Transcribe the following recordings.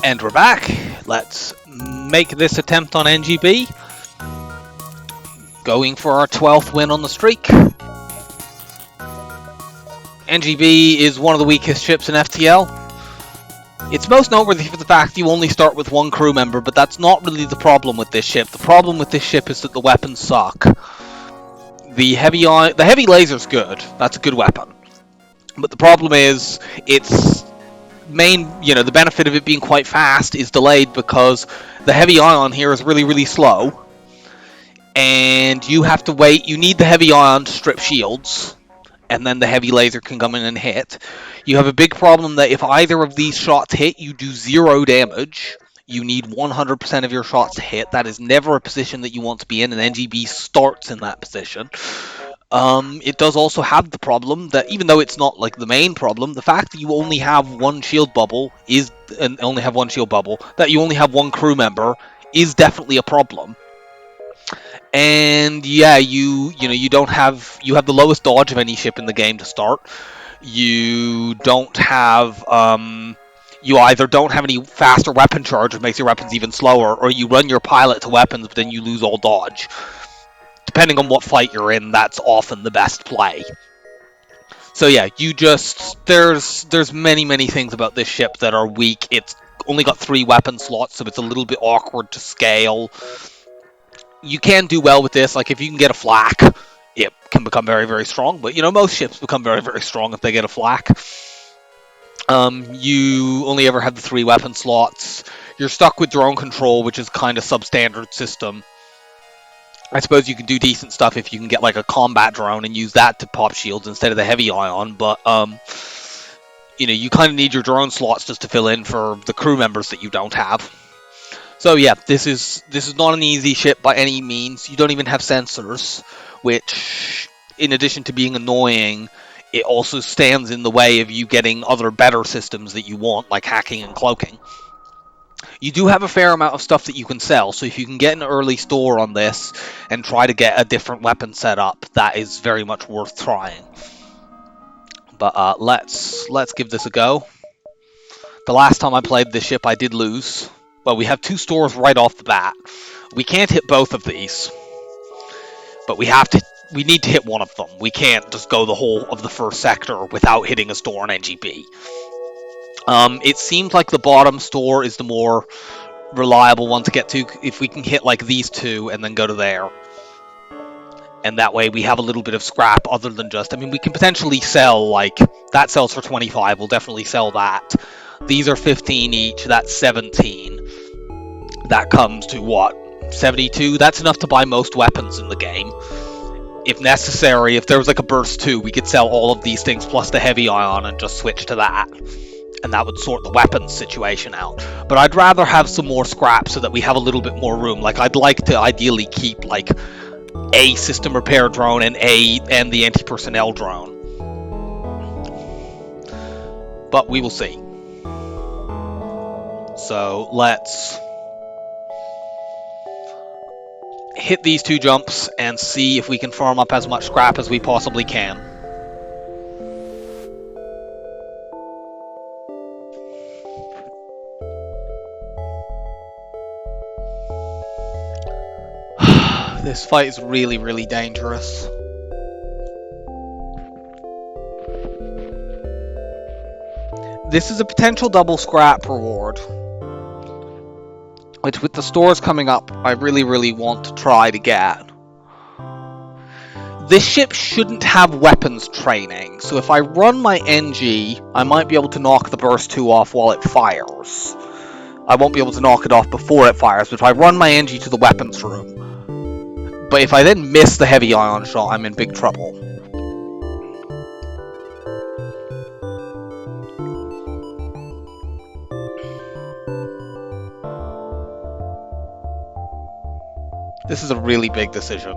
And we're back. Let's make this attempt on Engi B. Going for our 12th win on the streak. Engi B is one of the weakest ships in FTL. It's most noteworthy for the fact you only start with one crew member, but that's not really the problem with this ship. The problem with this ship is that the weapons suck. The heavy laser's good. That's a good weapon. But the problem is, its the benefit of it being quite fast is delayed because the heavy ion here is really, really slow. And you have to wait. You need the heavy ion to strip shields, and then the heavy laser can come in and hit. You have a big problem that if either of these shots hit, you do 0 damage. You need 100% of your shots to hit. That is never a position that you want to be in, and Engi B starts in that position. It does also have the problem that even though it's not like the main problem, the fact that you only have one shield bubble that you only have one crew member is definitely a problem. And yeah, you have the lowest dodge of any ship in the game to start. You don't have you either don't have any faster weapon charge, which makes your weapons even slower, or you run your pilot to weapons, but then you lose all dodge. Depending on what fight you're in, that's often the best play. So yeah, there's many things about this ship that are weak. It's only got 3 weapon slots, so it's a little bit awkward to scale. You can do well with this, like if you can get a flak, it can become very, very strong, but most ships become very, very strong if they get a flak. You only ever have the 3 weapon slots. You're stuck with drone control, which is kind of substandard system. I suppose you can do decent stuff if you can get like a combat drone and use that to pop shields instead of the heavy ion, but you kind of need your drone slots just to fill in for the crew members that you don't have. So yeah, this is not an easy ship by any means. You don't even have sensors, which, in addition to being annoying, it also stands in the way of you getting other better systems that you want, like hacking and cloaking. You do have a fair amount of stuff that you can sell, so if you can get an early store on this and try to get a different weapon set up, that is very much worth trying. But let's give this a go. The last time I played this ship, I did lose. Well, we have 2 stores right off the bat. We can't hit both of these, but we need to hit one of them. We can't just go the whole of the first sector without hitting a store on Engi B. It seems like the bottom store is the more reliable one to get to. If we can hit like these 2 and then go to there, and that way we have a little bit of scrap other than just, we can potentially sell, like, that sells for 25, we'll definitely sell that. These are 15 each, that's 17. That comes to what? 72? That's enough to buy most weapons in the game. If necessary, if there was like a burst 2, we could sell all of these things plus the heavy ion and just switch to that. And that would sort the weapons situation out. But I'd rather have some more scrap so that we have a little bit more room. Like, I'd like to ideally keep, like, a system repair drone and the anti-personnel drone. But we will see. So, let's hit these 2 jumps and see if we can farm up as much scrap as we possibly can. This fight is really, really dangerous. This is a potential double scrap reward, which with the stores coming up, I really, really want to try to get. This ship shouldn't have weapons training, so if I run my Engi, I might be able to knock the burst 2 off while it fires. I won't be able to knock it off before it fires, but if I run my Engi to the weapons room, but if I then miss the heavy ion shot, I'm in big trouble. This is a really big decision.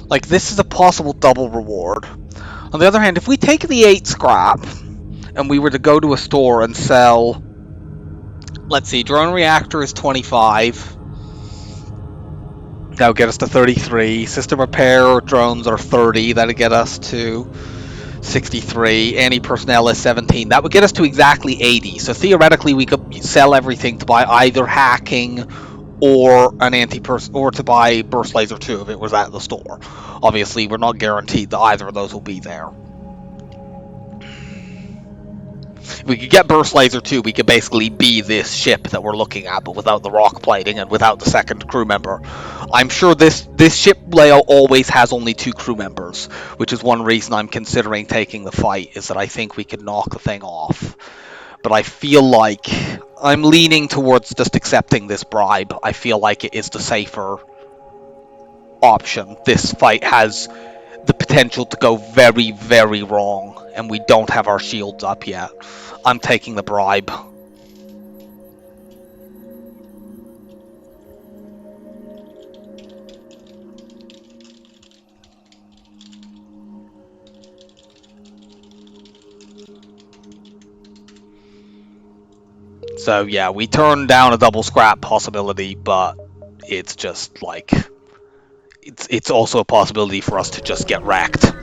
Like, this is a possible double reward. On the other hand, if we take the 8 scrap and we were to go to a store and sell, let's see, drone reactor is 25. That'll get us to 33. System repair drones are 30. That'll get us to 63. Anti-personnel is 17. That would get us to exactly 80. So theoretically, we could sell everything to buy either hacking or an or to buy burst laser 2 if it was at the store. Obviously, we're not guaranteed that either of those will be there. If we could get burst laser 2, we could basically be this ship that we're looking at, but without the rock plating and without the second crew member. I'm sure this ship layout always has only 2 crew members, which is one reason I'm considering taking the fight, is that I think we could knock the thing off. But I feel like I'm leaning towards just accepting this bribe. I feel like it is the safer option. This fight has the potential to go very, very wrong, and we don't have our shields up yet. I'm taking the bribe. So yeah, we turned down a double scrap possibility, but it's just like it's also a possibility for us to just get wrecked.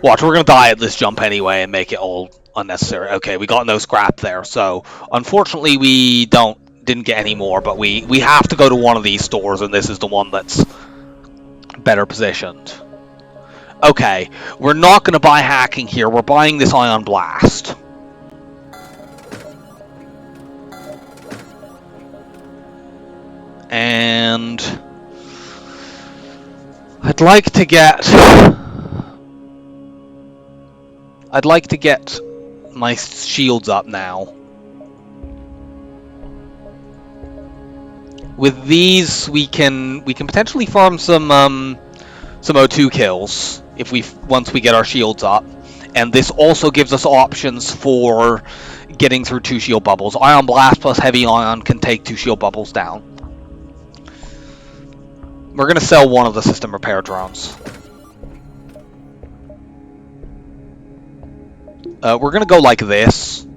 Watch, we're gonna die at this jump anyway and make it all unnecessary. Okay, we got no scrap there, so unfortunately we didn't get any more, but we have to go to one of these stores, and this is the one that's better positioned. Okay, we're not gonna buy hacking here. We're buying this ion blast. And I'd like to get my shields up now. With these, we can potentially farm some O2 kills once we get our shields up, and this also gives us options for getting through 2 shield bubbles. Ion blast plus heavy ion can take 2 shield bubbles down. We're gonna sell one of the system repair drones. We're gonna go like this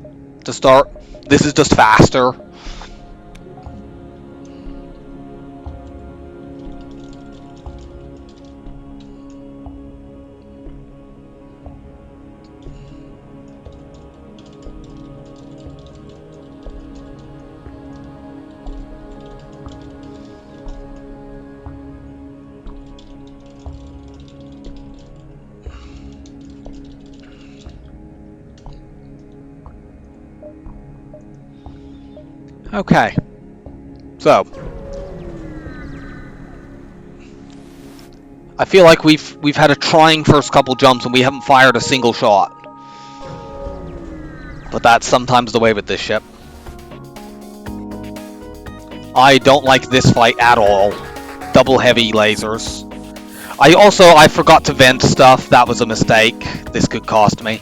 to start. This is just faster. Okay, so I feel like we've had a trying first couple jumps and we haven't fired a single shot, but that's sometimes the way with this ship. I don't like this fight at all. Double heavy lasers. I forgot to vent stuff. That was a mistake. This could cost me.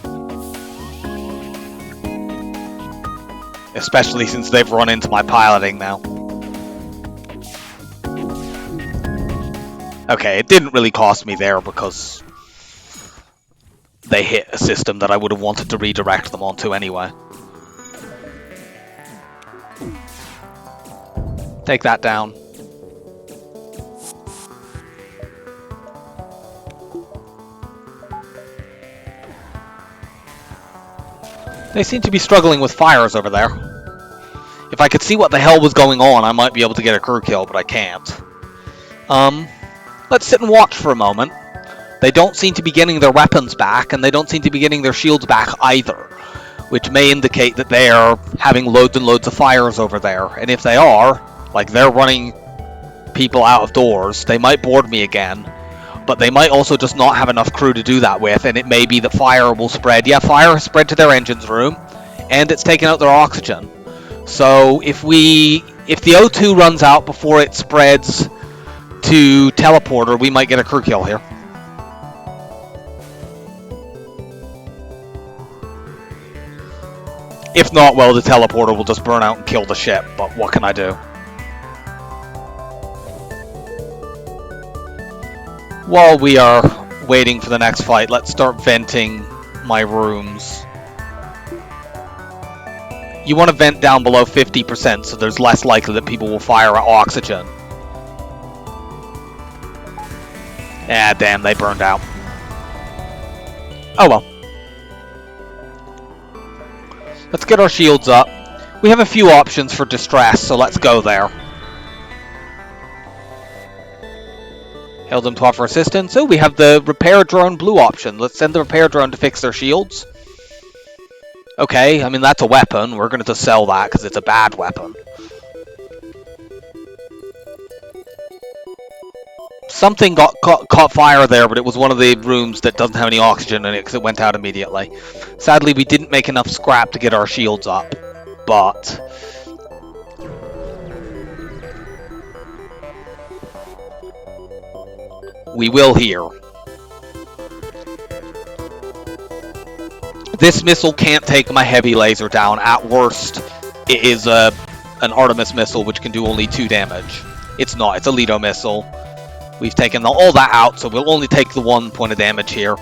Especially since they've run into my piloting now. Okay, it didn't really cost me there because they hit a system that I would have wanted to redirect them onto anyway. Take that down. They seem to be struggling with fires over there. If I could see what the hell was going on, I might be able to get a crew kill, but I can't. Let's sit and watch for a moment. They don't seem to be getting their weapons back, and they don't seem to be getting their shields back either, which may indicate that they are having loads and loads of fires over there. And if they are, like they're running people out of doors, they might board me again, but they might also just not have enough crew to do that with, and it may be that fire will spread. Yeah, fire has spread to their engines room, and it's taken out their oxygen. So if the O2 runs out before it spreads to teleporter, we might get a crew kill here. If not, well, the teleporter will just burn out and kill the ship, but what can I do? while we are waiting for the next fight, let's start venting my rooms. You want to vent down below 50%, so there's less likely that people will fire at oxygen. Ah, damn, they burned out. Oh well. Let's get our shields up. We have a few options for distress, so let's go there. Hail them to offer assistance. So we have the repair drone blue option. Let's send the repair drone to fix their shields. Okay, I mean, that's a weapon. We're going to just sell that because it's a bad weapon. Something caught fire there, but it was one of the rooms that doesn't have any oxygen in it because it went out immediately. Sadly, we didn't make enough scrap to get our shields up, but... we will here. This missile can't take my heavy laser down. At worst, it is an Artemis missile, which can do only 2 damage. It's not. It's a Leto missile. We've taken all that out, so we'll only take the 1 point of damage here.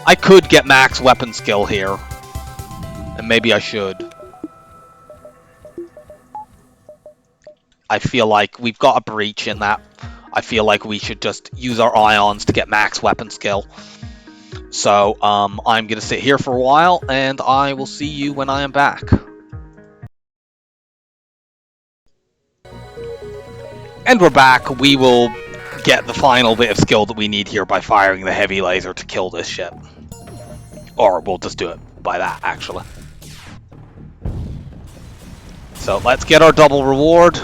I could get max weapon skill here. And maybe I should. I feel like we've got a breach in that. I feel like we should just use our ions to get max weapon skill. So, I'm going to sit here for a while, and I will see you when I am back. And we're back. We will get the final bit of skill that we need here by firing the heavy laser to kill this ship. Or we'll just do it by that, actually. So, let's get our double reward.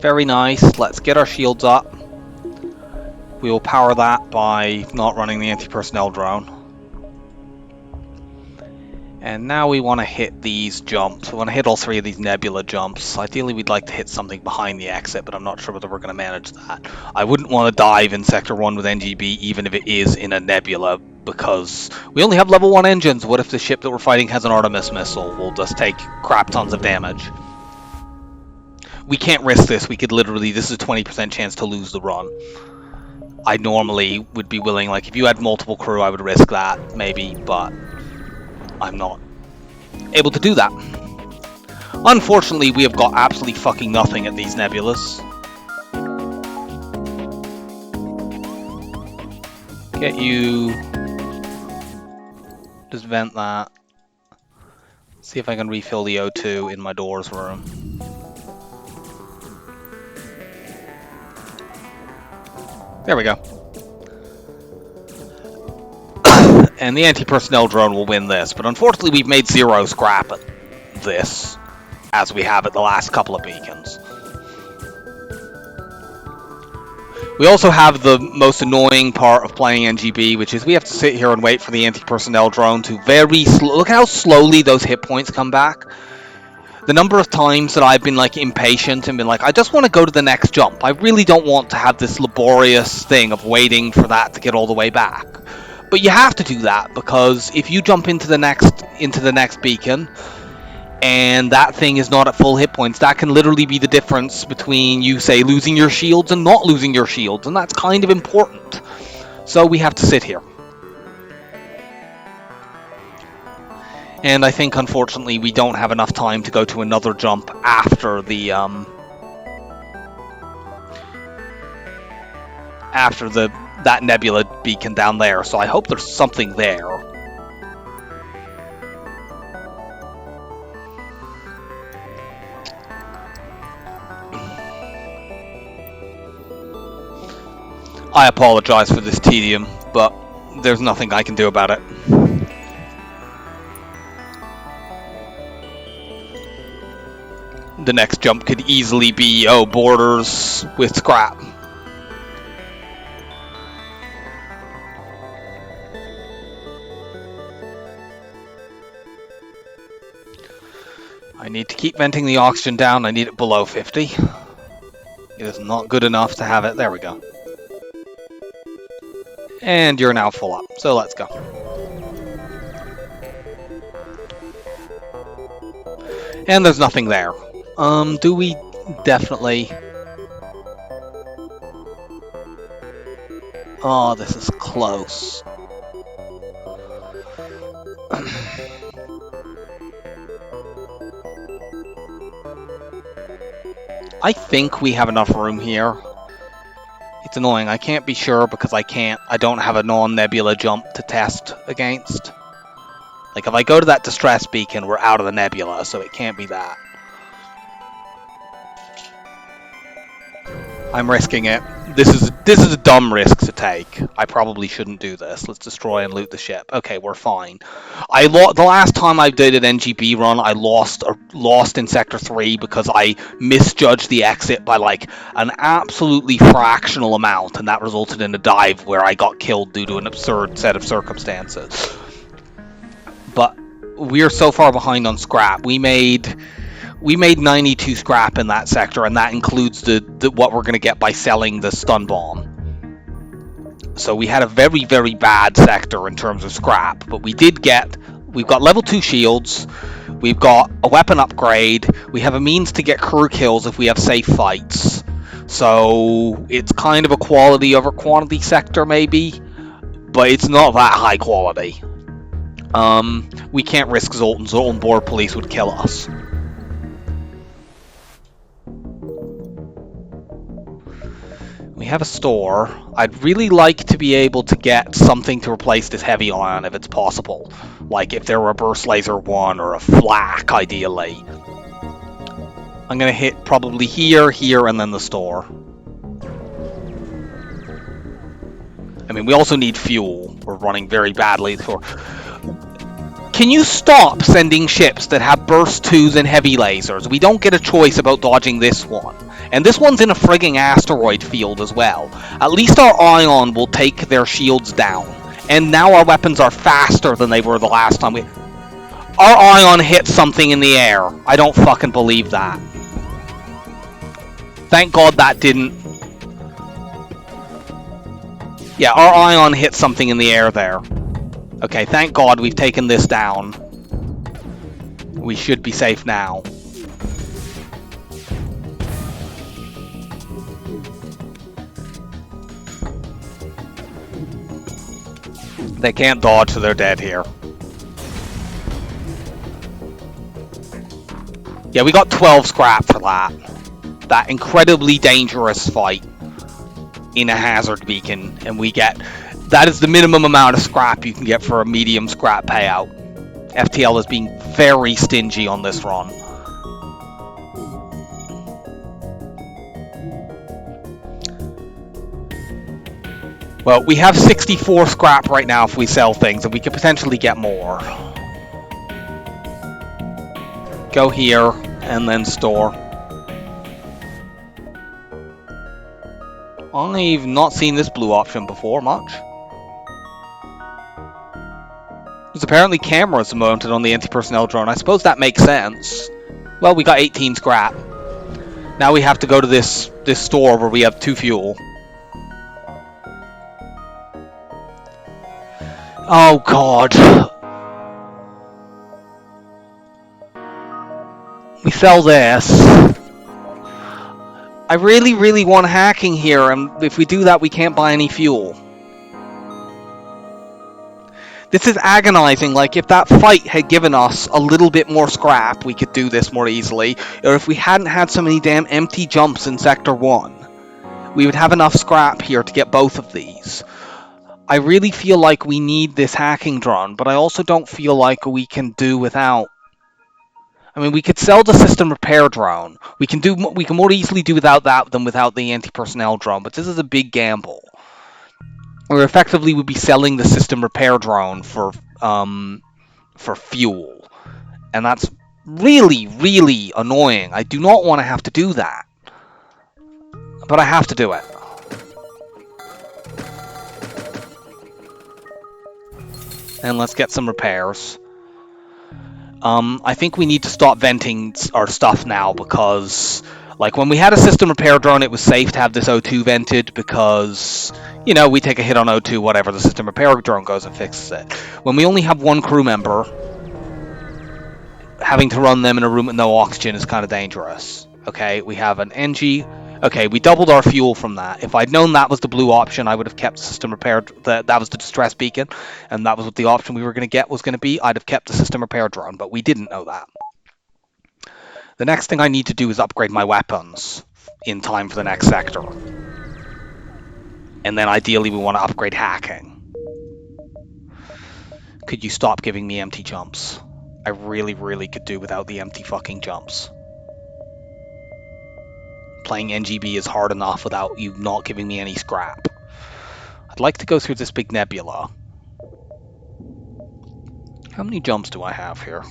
Very nice. Let's get our shields up. We will power that by not running the anti-personnel drone. And now we want to hit these jumps. We want to hit all 3 of these nebula jumps. Ideally, we'd like to hit something behind the exit, but I'm not sure whether we're going to manage that. I wouldn't want to dive in Sector 1 with Engi B, even if it is in a nebula, because we only have level 1 engines. What if the ship that we're fighting has an Artemis missile? We'll just take crap tons of damage. We can't risk this. We could literally... this is a 20% chance to lose the run. I normally would be willing... like, if you had multiple crew, I would risk that, maybe, but... I'm not able to do that. Unfortunately, we have got absolutely fucking nothing at these nebulas. Get you... just vent that. See if I can refill the O2 in my doors room. There we go. And the anti-personnel drone will win this, but unfortunately we've made 0 scrap at this, as we have at the last couple of beacons. We also have the most annoying part of playing Engi B, which is we have to sit here and wait for the anti-personnel drone to very look how slowly those hit points come back. The number of times that I've been like impatient and been like, I just want to go to the next jump. I really don't want to have this laborious thing of waiting for that to get all the way back. But you have to do that, because if you jump into the next beacon and that thing is not at full hit points, that can literally be the difference between you, say, losing your shields and not losing your shields, and that's kind of important. So we have to sit here. And I think, unfortunately, we don't have enough time to go to another jump after the that nebula beacon down there. So I hope there's something there. I apologize for this tedium, but there's nothing I can do about it. The next jump could easily be, oh, borders with scrap. I need to keep venting the oxygen down. I need it below 50. It is not good enough to have it. There we go. And you're now full up. So let's go. And there's nothing there. Do we definitely... Oh, this is close. I think we have enough room here. It's annoying. I can't be sure because I don't have a non-nebula jump to test against. Like, if I go to that distress beacon, we're out of the nebula, so it can't be that. I'm risking it. This is a dumb risk to take. I probably shouldn't do this. Let's destroy and loot the ship. Okay, we're fine. The last time I did an Engi B run, I lost in Sector 3 because I misjudged the exit by like an absolutely fractional amount, and that resulted in a dive where I got killed due to an absurd set of circumstances. But we're so far behind on scrap. We made 92 scrap in that sector, and that includes the what we're going to get by selling the stun bomb. So we had a very, very bad sector in terms of scrap, but we've got level 2 shields, we've got a weapon upgrade, we have a means to get crew kills if we have safe fights. So it's kind of a quality over quantity sector maybe, but it's not that high quality. We can't risk Zoltan. Zoltan Board Police would kill us. We have a store. I'd really like to be able to get something to replace this heavy ion if it's possible. Like if there were a burst laser 1 or a flak, ideally. I'm going to hit probably here, and then the store. I mean, we also need fuel. We're running very badly. Can you stop sending ships that have burst 2s and heavy lasers? We don't get a choice about dodging this one. And this one's in a frigging asteroid field as well. At least our ion will take their shields down. And now our weapons are faster than they were the last time Our ion hit something in the air. I don't fucking believe that. Thank God that didn't... Yeah, our ion hit something in the air there. Okay, thank God we've taken this down. We should be safe now. They can't dodge, so they're dead here. Yeah, we got 12 scrap for that. That incredibly dangerous fight in a hazard beacon, and we get... That is the minimum amount of scrap you can get for a medium scrap payout. FTL is being very stingy on this run. Well, we have 64 scrap right now if we sell things, and we could potentially get more. Go here, and then store. I've not seen this blue option before much. There's apparently cameras mounted on the anti-personnel drone. I suppose that makes sense. Well, we got 18 scrap. Now we have to go to this store where we have 2 fuel. Oh God. We sell this. I really, really want hacking here, and if we do that, we can't buy any fuel. This is agonizing. Like, if that fight had given us a little bit more scrap, we could do this more easily. Or if we hadn't had so many damn empty jumps in Sector 1, we would have enough scrap here to get both of these. I really feel like we need this hacking drone, but I also don't feel like we can do without. I mean, we could sell the system repair drone. We can more easily do without that than without the anti-personnel drone, but this is a big gamble. Or effectively would be selling the system repair drone for fuel. And that's really, really annoying. I do not want to have to do that. But I have to do it. And let's get some repairs. I think we need to stop venting our stuff now because, like, when we had a system repair drone, it was safe to have this O2 vented because, you know, we take a hit on O2, whatever, the system repair drone goes and fixes it. When we only have one crew member, having to run them in a room with no oxygen is kind of dangerous. Okay, we have an Engi, Okay, we doubled our fuel from that. If I'd known that was the blue option, I would have kept the system repaired. That was the distress beacon, and that was what the option we were going to get was going to be. I'd have kept the system repair drone, but we didn't know that. The next thing I need to do is upgrade my weapons in time for the next sector. And then ideally we want to upgrade hacking. Could you stop giving me empty jumps? I really, really could do without the empty fucking jumps. Playing Engi B is hard enough without you not giving me any scrap. I'd like to go through this big nebula. How many jumps do I have here?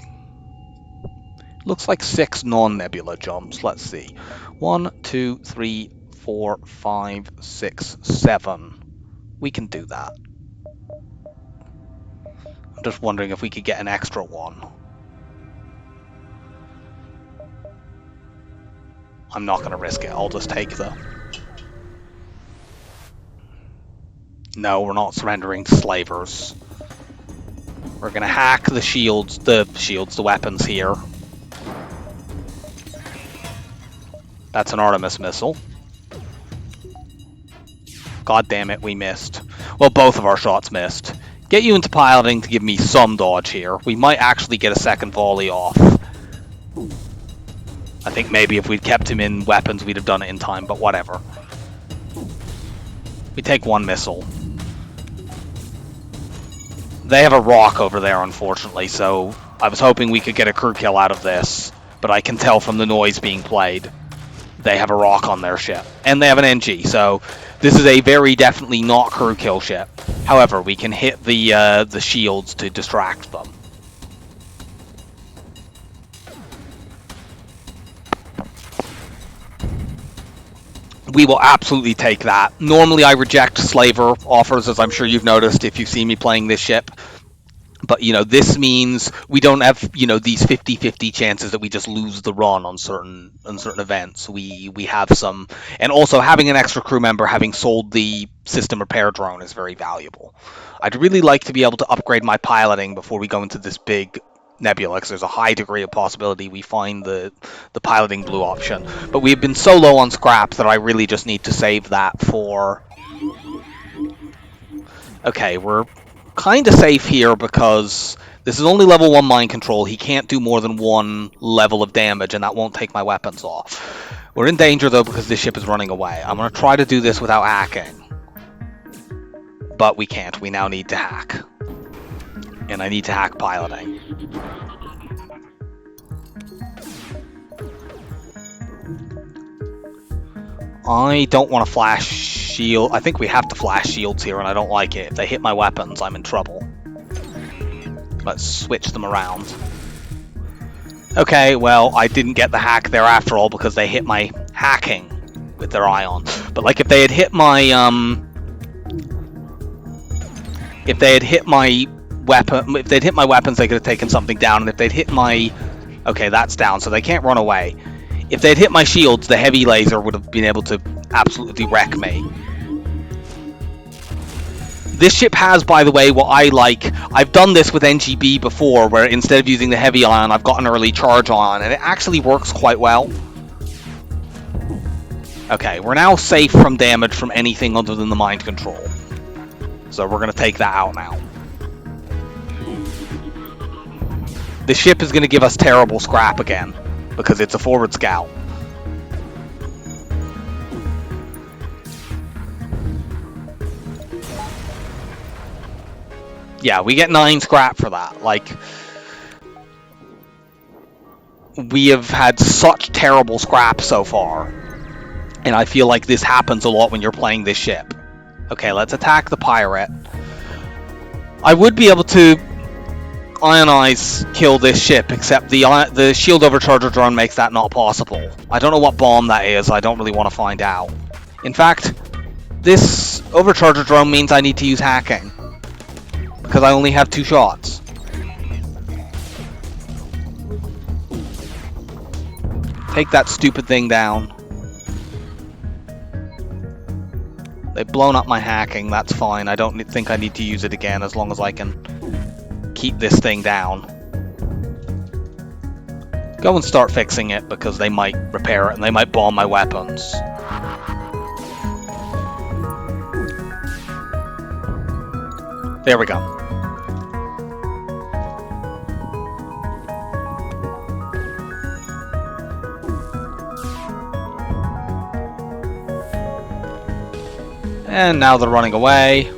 Looks like 6 non-nebula jumps. Let's see. 1, 2, 3, 4, 5, 6, 7. We can do that. I'm just wondering if we could get an extra one. I'm not going to risk it. I'll just take the... No, we're not surrendering to slavers. We're going to hack the shields, the weapons here. That's an Artemis missile. God damn it, we missed. Well, both of our shots missed. Get you into piloting to give me some dodge here. We might actually get a second volley off. I think maybe if we'd kept him in weapons, we'd have done it in time, but whatever. We take 1 missile. They have a rock over there, unfortunately, so I was hoping we could get a crew kill out of this, but I can tell from the noise being played. They have a rock on their ship, and they have an Engi, so this is a very definitely not crew kill ship. However, we can hit the shields to distract them. We will absolutely take that. Normally I reject slaver offers, as I'm sure you've noticed if you've seen me playing this ship. But, you know, this means we don't have, you know, these 50-50 chances that we just lose the run on certain events. We have some, and also having an extra crew member having sold the system repair drone is very valuable. I'd really like to be able to upgrade my piloting before we go into this big nebula, because there's a high degree of possibility we find the piloting blue option. But we've been so low on scrap that I really just need to save that for... Okay, we're kind of safe here because this is only level 1 mind control. He can't do more than 1 level of damage, and that won't take my weapons off. We're in danger, though, because this ship is running away. I'm going to try to do this without hacking. But we can't. We now need to hack. And I need to hack piloting. I don't want to flash shield. I think we have to flash shields here, and I don't like it. If they hit my weapons, I'm in trouble. Let's switch them around. Okay, well, I didn't get the hack there after all because they hit my hacking with their ion. But like if they had hit my if they'd hit my weapons, they could have taken something down, and if they'd hit my... Okay, that's down, so they can't run away. If they'd hit my shields, the heavy laser would have been able to absolutely wreck me. This ship has, by the way, what I like. I've done this with Engi B before, where instead of using the heavy ion, I've got an early charge on, and it actually works quite well. Okay, we're now safe from damage from anything other than the mind control. So we're going to take that out now. The ship is going to give us terrible scrap again, because it's a forward scout. Yeah, we get 9 scrap for that. Like, we have had such terrible scrap so far, and I feel like this happens a lot when you're playing this ship. Okay, let's attack the pirate. I would be able to ionize kill this ship, except the shield overcharger drone makes that not possible. I don't know what bomb that is. I don't really want to find out. In fact, this overcharger drone means I need to use hacking, because I only have 2 shots. Take that stupid thing down. They've blown up my hacking, that's fine. I don't think I need to use it again as long as I can keep this thing down. Go and start fixing it, because they might repair it and they might bomb my weapons. There we go. And now they're running away.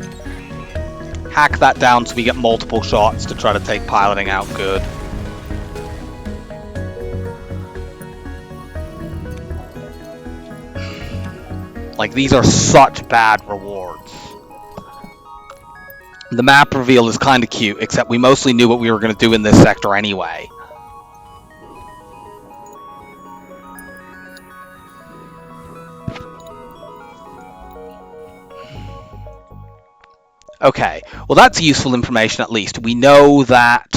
Hack that down so we get multiple shots to try to take piloting out good. Like, these are such bad rewards. The map reveal is kind of cute, except we mostly knew what we were going to do in this sector anyway. Okay, well that's useful information at least. We know that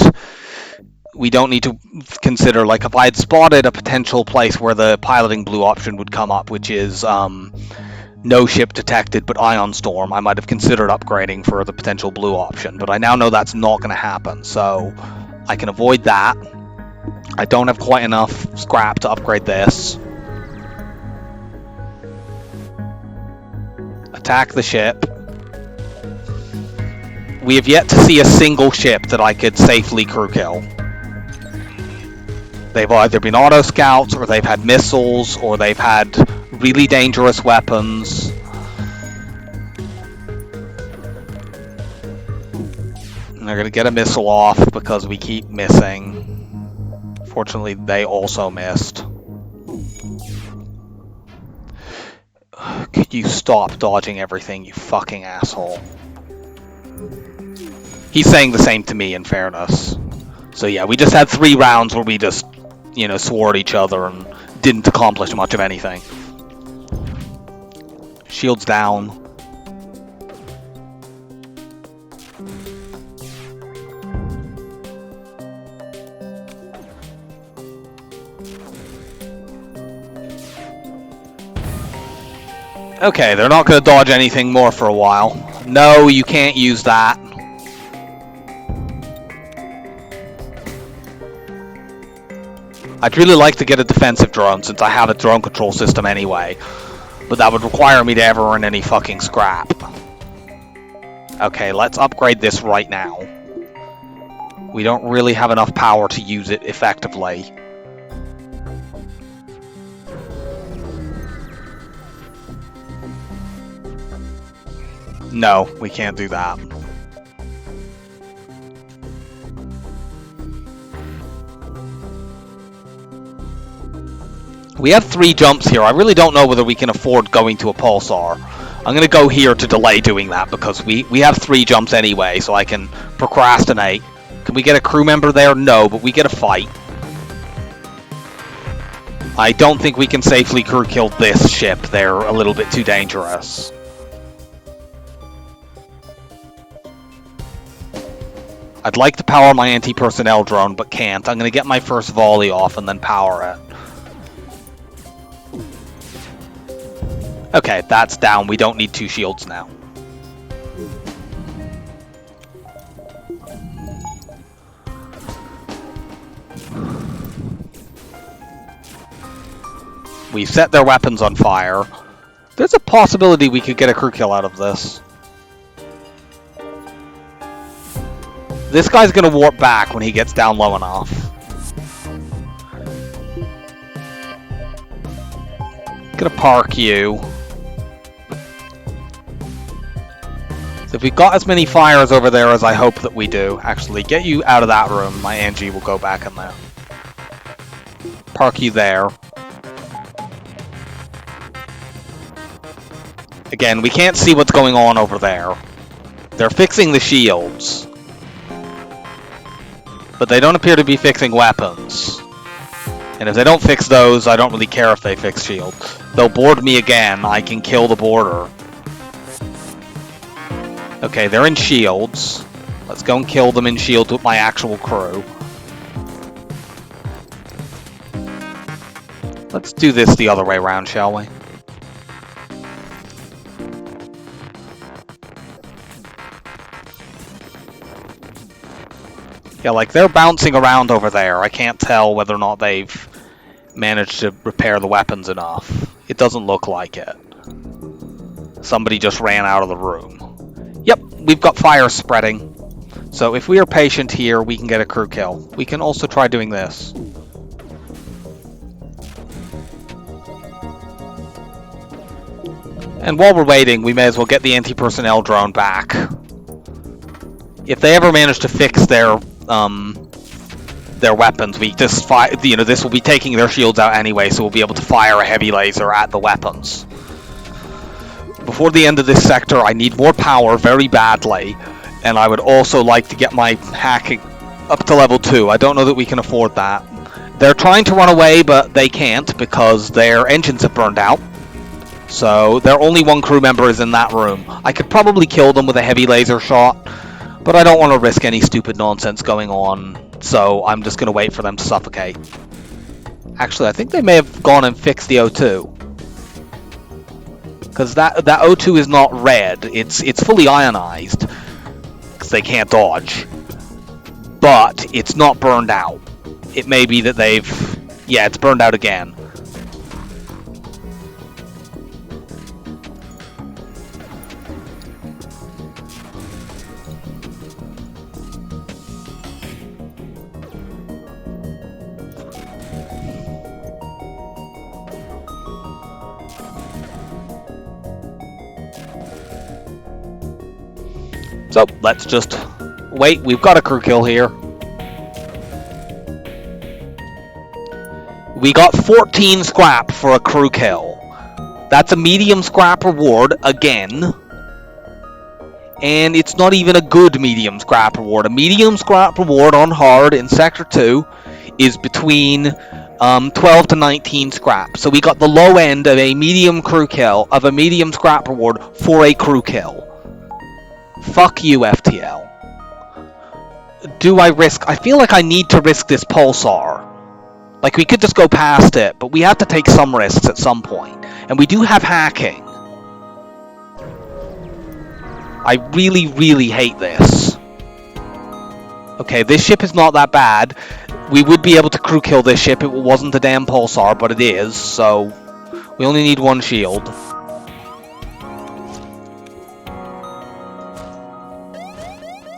we don't need to consider, like, if I had spotted a potential place where the piloting blue option would come up, which is no ship detected but ion storm, I might have considered upgrading for the potential blue option, but I now know that's not going to happen, so I can avoid that. I don't have quite enough scrap to upgrade this. Attack the ship. We have yet to see a single ship that I could safely crew kill. They've either been auto scouts, or they've had missiles, or they've had really dangerous weapons. And they're going to get a missile off because we keep missing. Fortunately, they also missed. Could you stop dodging everything, you fucking asshole? He's saying the same to me, in fairness. So yeah, we just had 3 rounds where we just, you know, swore at each other and didn't accomplish much of anything. Shields down. Okay, they're not going to dodge anything more for a while. No, you can't use that. I'd really like to get a defensive drone since I have a drone control system anyway. But that would require me to ever earn any fucking scrap. Okay, let's upgrade this right now. We don't really have enough power to use it effectively. No, we can't do that. We have 3 jumps here. I really don't know whether we can afford going to a pulsar. I'm going to go here to delay doing that because we have 3 jumps anyway, so I can procrastinate. Can we get a crew member there? No, but we get a fight. I don't think we can safely crew kill this ship. They're a little bit too dangerous. I'd like to power my anti-personnel drone, but can't. I'm going to get my first volley off and then power it. Okay, that's down. We don't need 2 shields now. We've set their weapons on fire. There's a possibility we could get a crew kill out of this. This guy's gonna warp back when he gets down low enough. Gonna park you. So if we've got as many fires over there as I hope that we do, actually, get you out of that room. My Engi will go back in there. Park you there. Again, we can't see what's going on over there. They're fixing the shields. But they don't appear to be fixing weapons. And if they don't fix those, I don't really care if they fix shields. They'll board me again. I can kill the boarder. Okay, they're in shields. Let's go and kill them in shields with my actual crew. Let's do this the other way around, shall we? Yeah, like, they're bouncing around over there. I can't tell whether or not they've managed to repair the weapons enough. It doesn't look like it. Somebody just ran out of the room. Yep, we've got fire spreading. So if we are patient here, we can get a crew kill. We can also try doing this. And while we're waiting, we may as well get the anti-personnel drone back. If they ever manage to fix their weapons, we just this will be taking their shields out anyway, so we'll be able to fire a heavy laser at the weapons. Before the end of this sector, I need more power very badly, and I would also like to get my hacking up to level 2. I don't know that we can afford that. They're trying to run away, but they can't because their engines have burned out. So their only one crew member is in that room. I could probably kill them with a heavy laser shot, but I don't want to risk any stupid nonsense going on, so I'm just going to wait for them to suffocate. Actually, I think they may have gone and fixed the O2. Because that O2 is not red, it's fully ionized, because they can't dodge. But it's not burned out. It may be that yeah, it's burned out again. So, let's just wait. We've got a crew kill here. We got 14 scrap for a crew kill. That's a medium scrap reward, again. And it's not even a good medium scrap reward. A medium scrap reward on hard in Sector 2 is between 12 to 19 scrap. So we got the low end of a medium crew kill, of a medium scrap reward for a crew kill. Fuck you, FTL. Do I risk... I feel like I need to risk this pulsar. Like, we could just go past it, but we have to take some risks at some point. And we do have hacking. I really, really hate this. Okay, this ship is not that bad. We would be able to crew kill this ship if it wasn't a damn pulsar, but it is, so... We only need one shield.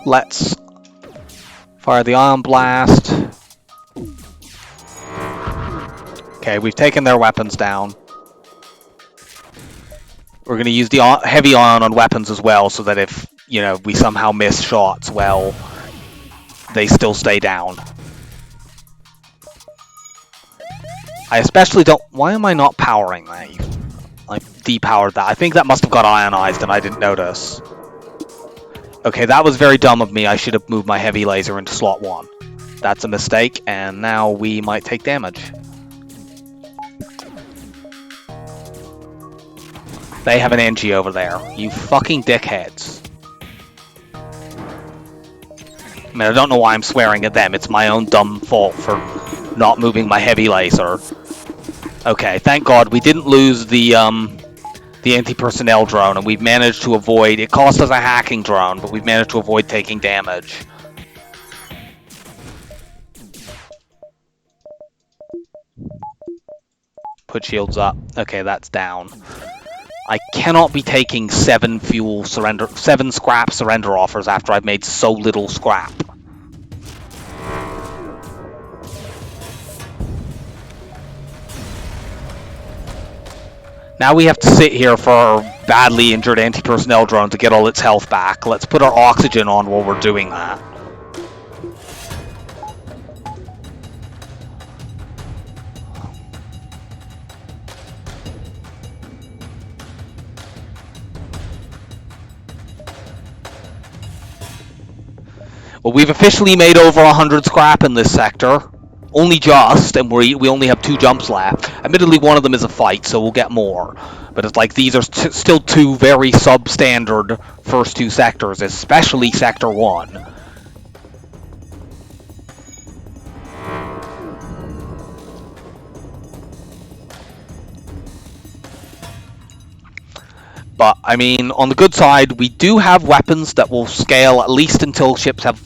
Let's fire the ion blast. Okay, we've taken their weapons down. We're going to use the heavy ion on weapons as well, so that if, we somehow miss shots, well, they still stay down. I especially don't... Why am I not powering that? I depowered that. I think that must have got ionized and I didn't notice. Okay, that was very dumb of me. I should have moved my heavy laser into slot 1. That's a mistake, and now we might take damage. They have an Engi over there. You fucking dickheads. I mean, I don't know why I'm swearing at them. It's my own dumb fault for not moving my heavy laser. Okay, thank God we didn't lose the anti-personnel drone, and we've managed to avoid... It cost us a hacking drone, but we've managed to avoid taking damage. Put shields up. Okay, that's down. I cannot be taking 7 scrap surrender offers after I've made so little scrap. Now we have to sit here for our badly injured anti-personnel drone to get all its health back. Let's put our oxygen on while we're doing that. Well, we've officially made over 100 scrap in this sector. Only just, and we only have 2 jumps left. Admittedly, one of them is a fight, so we'll get more. But it's like these are still 2 very substandard first 2 sectors, especially Sector 1. But, I mean, on the good side, we do have weapons that will scale at least until ships have,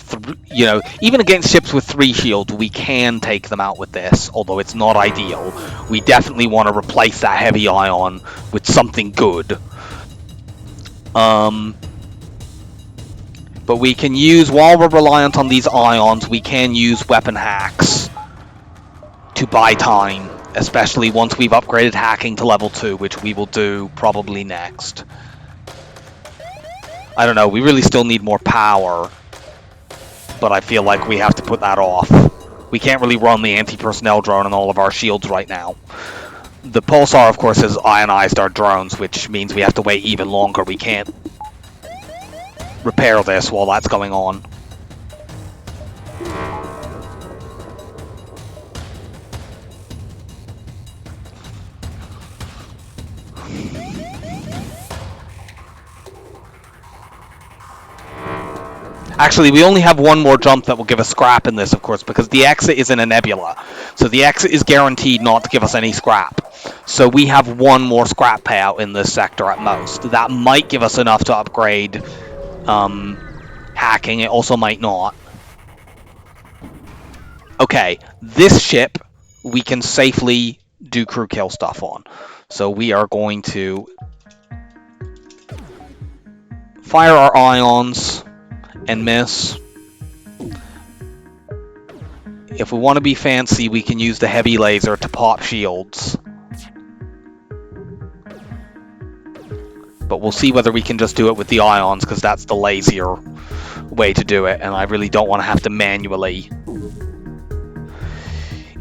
even against ships with 3 shields, we can take them out with this, although it's not ideal. We definitely want to replace that heavy ion with something good. But we can use, while we're reliant on these ions, we can use weapon hacks to buy time, especially once we've upgraded hacking to level 2, which we will do probably next. I don't know, we really still need more power, but I feel like we have to put that off. We can't really run the anti-personnel drone on all of our shields right now. The pulsar, of course, has ionized our drones, which means we have to wait even longer. We can't repair this while that's going on. Actually, we only have one more jump that will give us scrap in this, of course, because the exit is in a nebula. So the exit is guaranteed not to give us any scrap. So we have one more scrap payout in this sector at most. That might give us enough to upgrade hacking. It also might not. Okay, this ship we can safely do crew kill stuff on. So we are going to fire our ions and miss. If we want to be fancy, we can use the heavy laser to pop shields. But we'll see whether we can just do it with the ions, because that's the lazier way to do it, and I really don't want to have to manually.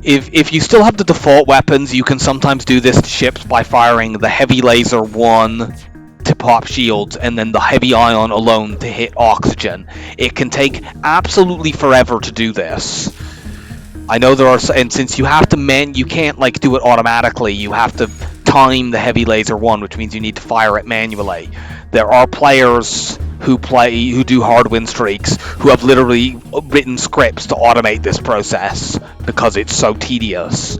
If you still have the default weapons, you can sometimes do this to ships by firing the heavy laser 1 to pop shields, and then the heavy ion alone to hit oxygen. It can take absolutely forever to do this. I know there are, and since you have to you can't like do it automatically. You have to time the heavy laser 1, which means you need to fire it manually. There are players who do hard win streaks who have literally written scripts to automate this process because it's so tedious.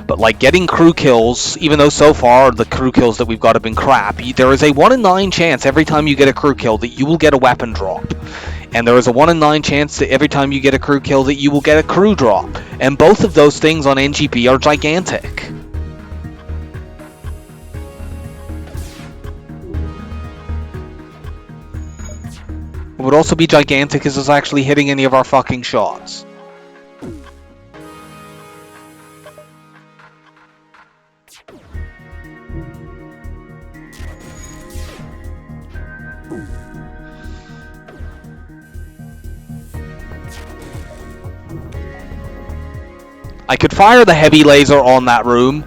But like getting crew kills, even though so far the crew kills that we've got have been crap, there is a 1 in 9 chance every time you get a crew kill that you will get a weapon drop. And there is a 1 in 9 chance that every time you get a crew kill that you will get a crew drop. And both of those things on Engi B are gigantic. What would also be gigantic is us actually hitting any of our fucking shots. I could fire the heavy laser on that room,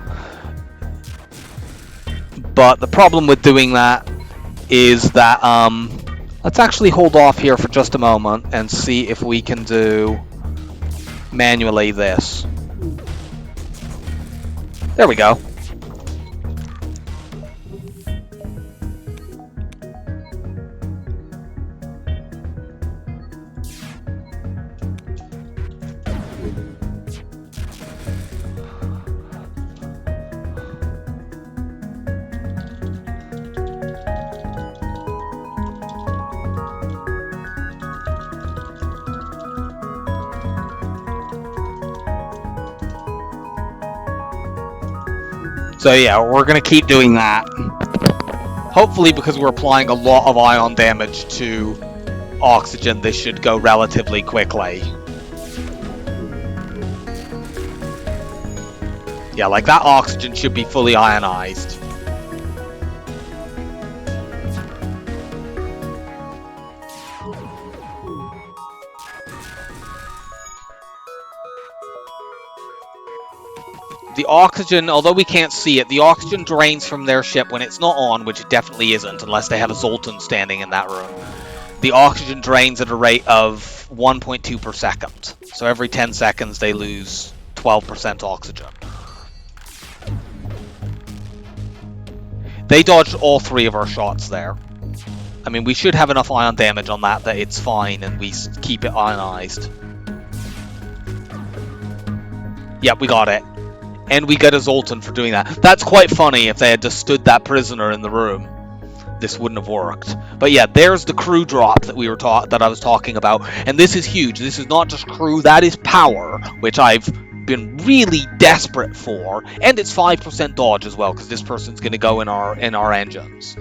but the problem with doing that is that, let's actually hold off here for just a moment and see if we can do manually this. There we go. So yeah, we're going to keep doing that. Hopefully, because we're applying a lot of ion damage to oxygen, this should go relatively quickly. Yeah, like that oxygen should be fully ionized. The oxygen, although we can't see it, the oxygen drains from their ship when it's not on, which it definitely isn't, unless they have a Zoltan standing in that room. The oxygen drains at a rate of 1.2 per second. So every 10 seconds they lose 12% oxygen. They dodged all 3 of our shots there. I mean, we should have enough ion damage on that it's fine, and we keep it ionized. Yep, we got it. And we get a Zoltan for doing that. That's quite funny. If they had just stood that prisoner in the room, this wouldn't have worked. But yeah, there's the crew drop that I was talking about, and this is huge. This is not just crew, that is power, which I've been really desperate for, and it's 5% dodge as well, because this person's going to go in our engines.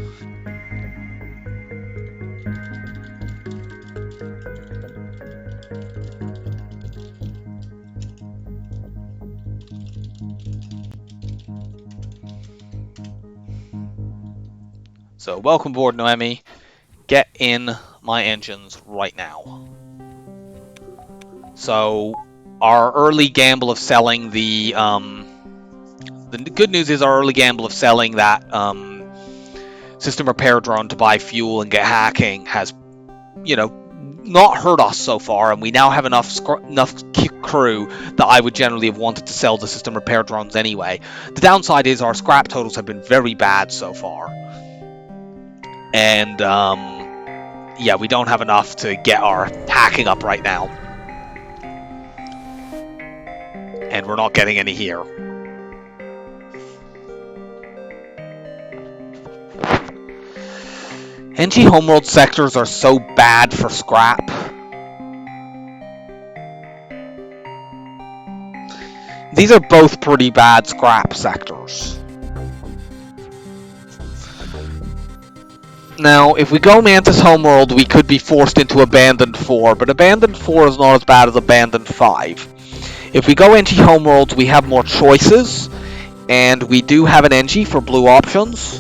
So welcome aboard, Noemi. Get in my engines right now. So our early gamble of selling the good news is our early gamble of selling that system repair drone to buy fuel and get hacking has, not hurt us so far, and we now have enough crew that I would generally have wanted to sell the system repair drones anyway. The downside is our scrap totals have been very bad so far, and yeah, we don't have enough to get our hacking up right now, and we're not getting any here. Engi homeworld sectors are so bad for scrap. These are both pretty bad scrap sectors. Now, if we go Mantis homeworld, we could be forced into Abandoned 4, but Abandoned 4 is not as bad as Abandoned 5. If we go Engi homeworld, we have more choices, and we do have an Engi for blue options.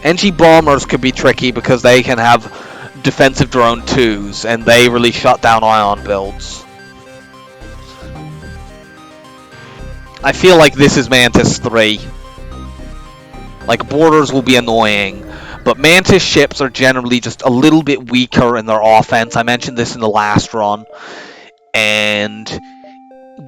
Engi bombers could be tricky because they can have defensive drone 2s, and they really shut down ion builds. I feel like this is Mantis 3. Like, borders will be annoying, but Mantis ships are generally just a little bit weaker in their offense. I mentioned this in the last run, and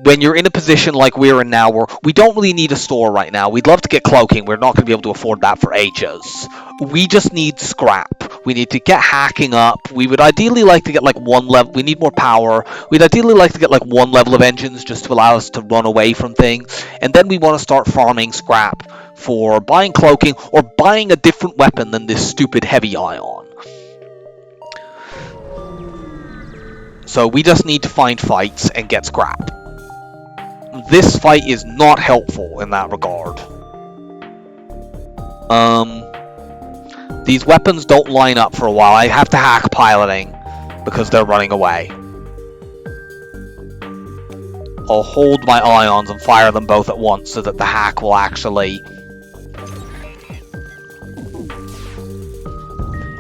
when you're in a position like we're in now, where we don't really need a store right now. We'd love to get cloaking. We're not going to be able to afford that for ages. We just need scrap. We need to get hacking up. We would ideally like to get like one level. We need more power. We'd ideally like to get like one level of engines just to allow us to run away from things. And then we want to start farming scrap for buying cloaking or buying a different weapon than this stupid heavy ion. So we just need to find fights and get scrap. This fight is not helpful in that regard. These weapons don't line up for a while. I have to hack piloting because they're running away. I'll hold my ions and fire them both at once so that the hack will actually...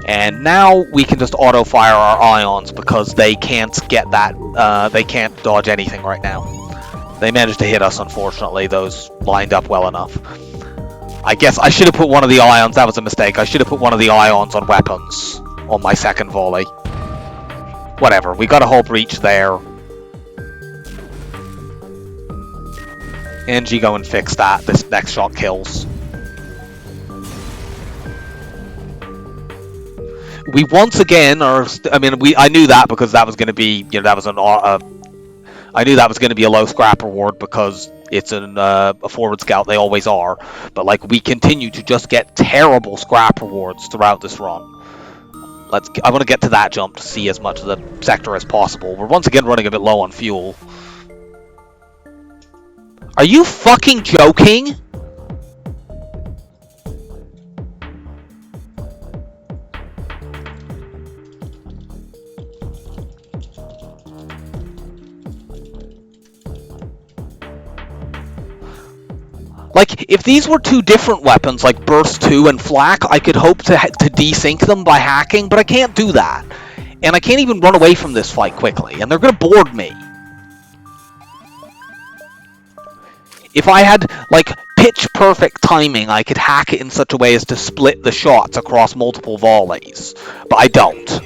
And now we can just auto-fire our ions because they can't get that... they can't dodge anything right now. They managed to hit us, unfortunately. Those lined up well enough. I guess I should have put one of the ions. That was a mistake. I should have put one of the ions on weapons on my second volley. Whatever. We got a whole breach there. Engi, go and fix that. This next shot kills. We once again are... I mean, I knew that because that was going to be... that was an... I knew that was going to be a low scrap reward because it's a forward scout. They always are. But, like, we continue to just get terrible scrap rewards throughout this run. I want to get to that jump to see as much of the sector as possible. We're once again running a bit low on fuel. Are you fucking joking? Like, if these were two different weapons, like Burst 2 and Flak, I could hope to desync them by hacking, but I can't do that. And I can't even run away from this fight quickly, and they're going to board me. If I had, like, pitch-perfect timing, I could hack it in such a way as to split the shots across multiple volleys. But I don't.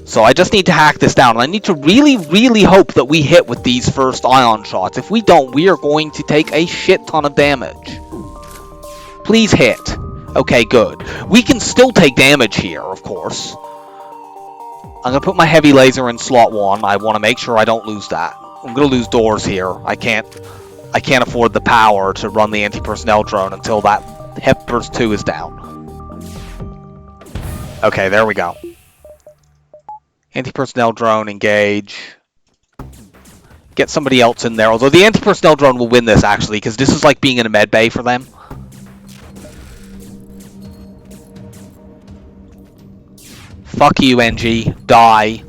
So I just need to hack this down, and I need to really, really hope that we hit with these first ion shots. If we don't, we are going to take a shit ton of damage. Please hit. Okay, good. We can still take damage here, of course. I'm going to put my heavy laser in slot 1. I want to make sure I don't lose that. I'm going to lose doors here. I can't afford the power to run the anti-personnel drone until that Hep Burst 2 is down. Okay, there we go. Anti-personnel drone, engage. Get somebody else in there. Although the anti-personnel drone will win this, actually, because this is like being in a med bay for them. Fuck you, Engi. Die.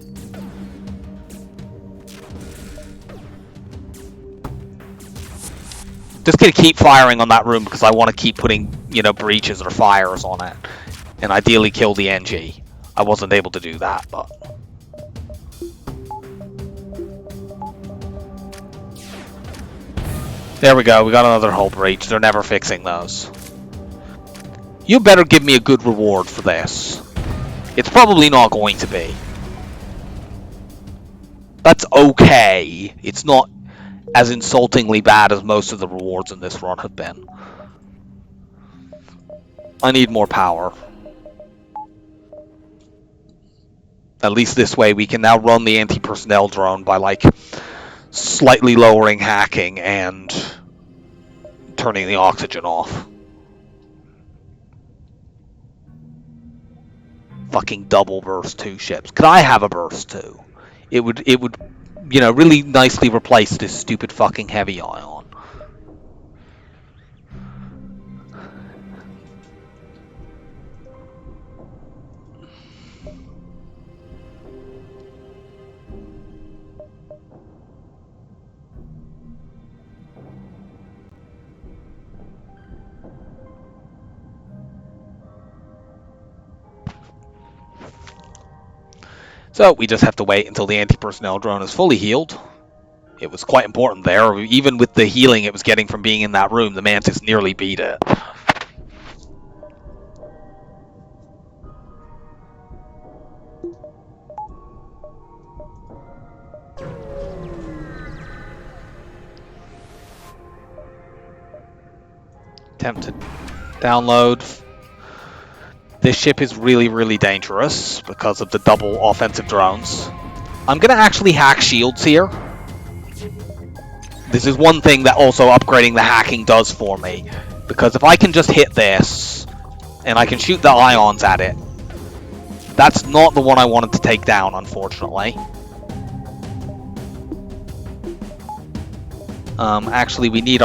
Just gonna keep firing on that room because I want to keep putting, you know, breaches or fires on it, and ideally kill the Engi. I wasn't able to do that, but there we go. We got another hull breach. They're never fixing those. You better give me a good reward for this. It's probably not going to be. That's okay. It's not as insultingly bad as most of the rewards in this run have been. I need more power. At least this way we can now run the anti-personnel drone by, like, slightly lowering hacking and turning the oxygen off. Fucking double burst 2 ships. Could I have a burst 2? It would, you know, really nicely replace this stupid fucking heavy ion. So we just have to wait until the anti-personnel drone is fully healed. It was quite important there. Even with the healing it was getting from being in that room, the Mantis nearly beat it. Attempt to download. This ship is really, really dangerous because of the double offensive drones. I'm going to actually hack shields here. This is one thing that also upgrading the hacking does for me. Because if I can just hit this, and I can shoot the ions at it, that's not the one I wanted to take down, unfortunately. Actually, we need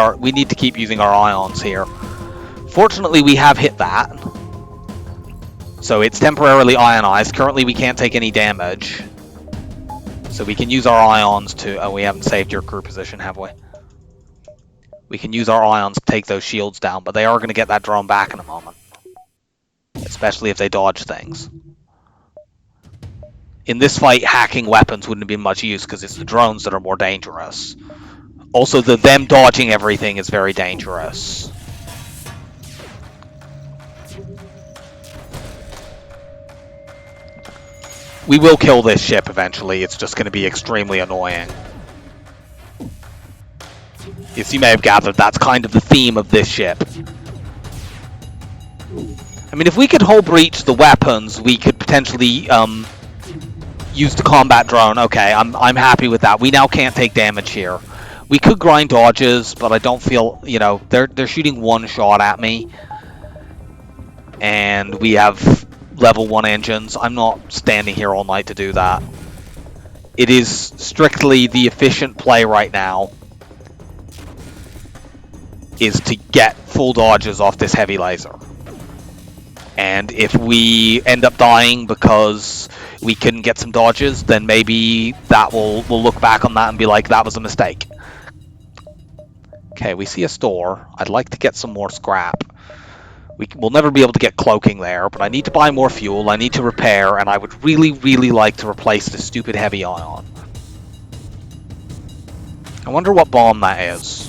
to keep using our ions here. Fortunately, we have hit that. So it's temporarily ionized. Currently, we can't take any damage. So we can use our ions to... Oh, we haven't saved your crew position, have we? We can use our ions to take those shields down, but they are going to get that drone back in a moment. Especially if they dodge things. In this fight, hacking weapons wouldn't have been much use because it's the drones that are more dangerous. Also, them dodging everything is very dangerous. We will kill this ship eventually, it's just going to be extremely annoying. As you may have gathered, that's kind of the theme of this ship. I mean, if we could hull breach the weapons, we could potentially use the combat drone. Okay, I'm happy with that. We now can't take damage here. We could grind dodges, but I don't feel, you know, they're shooting one shot at me. And we have level 1 engines. I'm not standing here all night to do that. It is strictly the efficient play right now is to get full dodges off this heavy laser. And if we end up dying because we couldn't get some dodges, then maybe that we'll look back on that and be like, that was a mistake. Okay, we see a store. I'd like to get some more scrap. We'll never be able to get cloaking there, but I need to buy more fuel, I need to repair, and I would really, really like to replace this stupid heavy ion. I wonder what bomb that is.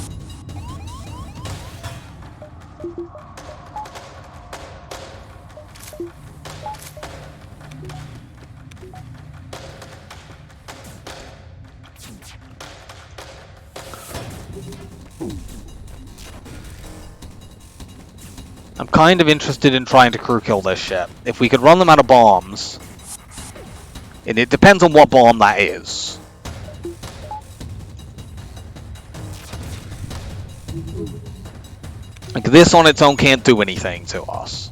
I'm kind of interested in trying to crew kill this ship. If we could run them out of bombs, and it depends on what bomb that is. Like, this on its own can't do anything to us.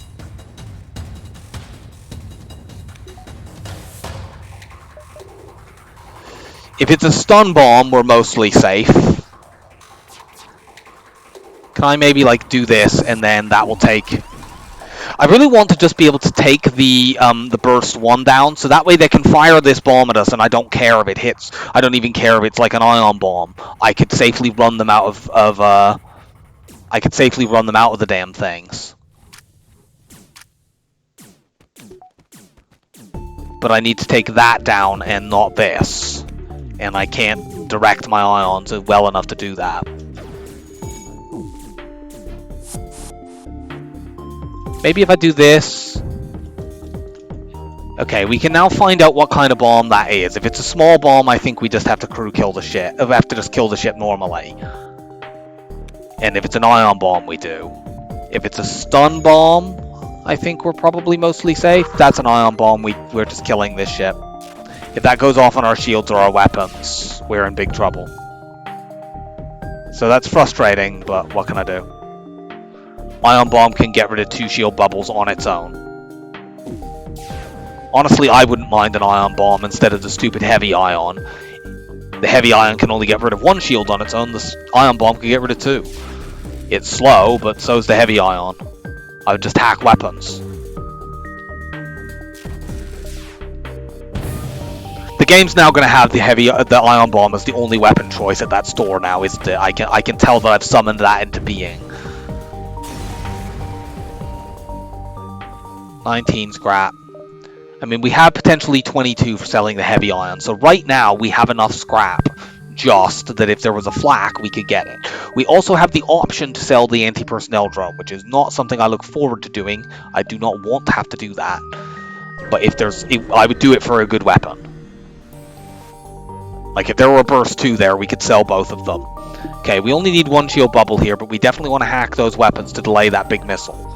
If it's a stun bomb, we're mostly safe. Can I maybe, like, do this, and then that will take... I really want to just be able to take the burst 1 down, so that way they can fire this bomb at us, and I don't care if it hits. I don't even care if it's like an ion bomb. I could safely run them out of I could safely run them out of the damn things. But I need to take that down and not this. And I can't direct my ions well enough to do that. Maybe if I do this... Okay, we can now find out what kind of bomb that is. If it's a small bomb, I think we just have to crew kill the ship. We have to just kill the ship normally. And if it's an ion bomb, we do. If it's a stun bomb, I think we're probably mostly safe. That's an ion bomb, we're just killing this ship. If that goes off on our shields or our weapons, we're in big trouble. So that's frustrating, but what can I do? Ion bomb can get rid of 2 shield bubbles on its own. Honestly, I wouldn't mind an ion bomb instead of the stupid heavy ion. The heavy ion can only get rid of 1 shield on its own, the ion bomb can get rid of 2. It's slow, but so's the heavy ion. I would just hack weapons. The game's now going to have the ion bomb as the only weapon choice at that store now, isn't it? I can tell that I've summoned that into being. 19 scrap. I mean, we have potentially 22 for selling the heavy ion, so right now we have enough scrap, just that if there was a flak, we could get it. We also have the option to sell the anti-personnel drone, which is not something I look forward to doing. I do not want to have to do that. But if there's... I would do it for a good weapon. Like, if there were a burst 2 there, we could sell both of them. Okay, we only need 1 shield bubble here, but we definitely want to hack those weapons to delay that big missile.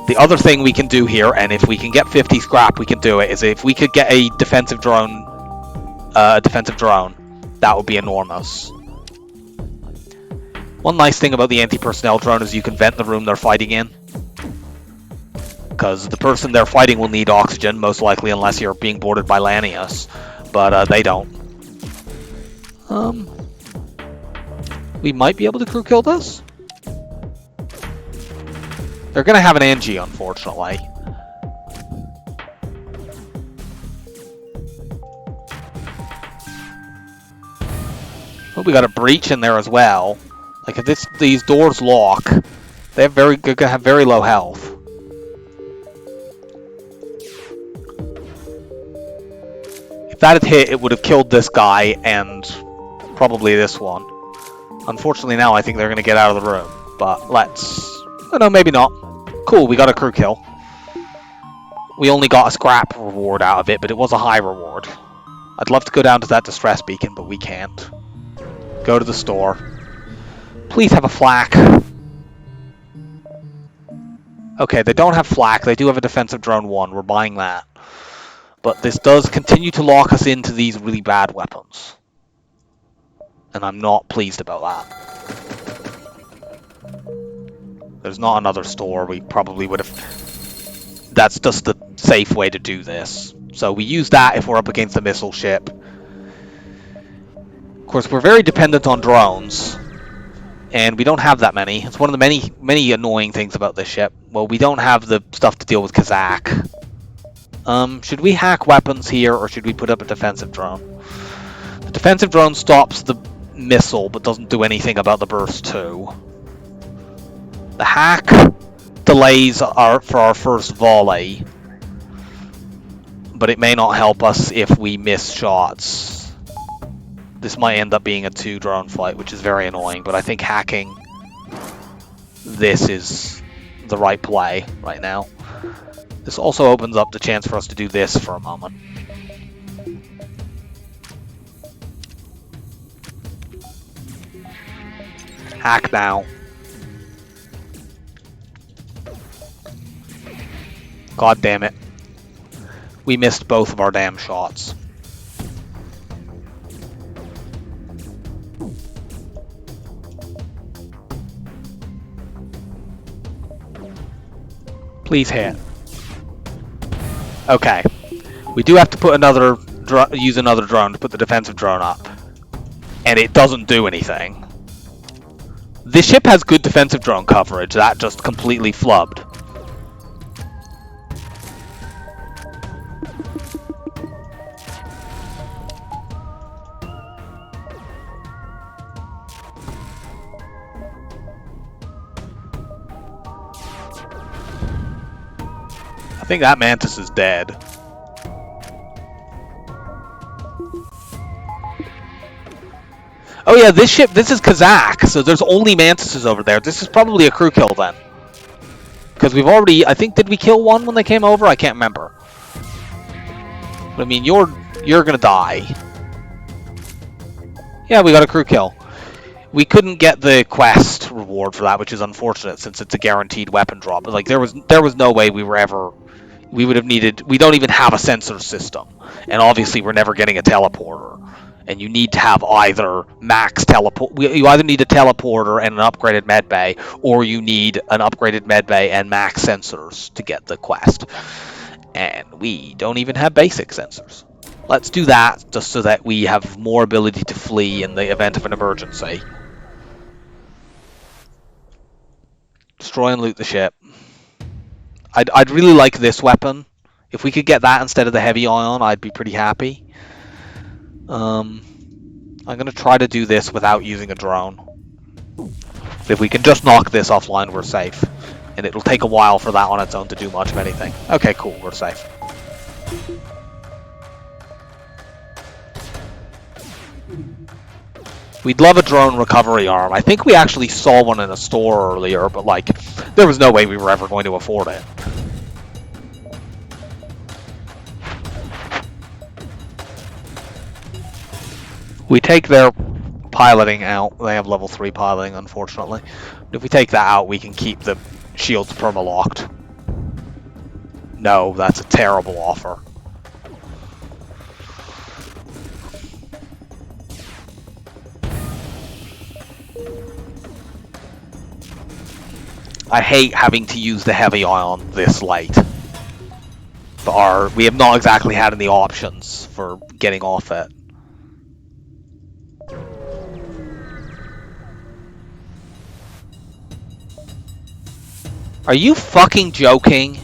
The other thing we can do here, and if we can get 50 scrap, we can do it, is if we could get a defensive drone, that would be enormous. One nice thing about the anti-personnel drone is you can vent the room they're fighting in. Because the person they're fighting will need oxygen, most likely, unless you're being boarded by Lanius. But they don't. We might be able to crew kill this? They're going to have an Engi, unfortunately. Oh, we got a breach in there as well. Like, if these doors lock, they're going to have very low health. If that had hit, it would have killed this guy and probably this one. Unfortunately, now I think they're going to get out of the room. But let's... Oh, no, maybe not. Cool, we got a crew kill. We only got a scrap reward out of it, but it was a high reward. I'd love to go down to that distress beacon, but we can't. Go to the store. Please have a flak. Okay, they don't have flak. They do have a defensive drone 1. We're buying that. But this does continue to lock us into these really bad weapons. And I'm not pleased about that. There's not another store. We probably would have... That's just the safe way to do this. So we use that if we're up against a missile ship. Of course, we're very dependent on drones. And we don't have that many. It's one of the many annoying things about this ship. Well, we don't have the stuff to deal with Kazakh. Should we hack weapons here, or should we put up a defensive drone? The defensive drone stops the missile, but doesn't do anything about the burst 2. The hack delays for our first volley, but it may not help us if we miss shots. This might end up being a 2-drone fight, which is very annoying, but I think hacking this is the right play right now. This also opens up the chance for us to do this for a moment. Hack now. God damn it. We missed both of our damn shots. Please hit. Okay. We do have to put use another drone to put the defensive drone up. And it doesn't do anything. This ship has good defensive drone coverage. That just completely flubbed. think that Mantis is dead. Oh yeah, this ship, this is Kazakh, so there's only Mantises over there. This is probably a crew kill then. Because we've already, I think, did we kill one when they came over? I can't remember. But I mean, you're gonna die. Yeah, we got a crew kill. We couldn't get the quest reward for that, which is unfortunate since it's a guaranteed weapon drop. But like, there was no way we would have needed. We don't even have a sensor system, and obviously we're never getting a teleporter. And you need to have either max teleport. You either need a teleporter and an upgraded medbay, or you need an upgraded medbay and max sensors to get the quest. And we don't even have basic sensors. Let's do that just so that we have more ability to flee in the event of an emergency. Destroy and loot the ship. I'd really like this weapon. If we could get that instead of the heavy ion, I'd be pretty happy. I'm going to try to do this without using a drone. If we can just knock this offline, we're safe. And it'll take a while for that on its own to do much of anything. Okay, cool, we're safe. We'd love a drone recovery arm. I think we actually saw one in a store earlier, but like, there was no way we were ever going to afford it. We take their piloting out. They have level 3 piloting, unfortunately. But if we take that out, we can keep the shields perma-locked. No, that's a terrible offer. I hate having to use the heavy ion this late. But we have not exactly had any options for getting off it. Are you fucking joking?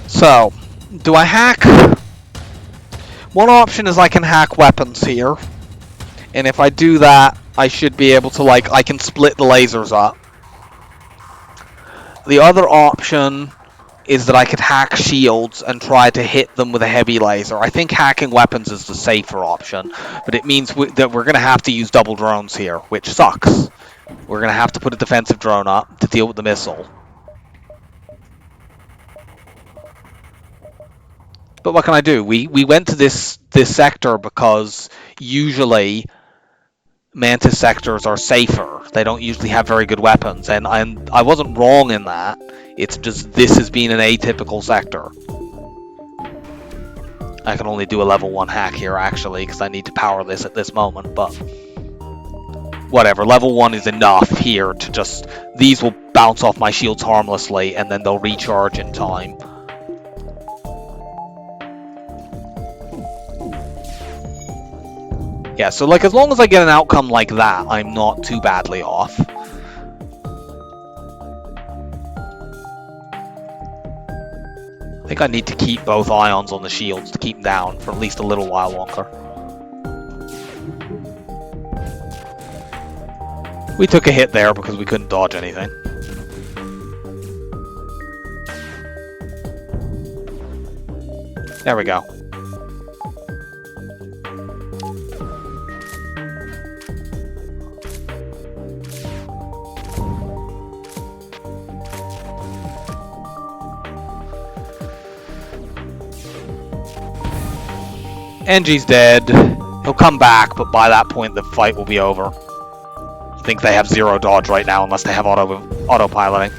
So, do I hack? One option is I can hack weapons here. And if I do that, I should be able to, like, I can split the lasers up. The other option is that I could hack shields and try to hit them with a heavy laser. I think hacking weapons is the safer option, but it means that we're going to have to use double drones here, which sucks. We're going to have to put a defensive drone up to deal with the missile. But what can I do? We went to this sector because usually Mantis sectors are safer. They don't usually have very good weapons, and I wasn't wrong in that. It's just this has been an atypical sector. I can only do a level 1 hack here actually because I need to power this at this moment, but whatever. Level 1 is enough here to just... These will bounce off my shields harmlessly and then they'll recharge in time. Yeah, so like as long as I get an outcome like that, I'm not too badly off. I think I need to keep both ions on the shields to keep them down for at least a little while longer. We took a hit there because we couldn't dodge anything. There we go. Engi's dead. He'll come back, but by that point the fight will be over. I think they have 0 dodge right now unless they have autopiloting.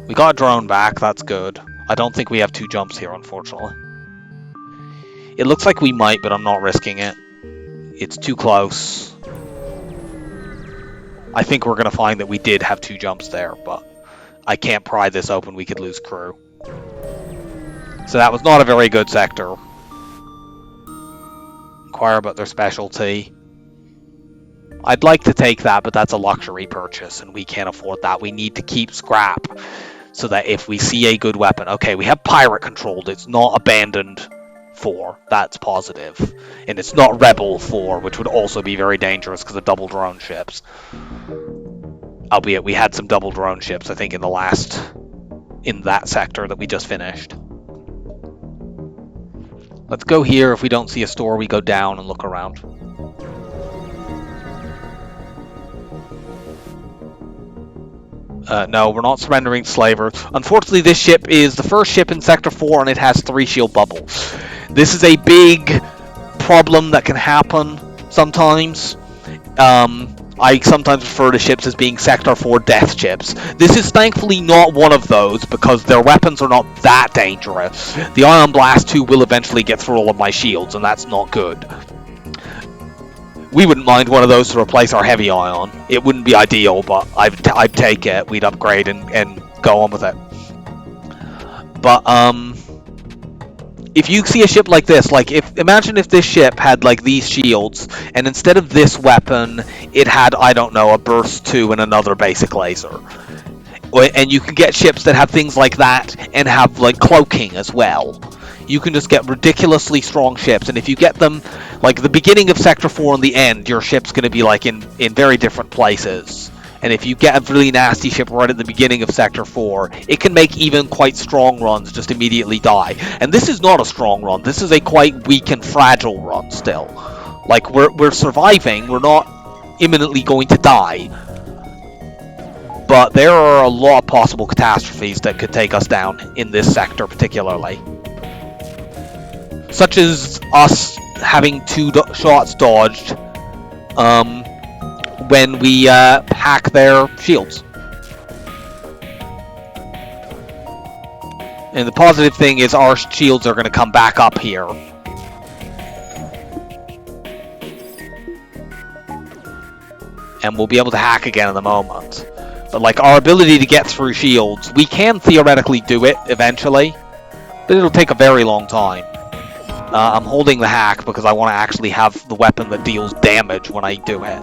We got a drone back, that's good. I don't think we have 2 jumps here, unfortunately. It looks like we might, but I'm not risking it. It's too close. I think we're going to find that we did have 2 jumps there, but I can't pry this open. We could lose crew. So that was not a very good sector. Inquire about their specialty. I'd like to take that, but that's a luxury purchase, and we can't afford that. We need to keep scrap, so that if we see a good weapon... Okay, we have pirate controlled. It's not abandoned 4. That's positive. And it's not rebel 4, which would also be very dangerous because of double drone ships. Albeit we had some double drone ships, I think, in that sector that we just finished. Let's go here. If we don't see a store, we go down and look around. No, we're not surrendering slaver. Unfortunately, this ship is the first ship in Sector 4, and it has 3 shield bubbles. This is a big problem that can happen sometimes. I sometimes refer to ships as being Sector 4 death ships. This is thankfully not one of those, because their weapons are not that dangerous. The Ion Blast 2 will eventually get through all of my shields, and that's not good. We wouldn't mind one of those to replace our heavy ion. It wouldn't be ideal, but I'd take it. We'd upgrade and go on with it. But if you see a ship like this, imagine if this ship had like these shields, and instead of this weapon, it had, I don't know, a burst 2 and another basic laser. And you can get ships that have things like that and have like cloaking as well. You can just get ridiculously strong ships, and if you get them, like the beginning of Sector 4 and the end, your ship's going to be like in very different places. And if you get a really nasty ship right at the beginning of Sector 4, it can make even quite strong runs just immediately die. And this is not a strong run, this is a quite weak and fragile run still. Like, we're surviving, we're not imminently going to die. But there are a lot of possible catastrophes that could take us down in this sector particularly. Such as us having 2 shots dodged when we hack their shields. And the positive thing is our shields are going to come back up here. And we'll be able to hack again in a moment. But like our ability to get through shields, we can theoretically do it eventually, but it'll take a very long time. I'm holding the hack because I want to actually have the weapon that deals damage when I do it.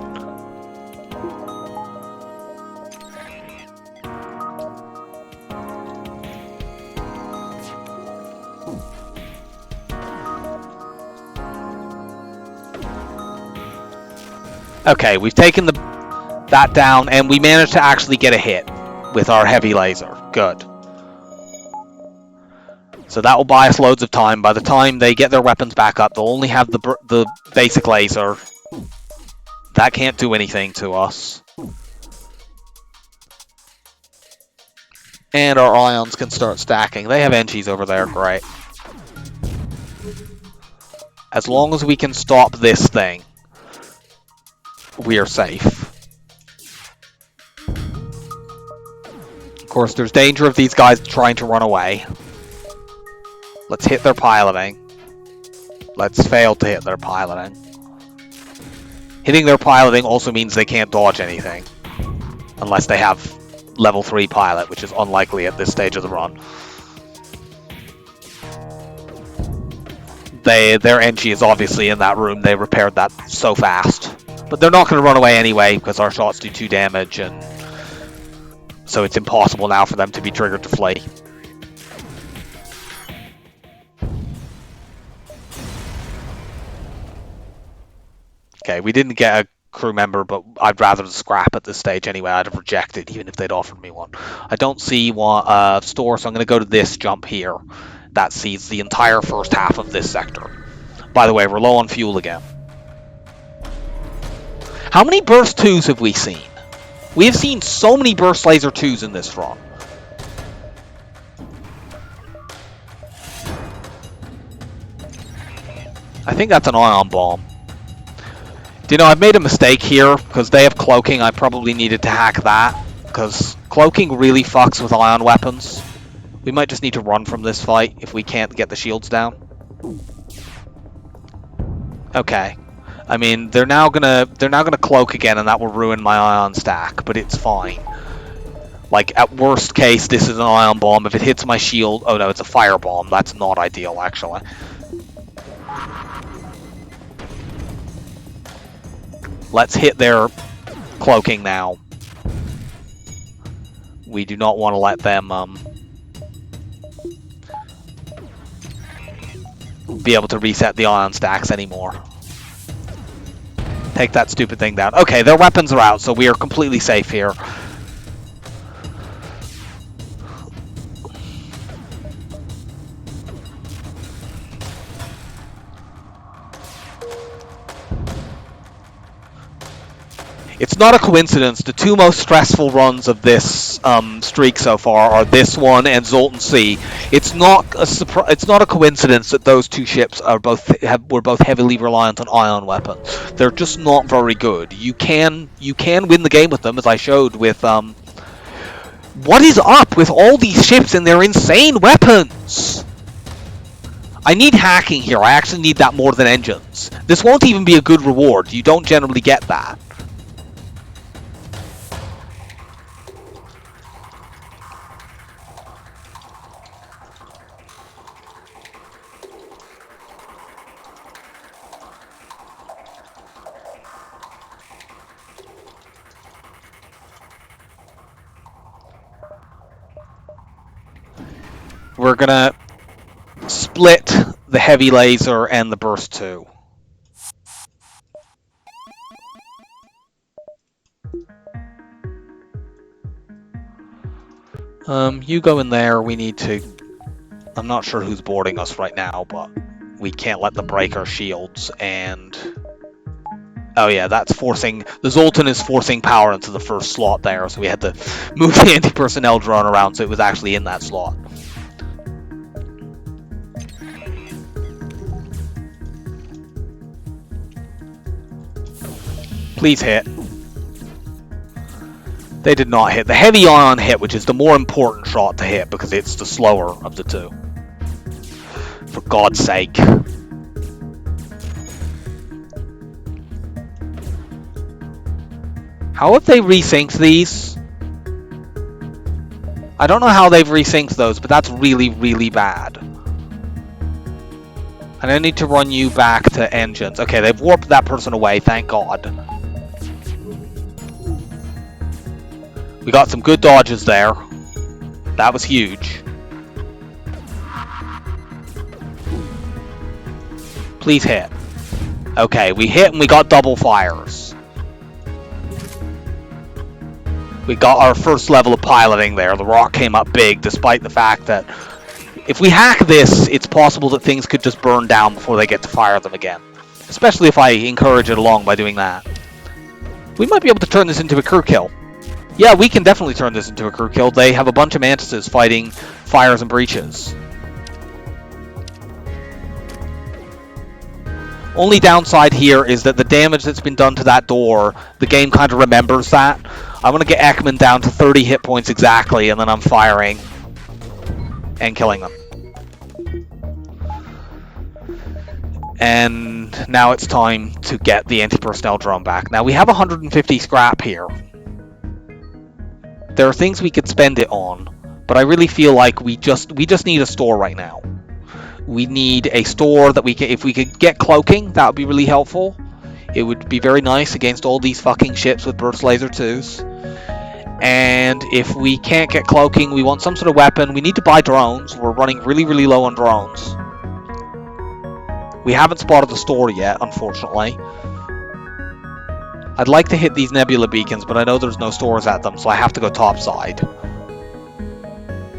Okay, we've taken that down, and we managed to actually get a hit with our heavy laser. Good. So that will buy us loads of time. By the time they get their weapons back up, they'll only have the basic laser. That can't do anything to us. And our ions can start stacking. They have Engis over there, great. As long as we can stop this thing, we are safe. Of course, there's danger of these guys trying to run away. Let's hit their piloting. Let's fail to hit their piloting. Hitting their piloting also means they can't dodge anything. Unless they have level 3 pilot, which is unlikely at this stage of the run. Their Engi is obviously in that room. They repaired that so fast. But they're not going to run away anyway, because our shots do 2 damage, and so it's impossible now for them to be triggered to flee. Okay, we didn't get a crew member, but I'd rather scrap at this stage anyway. I'd have rejected, even if they'd offered me one. I don't see one store, so I'm going to go to this jump here. That sees the entire first half of this sector. By the way, we're low on fuel again. How many Burst 2s have we seen? We have seen so many Burst Laser 2s in this run. I think that's an ion bomb. Do you know, I've made a mistake here, because they have cloaking. I probably needed to hack that, because cloaking really fucks with ion weapons. We might just need to run from this fight if we can't get the shields down. Okay. I mean, they're now gonna cloak again, and that will ruin my ion stack, but it's fine. Like, at worst case, this is an ion bomb. If it hits my shield... Oh, no, it's a fire bomb. That's not ideal, actually. Let's hit their cloaking now. We do not want to let them, be able to reset the ion stacks anymore. Take that stupid thing down. Okay, their weapons are out, so we are completely safe here. It's not a coincidence. The two most stressful runs of this streak so far are this one and Zoltan C. It's not a coincidence that those two ships are were both heavily reliant on ion weapons. They're just not very good. You can win the game with them, as I showed with What is up with all these ships and their insane weapons? I need hacking here. I actually need that more than engines. This won't even be a good reward. You don't generally get that. We're gonna split the heavy laser and the burst 2. You go in there. We need to... I'm not sure who's boarding us right now, but we can't let them break our shields, and... Oh yeah, that's forcing... The Zoltan is forcing power into the first slot there, so we had to move the anti-personnel drone around so it was actually in that slot. Please hit. They did not hit. The heavy ion hit, which is the more important shot to hit because it's the slower of the two. For God's sake. How have they resynced these? I don't know how they've resynced those, but that's really, really bad. And I need to run you back to engines. Okay, they've warped that person away, thank God. We got some good dodges there. That was huge. Please hit. Okay, we hit and we got double fires. We got our first level of piloting there. The rock came up big, despite the fact that if we hack this, it's possible that things could just burn down before they get to fire them again. Especially if I encourage it along by doing that. We might be able to turn this into a crew kill. Yeah, we can definitely turn this into a crew kill. They have a bunch of mantises fighting fires and breaches. Only downside here is that the damage that's been done to that door, the game kind of remembers that. I want to get Ekman down to 30 hit points exactly, and then I'm firing and killing them. And now it's time to get the anti-personnel drone back. Now we have 150 scrap here. There are things we could spend it on, but I really feel like we just need a store right now. We need a store that we can... If we could get cloaking, that would be really helpful. It would be very nice against all these fucking ships with burst laser 2s. And if we can't get cloaking, we want some sort of weapon. We need to buy drones. We're running really, really low on drones. We haven't spotted the store yet, unfortunately. I'd like to hit these nebula beacons, but I know there's no stores at them, so I have to go topside.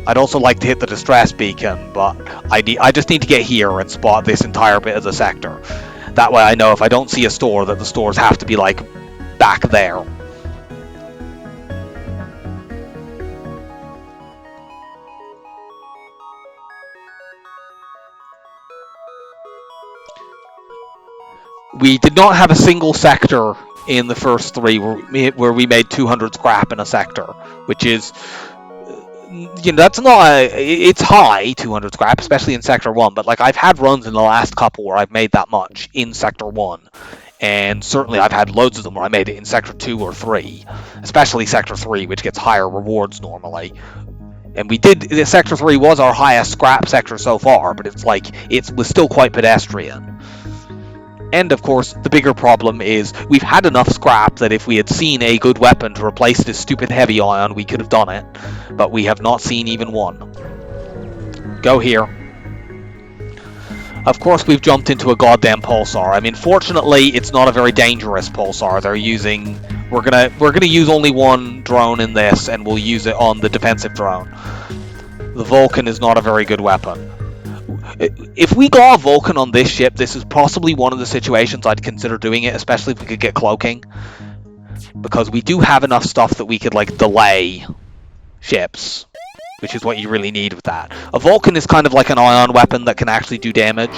I'd also like to hit the distress beacon, but I just need to get here and spot this entire bit of the sector. That way I know if I don't see a store, that the stores have to be, like, back there. We did not have a single sector in the first 3 where we made 200 scrap in a sector, which is you know, that's not it's high 200 scrap, especially in Sector 1, but like I've had runs in the last couple where I've made that much in Sector 1. And certainly I've had loads of them where I made it in Sector 2 or 3, especially Sector 3, which gets higher rewards normally. And we did, Sector 3 was our highest scrap sector so far, but it's like, it was still quite pedestrian. And of course, the bigger problem is we've had enough scrap that if we had seen a good weapon to replace this stupid heavy ion, we could have done it. But we have not seen even one. Go here. Of course, we've jumped into a goddamn pulsar. I mean, fortunately, it's not a very dangerous pulsar. They're using... We're gonna use only one drone in this, and we'll use it on the defensive drone. The Vulcan is not a very good weapon. If we got a Vulcan on this ship, this is possibly one of the situations I'd consider doing it, especially if we could get cloaking. Because we do have enough stuff that we could, like, delay ships. Which is what you really need with that. A Vulcan is kind of like an ion weapon that can actually do damage.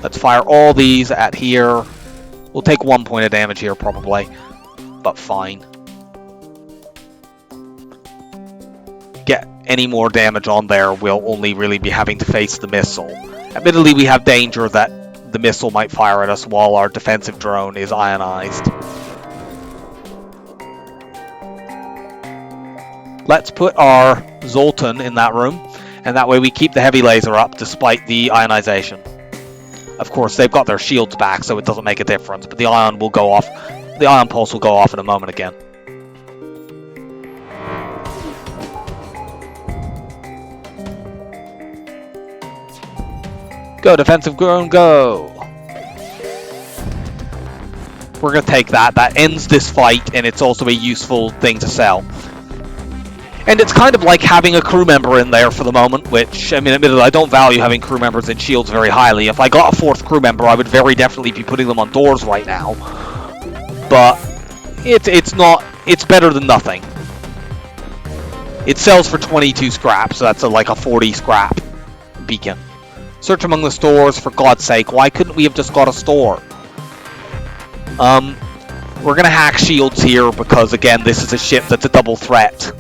Let's fire all these at here. We'll take 1 point of damage here, probably. But fine. Get any more damage on there, we'll only really be having to face the missile. Admittedly, we have danger that the missile might fire at us while our defensive drone is ionized. Let's put our Zoltan in that room, and that way we keep the heavy laser up despite the ionization. Of course, they've got their shields back, so it doesn't make a difference, but the ion will go off. The ion pulse will go off in a moment again. Go, defensive drone, go! We're going to take that. That ends this fight, and it's also a useful thing to sell. And it's kind of like having a crew member in there for the moment, which, I mean, admittedly, I don't value having crew members in shields very highly. If I got a 4th crew member, I would very definitely be putting them on doors right now. But it's better than nothing. It sells for 22 scrap, so that's like a 40 scrap beacon. Search among the stores, for God's sake. Why couldn't we have just got a store? We're gonna hack shields here because, again, this is a ship that's a double threat.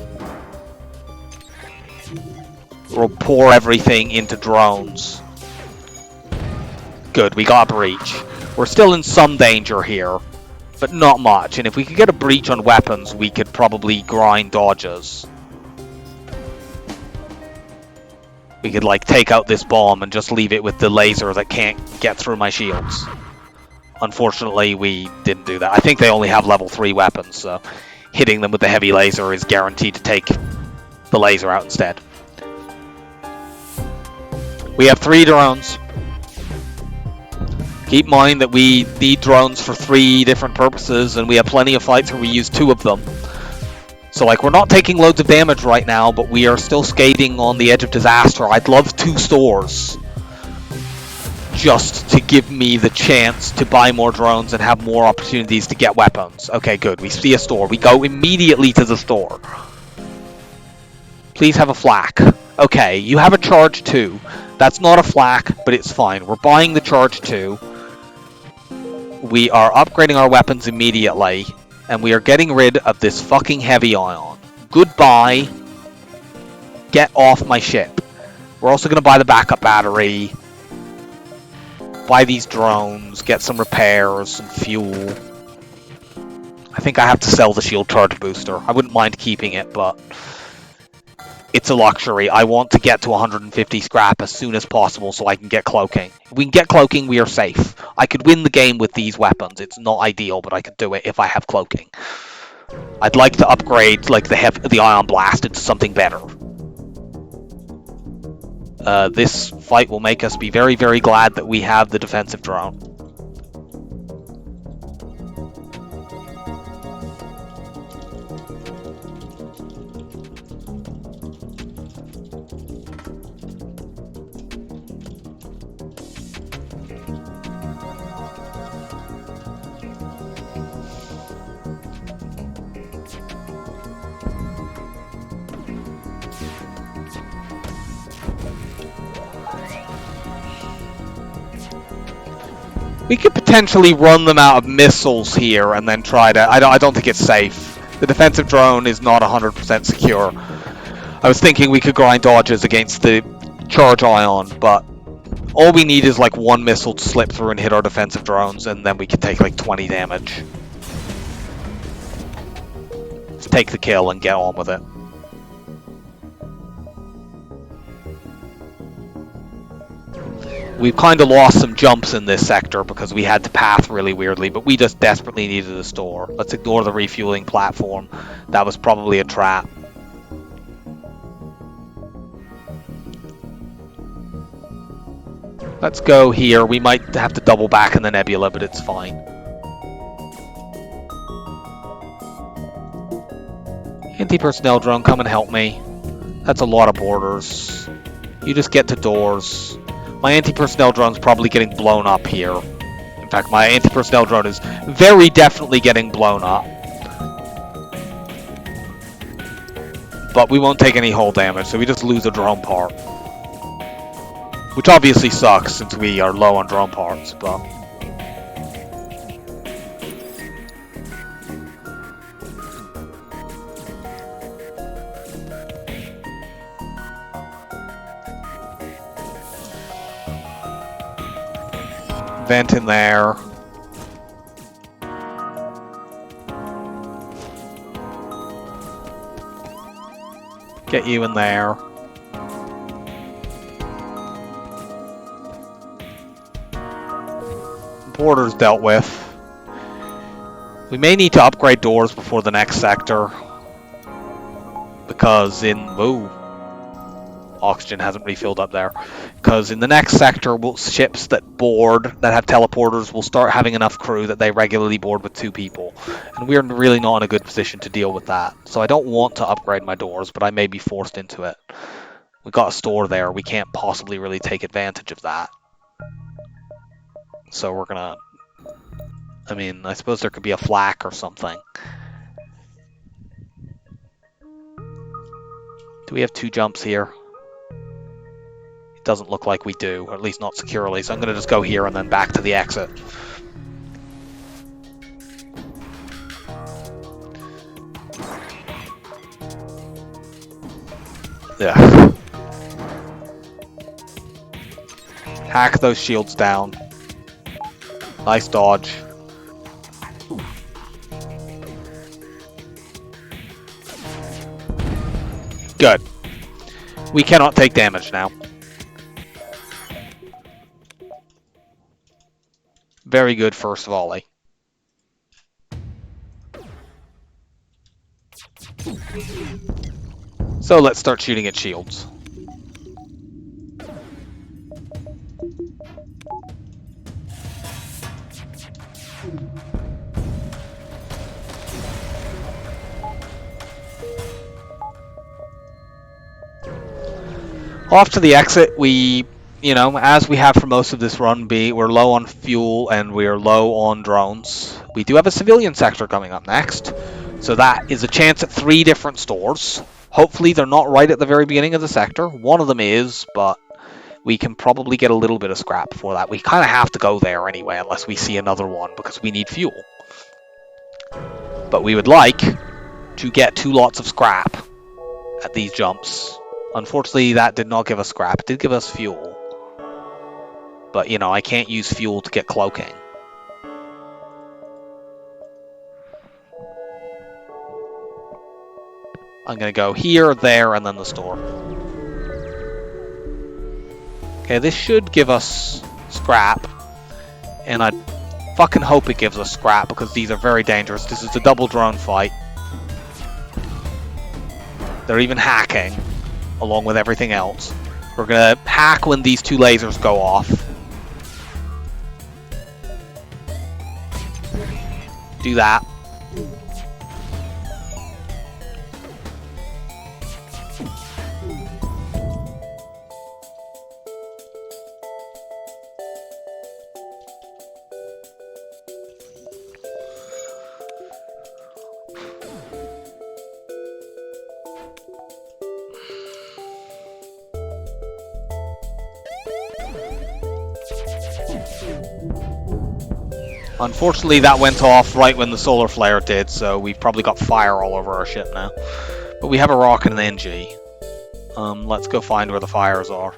We'll pour everything into drones. Good, we got a breach. We're still in some danger here, but not much. And if we could get a breach on weapons, we could probably grind dodges. We could, like, take out this bomb and just leave it with the laser that can't get through my shields. Unfortunately, we didn't do that. I think they only have level 3 weapons, so hitting them with the heavy laser is guaranteed to take the laser out instead. We have 3 drones. Keep in mind that we need drones for 3 different purposes, and we have plenty of fights where we use 2 of them. So, like, we're not taking loads of damage right now, but we are still skating on the edge of disaster. I'd love 2 stores. Just to give me the chance to buy more drones and have more opportunities to get weapons. Okay, good. We see a store. We go immediately to the store. Please have a flak. Okay, you have a charge 2. That's not a flak, but it's fine. We're buying the charge 2. We are upgrading our weapons immediately. And we are getting rid of this fucking heavy ion. Goodbye. Get off my ship. We're also going to buy the backup battery. Buy these drones. Get some repairs, some fuel. I think I have to sell the shield charge booster. I wouldn't mind keeping it, but it's a luxury. I want to get to 150 scrap as soon as possible so I can get cloaking. If we can get cloaking, we are safe. I could win the game with these weapons. It's not ideal, but I could do it if I have cloaking. I'd like to upgrade, like, the Ion Blast into something better. This fight will make us be very, very glad that we have the defensive drone. We could potentially run them out of missiles here and then try to... I don't think it's safe. The defensive drone is not 100% secure. I was thinking we could grind dodges against the charge ion, but all we need is like one missile to slip through and hit our defensive drones, and then we can take like 20 damage. Just take the kill and get on with it. We've kind of lost some jumps in this sector because we had to path really weirdly, but we just desperately needed a store. Let's ignore the refueling platform. That was probably a trap. Let's go here. We might have to double back in the nebula, but it's fine. Anti-personnel drone, come and help me. That's a lot of borders. You just get to doors. My anti-personnel drone's probably getting blown up here. In fact, my anti-personnel drone is very definitely getting blown up. But we won't take any hull damage, so we just lose a drone part. Which obviously sucks, since we are low on drone parts, but... Vent in there. Get you in there. Borders dealt with. We may need to upgrade doors before the next sector. Because oxygen hasn't refilled up there. Because in the next sector, ships that have teleporters will start having enough crew that they regularly board with 2 people. And we're really not in a good position to deal with that. So I don't want to upgrade my doors, but I may be forced into it. We've got a store there. We can't possibly really take advantage of that. So we're gonna... I mean, I suppose there could be a flak or something. Do we have 2 jumps here? It doesn't look like we do, or at least not securely, so I'm going to just go here and then back to the exit. Yeah. Hack those shields down. Nice dodge. Good. We cannot take damage now. Very good first volley. So let's start shooting at shields. Off to the exit, we, as we have for most of this run, we're low on fuel and we're low on drones. We do have a civilian sector coming up next, so that is a chance at 3 different stores. Hopefully they're not right at the very beginning of the sector. One of them is, but we can probably get a little bit of scrap for that. We kind of have to go there anyway, unless we see another one, because we need fuel. But we would like to get 2 lots of scrap at these jumps. Unfortunately, that did not give us scrap. It did give us fuel. But, I can't use fuel to get cloaking. I'm going to go here, there, and then the store. Okay, this should give us scrap. And I fucking hope it gives us scrap, because these are very dangerous. This is a double drone fight. They're even hacking, along with everything else. We're going to hack when these 2 lasers go off. Do that. Unfortunately, that went off right when the solar flare did, so we've probably got fire all over our ship now. But we have a rocket and an Engi. Let's go find where the fires are.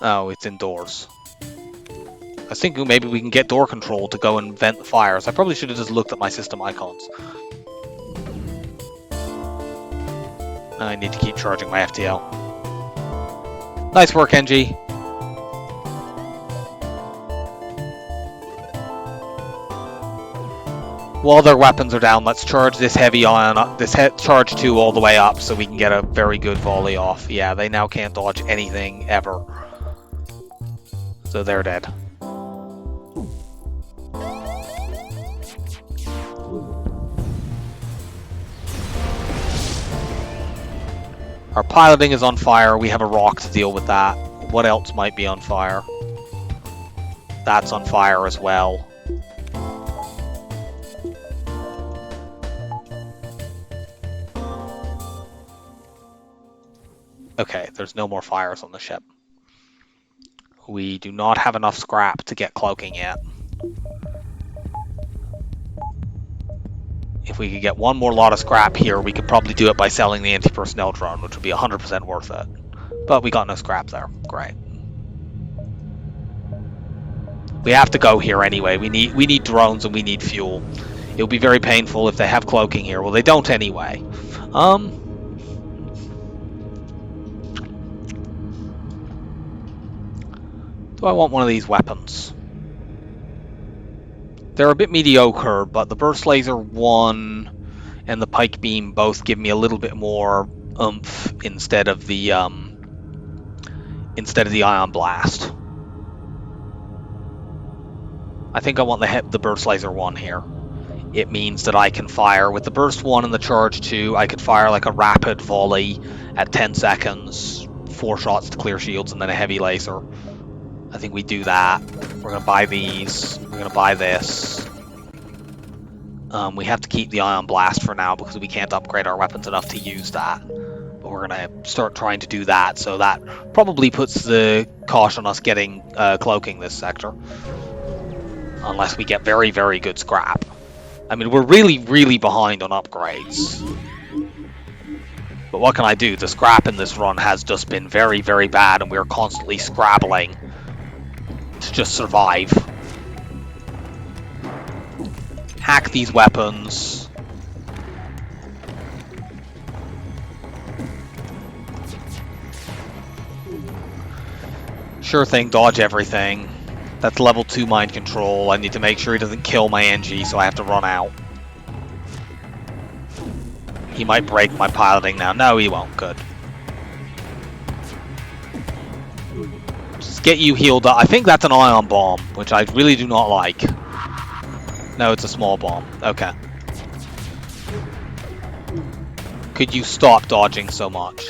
Oh, it's indoors. I was thinking maybe we can get door control to go and vent the fires. I probably should have just looked at my system icons. I need to keep charging my FTL. Nice work, Engi. While their weapons are down, let's charge this heavy ion up, charge 2 all the way up so we can get a very good volley off. Yeah, they now can't dodge anything ever. So they're dead. Our piloting is on fire. We have a rock to deal with that. What else might be on fire? That's on fire as well. Okay, there's no more fires on the ship. We do not have enough scrap to get cloaking yet. If we could get one more lot of scrap here, we could probably do it by selling the anti-personnel drone, which would be 100% worth it. But we got no scrap there. Great. We have to go here anyway. We need drones and we need fuel. It'll be very painful if they have cloaking here. Well, they don't anyway. Do I want one of these weapons? They're a bit mediocre, but the burst laser 1 and the pike beam both give me a little bit more oomph instead of the ion blast. I think I want the burst laser 1 here. It means that I can fire with the burst 1 and the charge 2. I could fire like a rapid volley at 10 seconds, 4 shots to clear shields, and then a heavy laser. I think we do that. We're going to buy these. We're going to buy this. We have to keep the ion blast for now because we can't upgrade our weapons enough to use that. But we're going to start trying to do that. So that probably puts the cost on us getting cloaking this sector. Unless we get very, very good scrap. I mean, we're really, really behind on upgrades. But what can I do? The scrap in this run has just been very, very bad, and we're constantly scrabbling to just survive. Hack these weapons. Sure thing, dodge everything. That's level 2 mind control. I need to make sure he doesn't kill my Engi, so I have to run out. He might break my piloting now. No, he won't. Good. Just get you healed up. I think that's an ion bomb, which I really do not like. No, it's a small bomb. Okay. Could you stop dodging so much?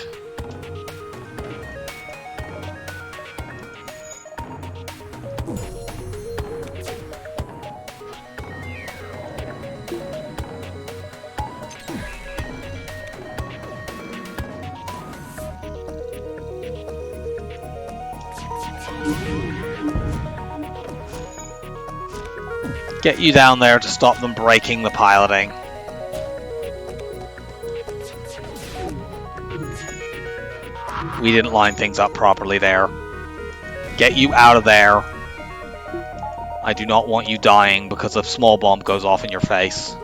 Get you down there to stop them breaking the piloting. We didn't line things up properly there. Get you out of there. I do not want you dying because a small bomb goes off in your face.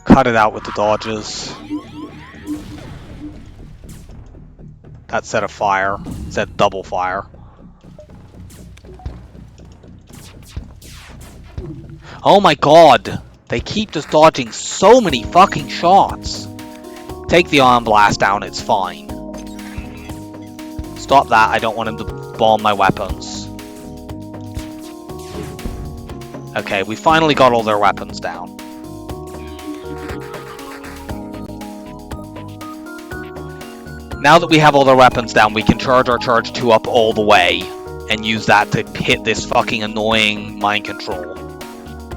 Cut it out with the dodges. That set a fire. Set double fire. Oh my god! They keep just dodging so many fucking shots. Take the ion blast down, it's fine. Stop that, I don't want him to bomb my weapons. Okay, we finally got all their weapons down. Now that we have all their weapons down, we can charge our charge 2 up all the way and use that to hit this fucking annoying mind control.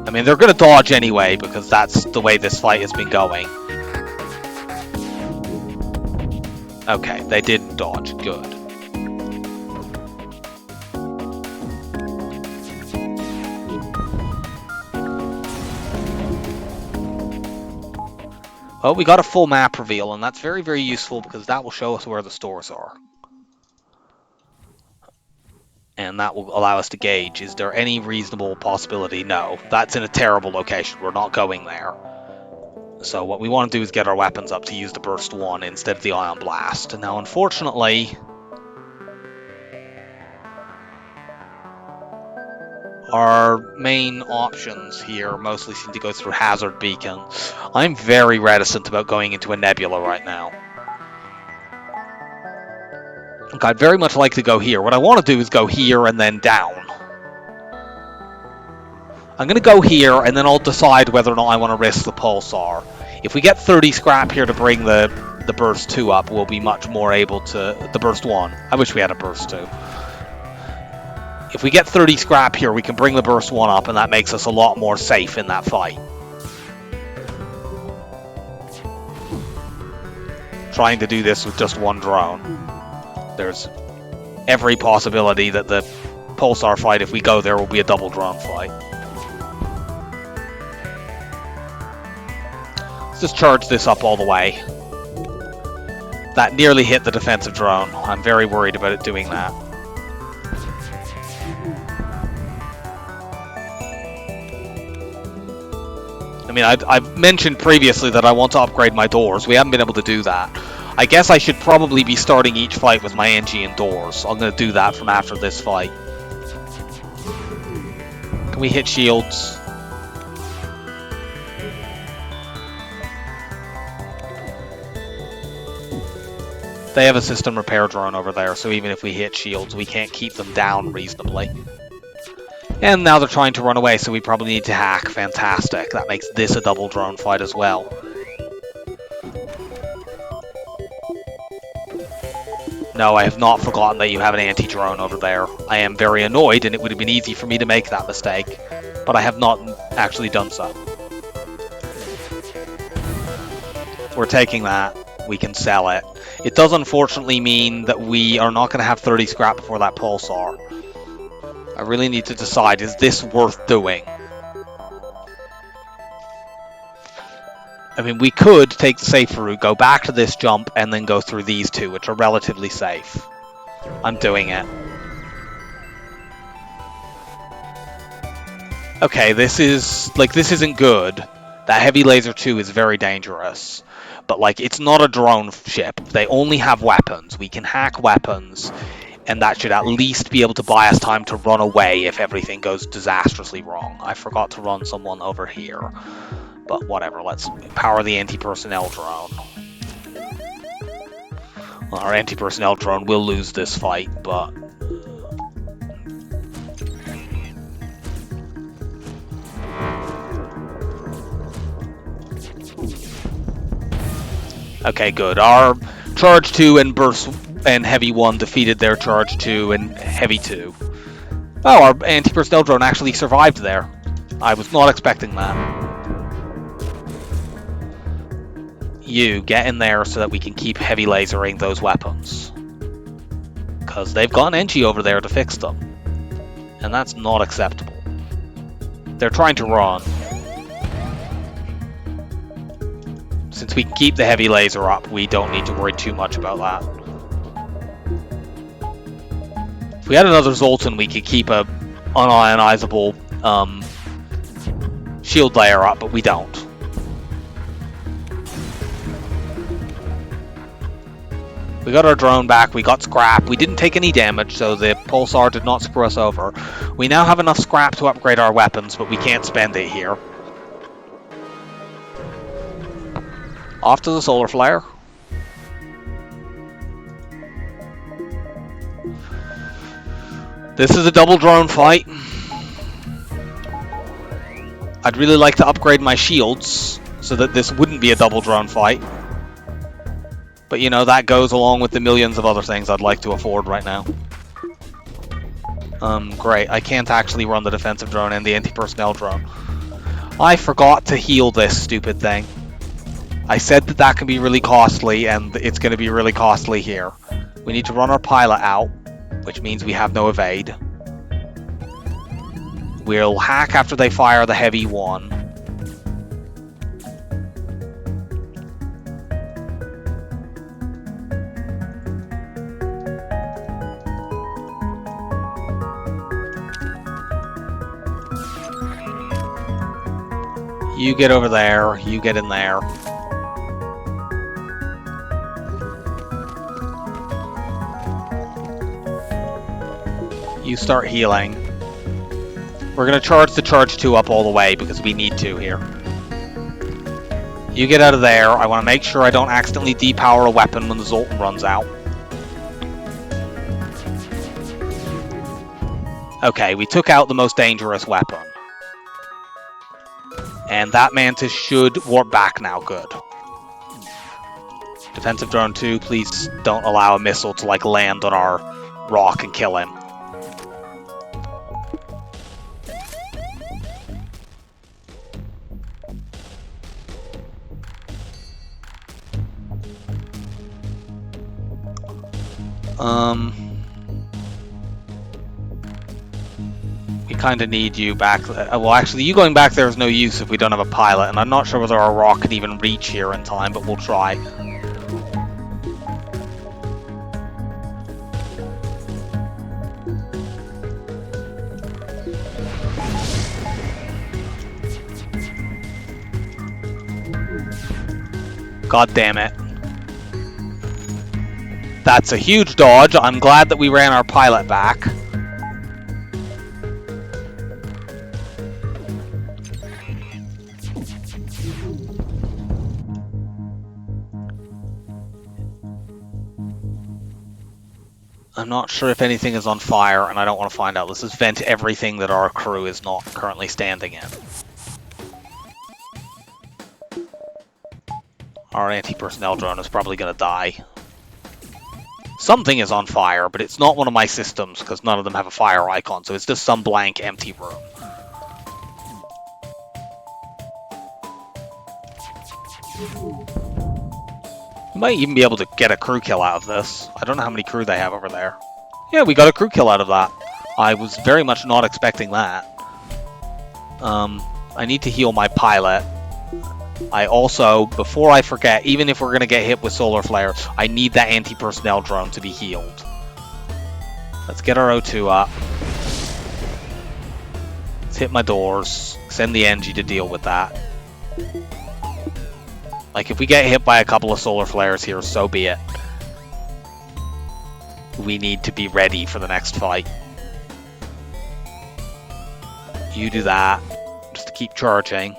I mean, they're gonna dodge anyway, because that's the way this fight has been going. Okay, they didn't dodge. Good. Oh, we got a full map reveal, and that's very, very useful because that will show us where the stores are. And that will allow us to gauge, is there any reasonable possibility? No, that's in a terrible location. We're not going there. So what we want to do is get our weapons up to use the Burst 1 instead of the Ion Blast. Now, unfortunately, our main options here mostly seem to go through Hazard Beacon. I'm very reticent about going into a nebula right now. Look, I'd very much like to go here. What I want to do is go here and then down. I'm going to go here, and then I'll decide whether or not I want to risk the Pulsar. If we get 30 scrap here to bring the Burst 2 up, we'll be much more able to... The Burst 1. I wish we had a Burst 2. If we get 30 scrap here, we can bring the Burst 1 up, and that makes us a lot more safe in that fight. Trying to do this with just one drone. There's every possibility that the Pulsar fight, if we go there, will be a double drone fight. Let's just charge this up all the way. That nearly hit the defensive drone. I'm very worried about it doing that. I mean, I've mentioned previously that I want to upgrade my doors. We haven't been able to do that. I guess I should probably be starting each fight with my Engi and doors. I'm going to do that from after this fight. Can we hit shields? They have a system repair drone over there, so even if we hit shields, we can't keep them down reasonably. And now they're trying to run away, so we probably need to hack. Fantastic. That makes this a double drone fight as well. No, I have not forgotten that you have an anti-drone over there. I am very annoyed, and it would have been easy for me to make that mistake, but I have not actually done so. We're taking that. We can sell it. It does unfortunately mean that we are not going to have 30 scrap before that Pulsar. I really need to decide, is this worth doing? I mean, we could take the safer route, go back to this jump, and then go through these two, which are relatively safe. I'm doing it. Okay, this isn't good. That heavy laser 2 is very dangerous. But, like, it's not a drone ship. They only have weapons. We can hack weapons, and that should at least be able to buy us time to run away if everything goes disastrously wrong. I forgot to run someone over here. But whatever, let's power the anti-personnel drone. Well, our anti-personnel drone will lose this fight, but... Okay, good. Our Charge 2 and Burst and Heavy 1 defeated their Charge 2 and Heavy 2. Oh, our anti-personnel drone actually survived there. I was not expecting that. You, get in there so that we can keep heavy lasering those weapons. Because they've got an Engi over there to fix them. And that's not acceptable. They're trying to run. Since we can keep the heavy laser up, we don't need to worry too much about that. If we had another Zoltan, we could keep a unionizable shield layer up, but we don't. We got our drone back, we got scrap, we didn't take any damage, so the Pulsar did not screw us over. We now have enough scrap to upgrade our weapons, but we can't spend it here. Off to the solar flare. This is a double drone fight. I'd really like to upgrade my shields so that this wouldn't be a double drone fight. But, you know, that goes along with the millions of other things I'd like to afford right now. Great. I can't actually run the defensive drone and the anti-personnel drone. I forgot to heal this stupid thing. I said that that can be really costly, and it's going to be really costly here. We need to run our pilot out, which means we have no evade. We'll hack after they fire the heavy one. You get over there, you get in there. You start healing. We're going to charge the charge 2 up all the way because we need to here. You get out of there. I want to make sure I don't accidentally depower a weapon when the Zoltan runs out. Okay, we took out the most dangerous weapon. And that Mantis should warp back now. Good. Defensive drone 2, please don't allow a missile to like land on our rock and kill him. We kind of need you back. Well, actually, you going back there is no use if we don't have a pilot, and I'm not sure whether our rock can even reach here in time, but we'll try. God damn it. That's a huge dodge. I'm glad that we ran our pilot back. I'm not sure if anything is on fire, and I don't want to find out. Let's just vent everything that our crew is not currently standing in. Our anti-personnel drone is probably going to die. Something is on fire, but it's not one of my systems, because none of them have a fire icon, so it's just some blank, empty room. We might even be able to get a crew kill out of this. I don't know how many crew they have over there. Yeah, we got a crew kill out of that. I was very much not expecting that. I need to heal my pilot. I also, before I forget, even if we're going to get hit with solar flare, I need that anti-personnel drone to be healed. Let's get our O2 up. Let's hit my doors. Send the Engi to deal with that. Like, if we get hit by a couple of solar flares here, so be it. We need to be ready for the next fight. You do that, just to keep charging.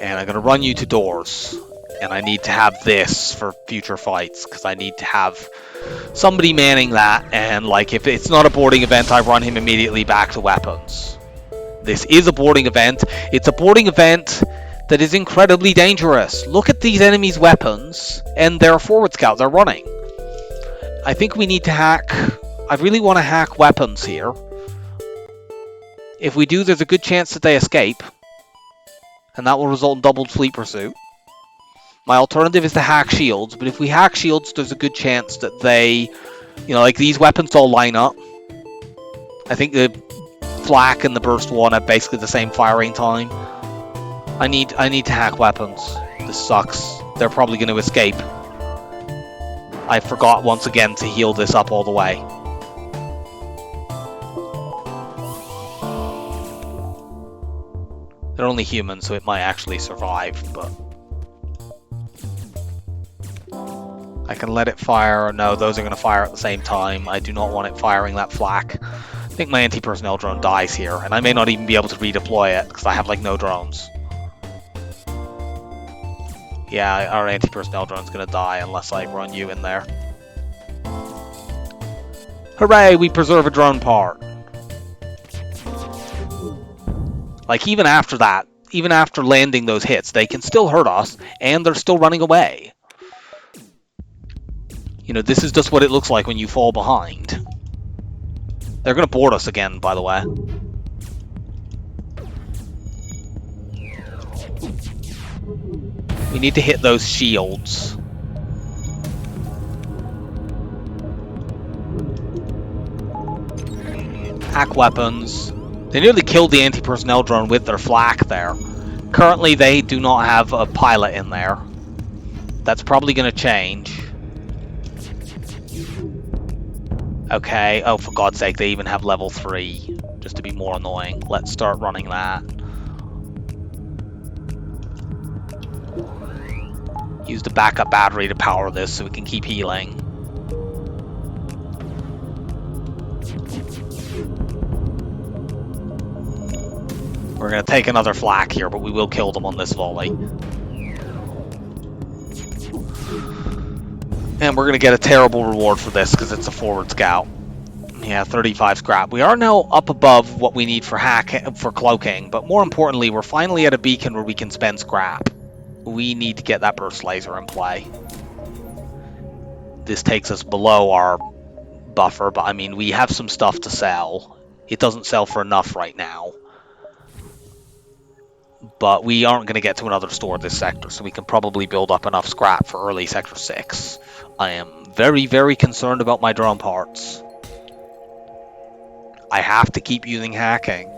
And I'm going to run you to doors. And I need to have this for future fights, because I need to have somebody manning that. And, like, if it's not a boarding event, I run him immediately back to weapons. This is a boarding event. It's a boarding event that is incredibly dangerous. Look at these enemies' weapons and their forward scout. They're running. I think we need to hack. I really want to hack weapons here. If we do, there's a good chance that they escape. And that will result in doubled fleet pursuit. My alternative is to hack shields. But if we hack shields, there's a good chance that they, you know, like these weapons all line up. I think the flak and the burst one have basically the same firing time. I need to hack weapons. This sucks. They're probably going to escape. I forgot once again to heal this up all the way. They're only human, so it might actually survive, but I can let it fire. No, those are going to fire at the same time. I do not want it firing that flak. I think my anti-personnel drone dies here, and I may not even be able to redeploy it because I have like no drones. Yeah, our anti-personnel drone's gonna die unless I run you in there. Hooray, we preserve a drone part. Like, even after that, even after landing those hits, they can still hurt us, and they're still running away. You know, this is just what it looks like when you fall behind. They're going to board us again, by the way. We need to hit those shields. Hack weapons. They nearly killed the anti-personnel drone with their flak there. Currently, they do not have a pilot in there. That's probably going to change. Okay, oh for God's sake, they even have level 3, just to be more annoying. Let's start running that. Use the backup battery to power this so we can keep healing. We're going to take another flak here, but we will kill them on this volley. And we're going to get a terrible reward for this because it's a forward scout. Yeah, 35 scrap. We are now up above what we need for cloaking, but more importantly, we're finally at a beacon where we can spend scrap. We need to get that burst laser in play. This takes us below our buffer, but I mean, we have some stuff to sell. It doesn't sell for enough right now. But we aren't going to get to another store this sector, so we can probably build up enough scrap for early Sector 6. I am very, very concerned about my drone parts. I have to keep using hacking.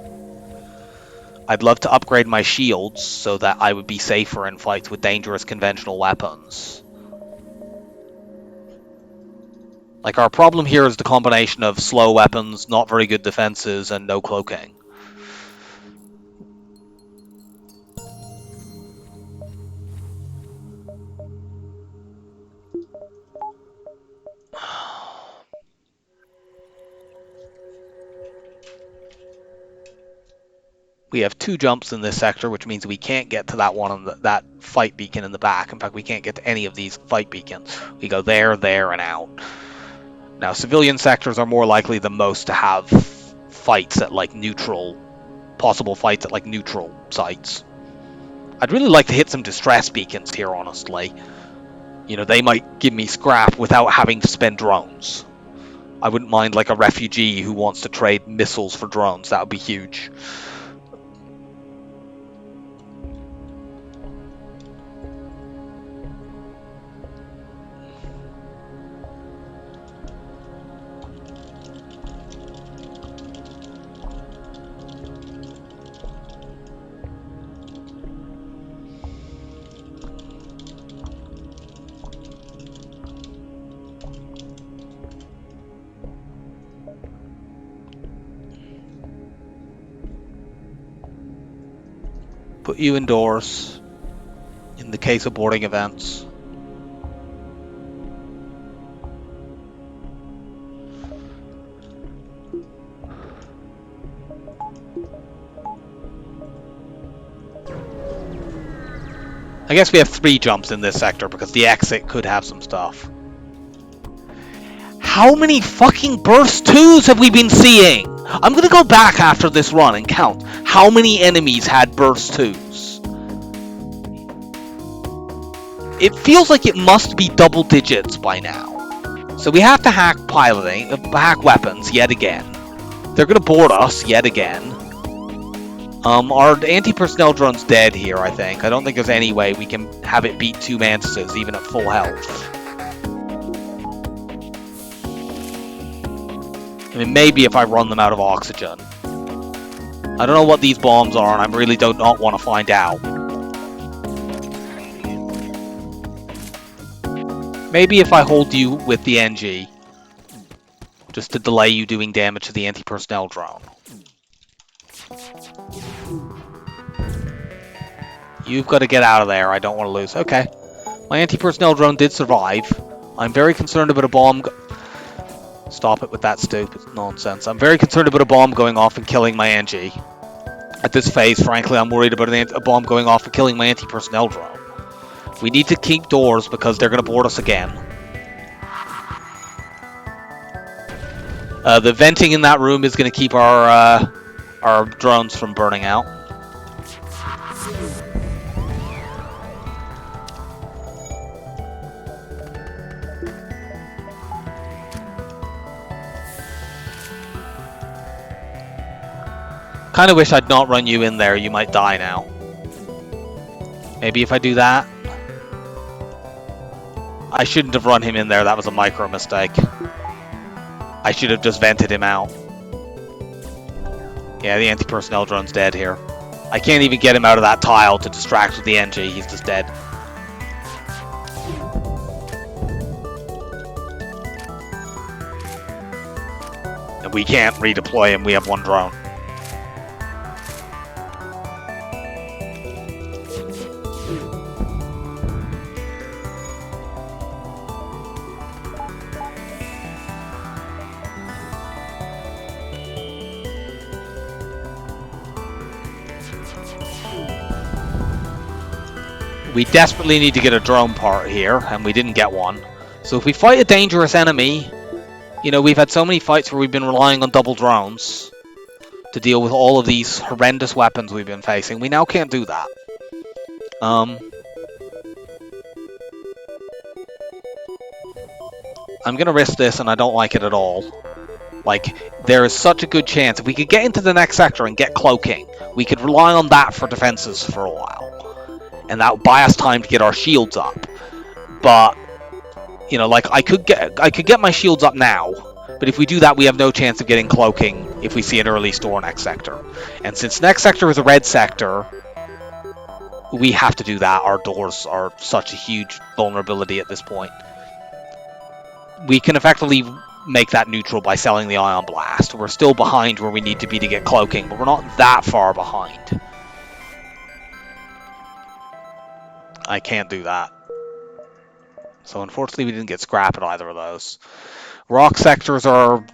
I'd love to upgrade my shields so that I would be safer in fights with dangerous conventional weapons. Like, our problem here is the combination of slow weapons, not very good defenses, and no cloaking. We have 2 jumps in this sector, which means we can't get to that one on that fight beacon in the back. In fact, we can't get to any of these fight beacons. We go there, there, and out. Now, civilian sectors are more likely than most to have fights at, like, possible fights at, like, neutral sites. I'd really like to hit some distress beacons here, honestly. You know, they might give me scrap without having to spend drones. I wouldn't mind, like, a refugee who wants to trade missiles for drones. That would be huge. Put you indoors in the case of boarding events. I guess we have 3 jumps in this sector because the exit could have some stuff. How many fucking burst 2s have we been seeing? I'm gonna go back after this run and count how many enemies had burst 2s. It feels like it must be double digits by now. So we have to hack hack weapons yet again. They're gonna board us yet again. Our anti-personnel drone's dead here, I think. I don't think there's any way we can have it beat 2 mantises even at full health. I mean, maybe if I run them out of oxygen. I don't know what these bombs are, and I really do not want to find out. Maybe if I hold you with the Engi, just to delay you doing damage to the anti-personnel drone. You've got to get out of there. I don't want to lose. Okay. My anti-personnel drone did survive. I'm very concerned about a bomb... Stop it with that stupid nonsense. I'm very concerned about a bomb going off and killing my Engi. At this phase, frankly, I'm worried about a bomb going off and killing my anti-personnel drone. We need to keep doors because they're going to board us again. The venting in that room is going to keep our drones from burning out. Kind of wish I'd not run you in there. You might die now. Maybe if I do that. I shouldn't have run him in there. That was a micro mistake. I should have just vented him out. Yeah, the anti-personnel drone's dead here. I can't even get him out of that tile to distract with the Engi. He's just dead. And we can't redeploy him. We have one drone. We desperately need to get a drone part here, and we didn't get one. So if we fight a dangerous enemy, you know, we've had so many fights where we've been relying on double drones to deal with all of these horrendous weapons we've been facing. We now can't do that. I'm gonna risk this, and I don't like it at all. Like, there is such a good chance if we could get into the next sector and get cloaking, we could rely on that for defenses for a while. And that would buy us time to get our shields up. But, you know, like, I could get my shields up now, but if we do that, we have no chance of getting cloaking if we see an early store next sector. And since next sector is a red sector, we have to do that. Our doors are such a huge vulnerability at this point. We can effectively make that neutral by selling the Ion Blast. We're still behind where we need to be to get cloaking, but we're not that far behind. I can't do that. So unfortunately we didn't get scrap at either of those. Rock sectors are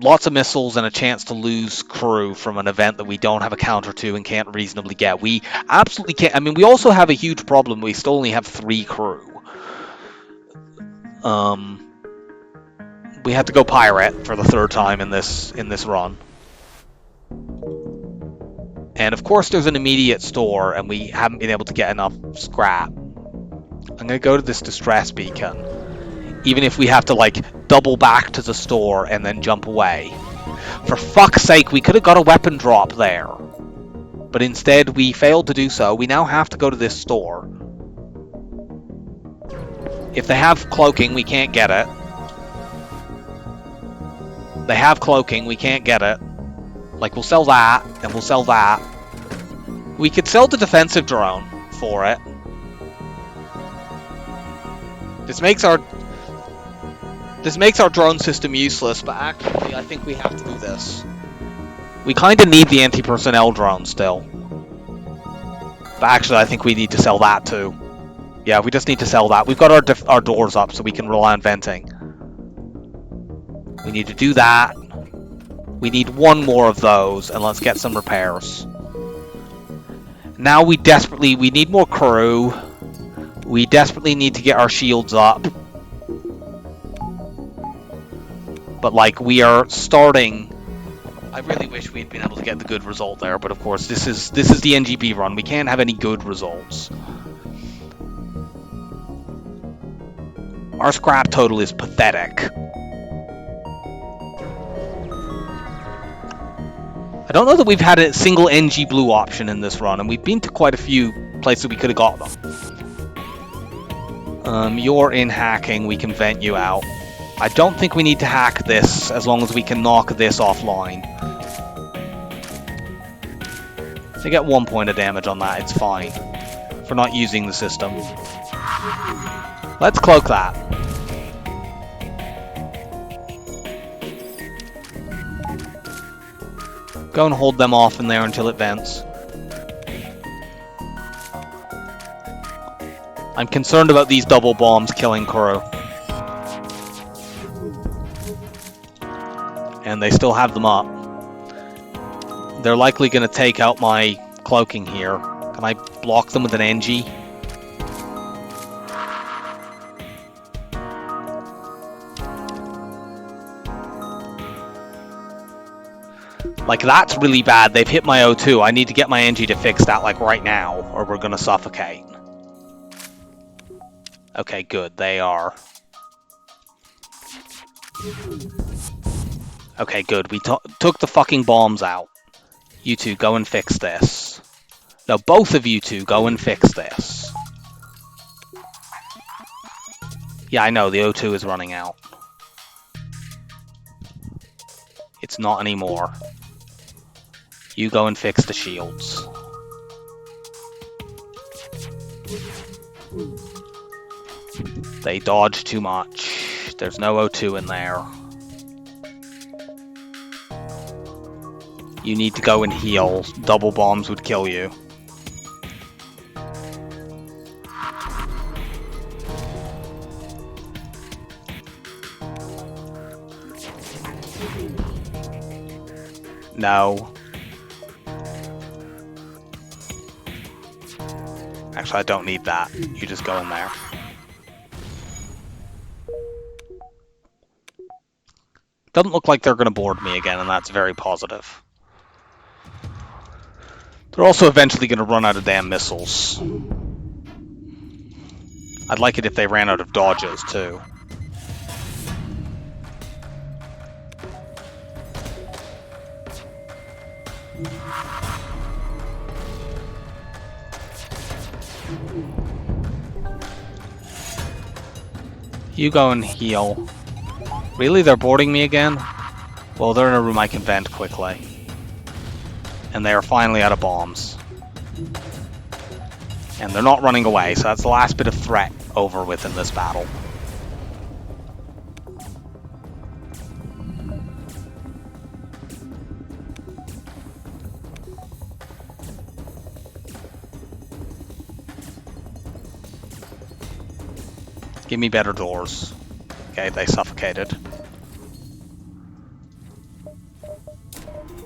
lots of missiles and a chance to lose crew from an event that we don't have a counter to and can't reasonably get. We absolutely can't. I mean, we also have a huge problem. We still only have 3 crew. We had to go pirate for the 3rd time in this run. And of course there's an immediate store, and we haven't been able to get enough scrap. I'm going to go to this distress beacon. Even if we have to, like, double back to the store and then jump away. For fuck's sake, we could have got a weapon drop there. But instead, we failed to do so. We now have to go to this store. If they have cloaking, we can't get it. They have cloaking, we can't get it. Like, we'll sell that, and we'll sell that. We could sell the defensive drone for it. This makes our drone system useless, but actually I think we have to do this. We kind of need the anti-personnel drone still. But actually I think we need to sell that too. Yeah, we just need to sell that. We've got our doors up so we can rely on venting. We need to do that. We need one more of those, and let's get some repairs. Now we need more crew. We desperately need to get our shields up. But, like, we are starting... I really wish we'd been able to get the good result there, but of course this is the Engi B run. We can't have any good results. Our scrap total is pathetic. I don't know that we've had a single Engi blue option in this run, and we've been to quite a few places we could have got them. You're in hacking, we can vent you out. I don't think we need to hack this, as long as we can knock this offline. If I get 1 point of damage on that, it's fine. For not using the system. Let's cloak that. Go and hold them off in there until it vents. I'm concerned about these double bombs killing crew. And they still have them up. They're likely going to take out my cloaking here. Can I block them with an Engi? Like, that's really bad. They've hit my O2. I need to get my Engi to fix that, like, right now, or we're gonna suffocate. Okay, good. They are. Okay, good. We took the fucking bombs out. You two, go and fix this. No, both of you two, go and fix this. Yeah, I know, the O2 is running out. It's not anymore. You go and fix the shields. They dodge too much. There's no O2 in there. You need to go and heal. Double bombs would kill you. No. Actually, I don't need that. You just go in there. Doesn't look like they're going to board me again, and that's very positive. They're also eventually going to run out of damn missiles. I'd like it if they ran out of dodges, too. You go and heal. Really? They're boarding me again? Well, they're in a room I can vent quickly. And they are finally out of bombs. And they're not running away, so that's the last bit of threat over with in this battle. Give me better doors. Okay, they suffocated.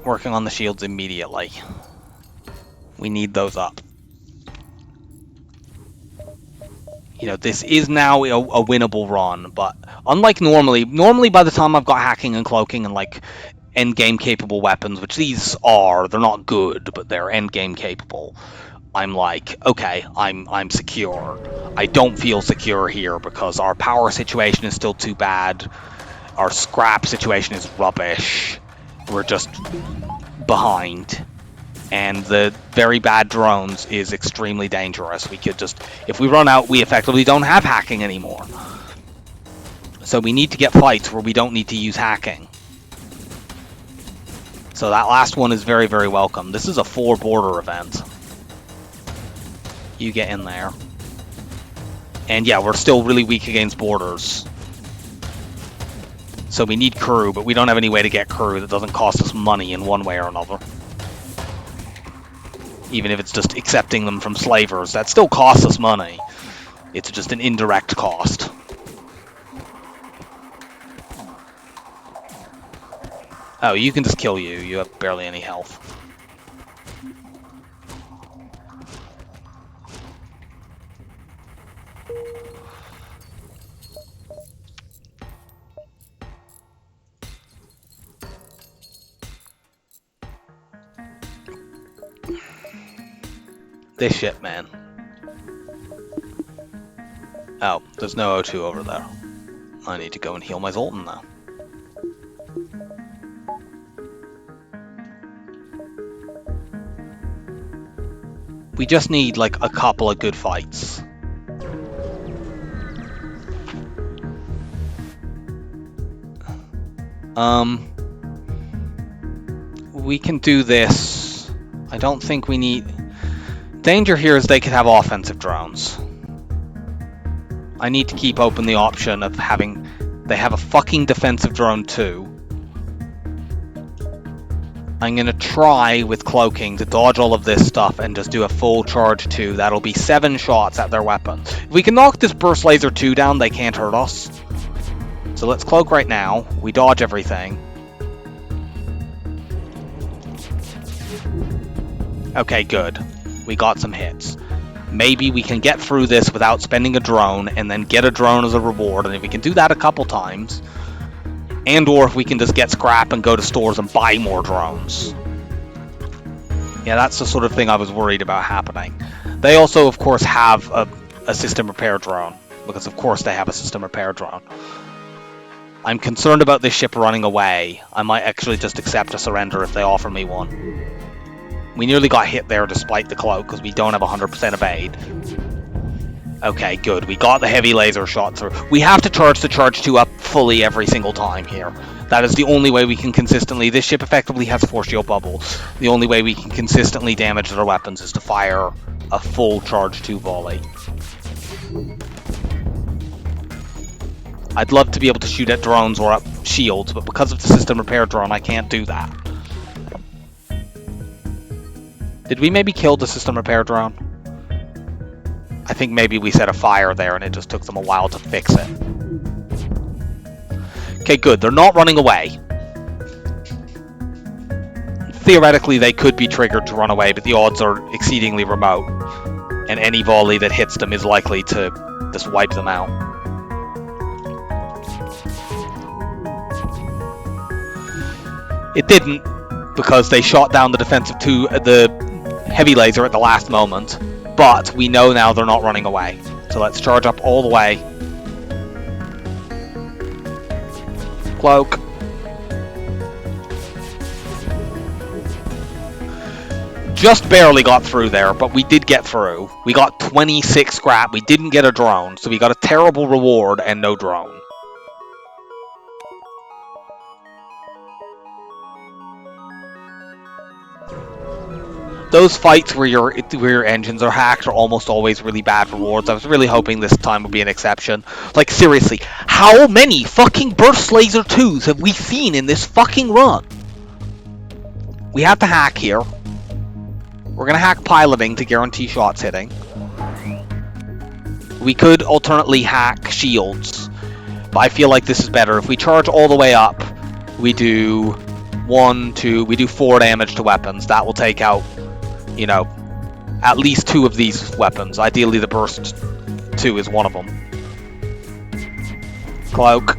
Working on the shields immediately. We need those up. You know, this is now a winnable run, but unlike normally by the time I've got hacking and cloaking and like endgame capable weapons, which these are, they're not good, but they're endgame capable. I'm like, okay, I'm secure. I don't feel secure here because our power situation is still too bad. Our scrap situation is rubbish. We're just behind. And the very bad drones is extremely dangerous. We could just, if we run out, we effectively don't have hacking anymore. So we need to get fights where we don't need to use hacking. So that last one is very, very welcome. This is a 4-border event. You get in there. And yeah, we're still really weak against borders. So we need crew, but we don't have any way to get crew that doesn't cost us money in one way or another. Even if it's just accepting them from slavers, that still costs us money. It's just an indirect cost. Oh, you can just kill you. You have barely any health. This shit, man. Oh, there's no O2 over there. I need to go and heal my Zoltan now. We just need, like, a couple of good fights. We can do this. I don't think we need... Danger here is they could have offensive drones. I need to keep open the option of having... They have a fucking defensive drone too. I'm gonna try with cloaking to dodge all of this stuff and just do a full charge 2. That'll be 7 shots at their weapon. If we can knock this burst laser 2 down, they can't hurt us. So let's cloak right now. We dodge everything. Okay, good. We got some hits. Maybe we can get through this without spending a drone and then get a drone as a reward. And if we can do that a couple times, and or if we can just get scrap and go to stores and buy more drones. Yeah, that's the sort of thing I was worried about happening. They also, of course, have a system repair drone. Because, of course, they have a system repair drone. I'm concerned about this ship running away. I might actually just accept a surrender if they offer me one. We nearly got hit there despite the cloak, because we don't have 100% evade. Okay, good. We got the heavy laser shot through. We have to charge the charge 2 up fully every single time here. That is the only way we can consistently... This ship effectively has force shield bubble. The only way we can consistently damage their weapons is to fire a full charge 2 volley. I'd love to be able to shoot at drones or at shields, but because of the system repair drone, I can't do that. Did we maybe kill the system repair drone? I think maybe we set a fire there and it just took them a while to fix it. Okay, good. They're not running away. Theoretically, they could be triggered to run away, but the odds are exceedingly remote. And any volley that hits them is likely to just wipe them out. It didn't, because they shot down the defensive the heavy laser at the last moment. But we know now they're not running away. So let's charge up all the way. Cloak. Just barely got through there, but we did get through. We got 26 scrap. We didn't get a drone, so we got a terrible reward and no drone. Those fights where your engines are hacked are almost always really bad rewards. I was really hoping this time would be an exception. Like, seriously, how many fucking Burst Laser 2s have we seen in this fucking run? We have to hack here. We're gonna hack piloting to guarantee shots hitting. We could alternately hack shields, but I feel like this is better. If we charge all the way up, we do 4 damage to weapons. That will take out, you know, at least 2 of these weapons. Ideally, the Burst 2 is one of them. Cloak.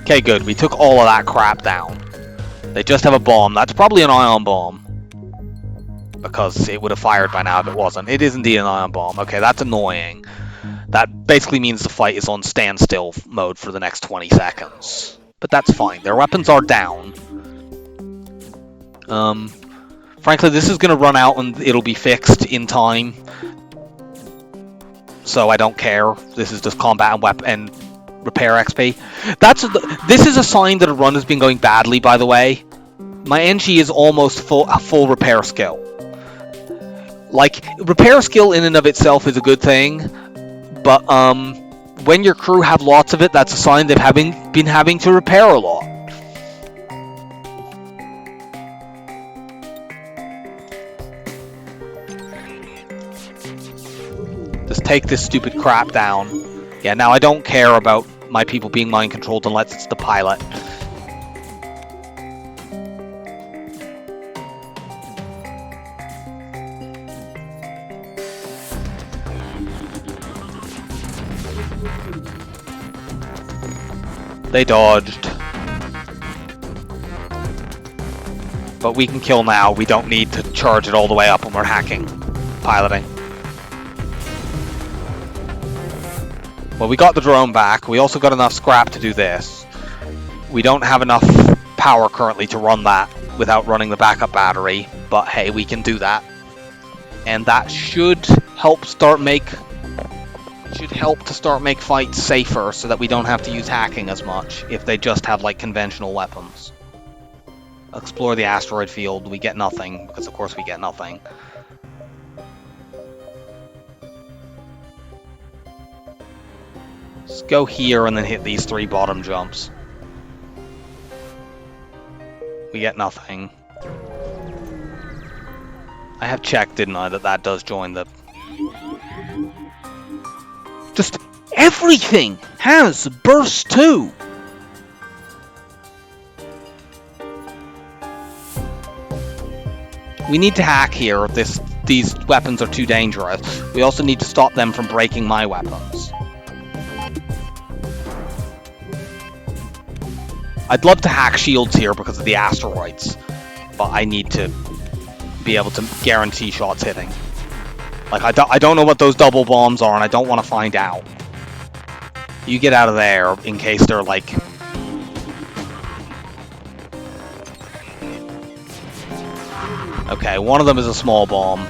Okay, good. We took all of that crap down. They just have a bomb. That's probably an ion bomb, because it would have fired by now if it wasn't. It is indeed an ion bomb. Okay, that's annoying. That basically means the fight is on standstill mode for the next 20 seconds. But that's fine. Their weapons are down. Frankly, this is going to run out and it'll be fixed in time. So I don't care. This is just combat and repair XP. This is a sign that a run has been going badly, by the way. My Engi is almost full repair skill. Like, repair skill in and of itself is a good thing, but when your crew have lots of it, that's a sign they've been having to repair a lot. Just take this stupid crap down. Yeah, now I don't care about my people being mind controlled unless it's the pilot. They dodged. But we can kill now. We don't need to charge it all the way up when we're hacking, piloting. Well, we got the drone back. We also got enough scrap to do this. We don't have enough power currently to run that without running the backup battery, but hey, we can do that. And that should help to start make fights safer so that we don't have to use hacking as much if they just have like conventional weapons. Explore the asteroid field. We get nothing, because of course we get nothing. Let's go here and then hit these 3 bottom jumps. We get nothing. I have checked, didn't I, that does join the... Just everything has burst 2! We need to hack here if these weapons are too dangerous. We also need to stop them from breaking my weapons. I'd love to hack shields here because of the asteroids, but I need to be able to guarantee shots hitting. Like, I don't know what those double bombs are, and I don't want to find out. You get out of there in case they're like... Okay, one of them is a small bomb.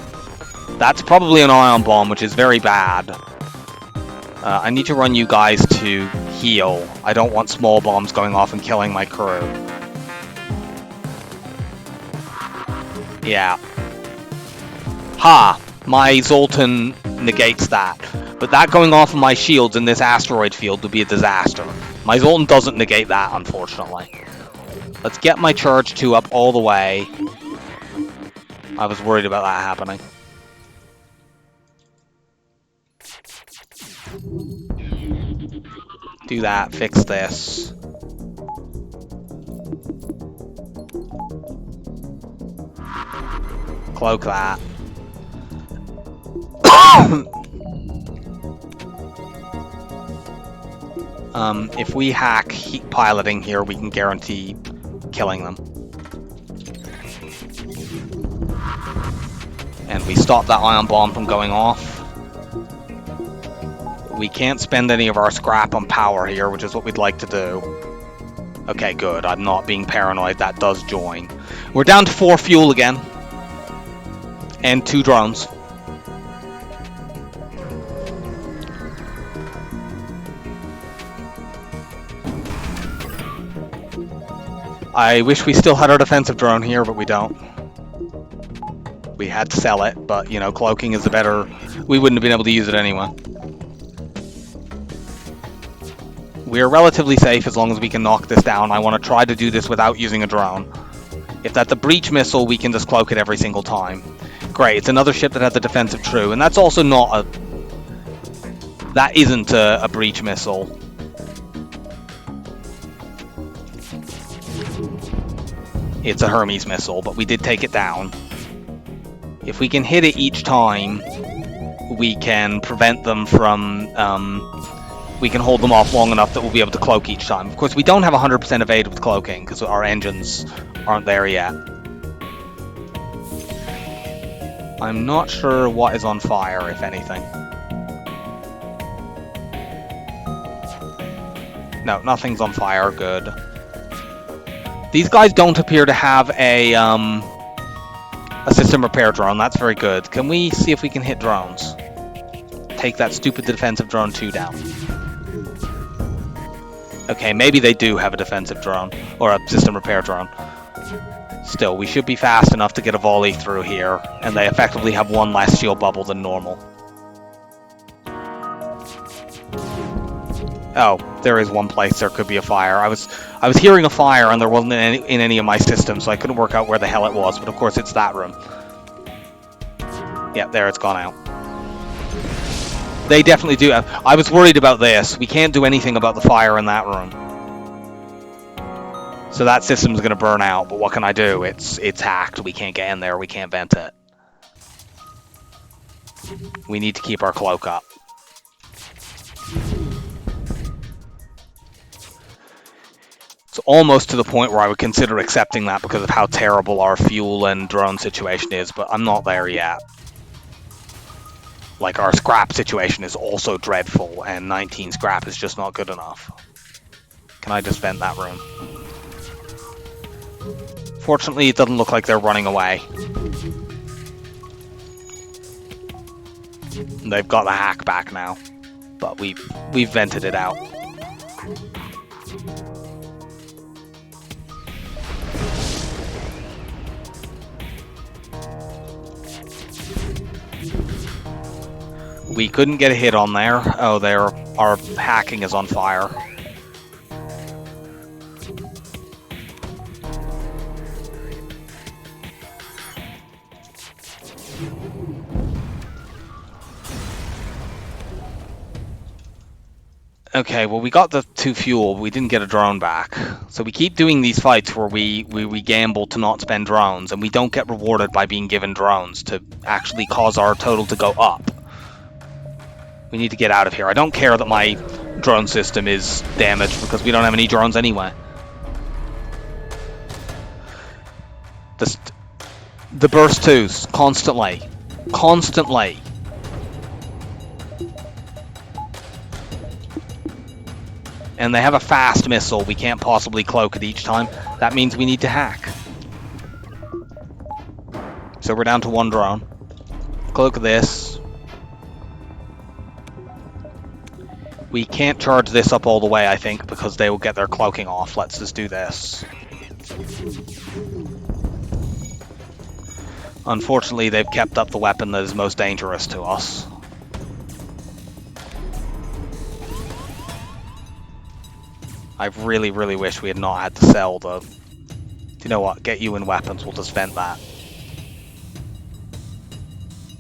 That's probably an ion bomb, which is very bad. I need to run you guys to heal. I don't want small bombs going off and killing my crew. Yeah. Ha! My Zoltan negates that. But that going off of my shields in this asteroid field would be a disaster. My Zoltan doesn't negate that, unfortunately. Let's get my charge 2 up all the way. I was worried about that happening. Do that, fix this. Cloak that. If we hack heat piloting here, we can guarantee killing them. And we stop that ion bomb from going off. We can't spend any of our scrap on power here, which is what we'd like to do. Okay, good. I'm not being paranoid. That does join. We're down to 4 fuel again. And 2 drones. I wish we still had our defensive drone here, but we don't. We had to sell it, but, you know, cloaking is the better... We wouldn't have been able to use it anyway. We are relatively safe as long as we can knock this down. I want to try to do this without using a drone. If that's a breach missile, we can just cloak it every single time. Great, it's another ship that has a defensive true, and that's also not a... That isn't a breach missile. It's a Hermes missile, but we did take it down. If we can hit it each time, we can prevent them from... we can hold them off long enough that we'll be able to cloak each time. Of course, we don't have 100% evade with cloaking, because our engines aren't there yet. I'm not sure what is on fire, if anything. No, nothing's on fire. Good. These guys don't appear to have a system repair drone. That's very good. Can we see if we can hit drones? Take that stupid defensive drone 2 down. Okay, maybe they do have a defensive drone, or a system repair drone. Still, we should be fast enough to get a volley through here, and they effectively have 1 less shield bubble than normal. Oh, there is one place there could be a fire. I was hearing a fire and there wasn't in any of my systems, so I couldn't work out where the hell it was, but of course it's that room. Yeah, there, it's gone out. They definitely do have... I was worried about this. We can't do anything about the fire in that room. So that system's going to burn out, but what can I do? It's hacked. We can't get in there. We can't vent it. We need to keep our cloak up. It's almost to the point where I would consider accepting that because of how terrible our fuel and drone situation is, but I'm not there yet. Like, our scrap situation is also dreadful, and 19 scrap is just not good enough. Can I just vent that room? Fortunately, it doesn't look like they're running away. They've got the hack back now, but we've vented it out. We couldn't get a hit on there. Oh, our hacking is on fire. Okay, well, we got the 2 fuel, but we didn't get a drone back. So we keep doing these fights where we gamble to not spend drones, and we don't get rewarded by being given drones to actually cause our total to go up. We need to get out of here. I don't care that my drone system is damaged because we don't have any drones anyway. The burst 2s, constantly. Constantly. And they have a fast missile. We can't possibly cloak it each time. That means we need to hack. So we're down to 1 drone. Cloak this. We can't charge this up all the way, I think, because they will get their cloaking off. Let's just do this. Unfortunately, they've kept up the weapon that is most dangerous to us. I really, really wish we had not had to sell the... Do you know what? Get you in weapons. We'll just vent that.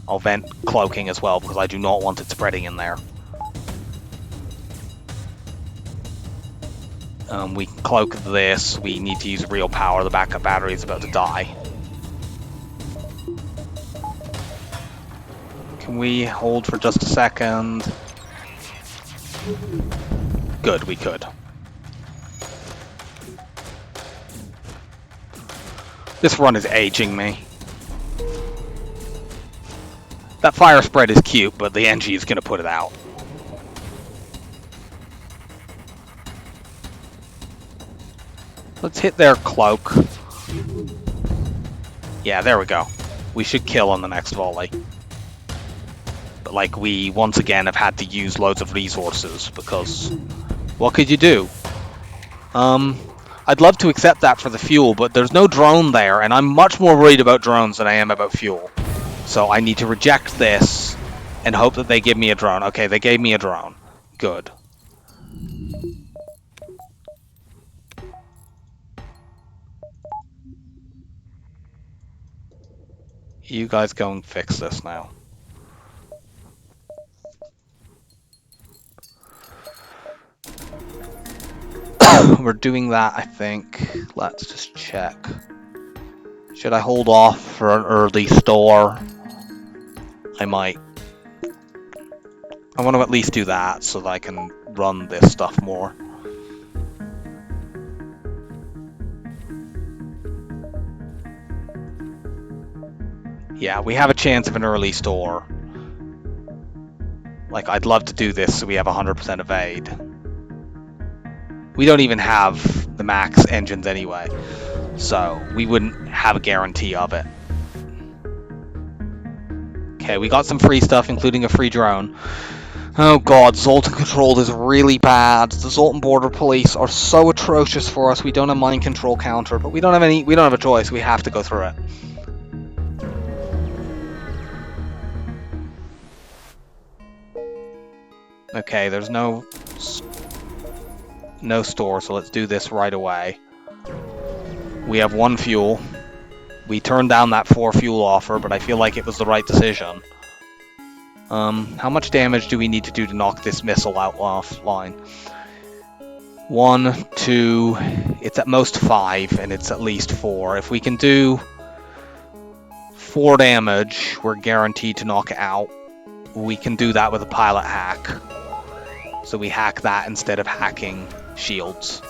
I'll vent cloaking as well, because I do not want it spreading in there. We cloak this. We need to use real power. The backup battery is about to die. Can we hold for just a second? Good, we could. This run is aging me. That fire spread is cute, but the Engi is going to put it out. Let's hit their cloak. Yeah, there we go. We should kill on the next volley. But like, we once again have had to use loads of resources because what could you do? I'd love to accept that for the fuel, but there's no drone there, and I'm much more worried about drones than I am about fuel. So I need to reject this and hope that they give me a drone. Okay, they gave me a drone. Good. You guys go and fix this now. We're doing that, I think. Let's just check. Should I hold off for an early store? I might. I want to at least do that so that I can run this stuff more. Yeah, we have a chance of an early store. Like, I'd love to do this so we have 100% evade. We don't even have the max engines anyway, so we wouldn't have a guarantee of it. Okay, we got some free stuff, including a free drone. Oh god, Zoltan Control is really bad. The Zoltan Border Police are so atrocious for us. We don't have mind control counter, but we don't have a choice. We have to go through it. Okay, there's no store, so let's do this right away. We have 1 fuel. We turned down that 4 fuel offer, but I feel like it was the right decision. How much damage do we need to do to knock this missile out offline? 1, 2, it's at most 5, and it's at least 4. If we can do 4 damage, we're guaranteed to knock it out. We can do that with a pilot hack. So we hack that instead of hacking shields.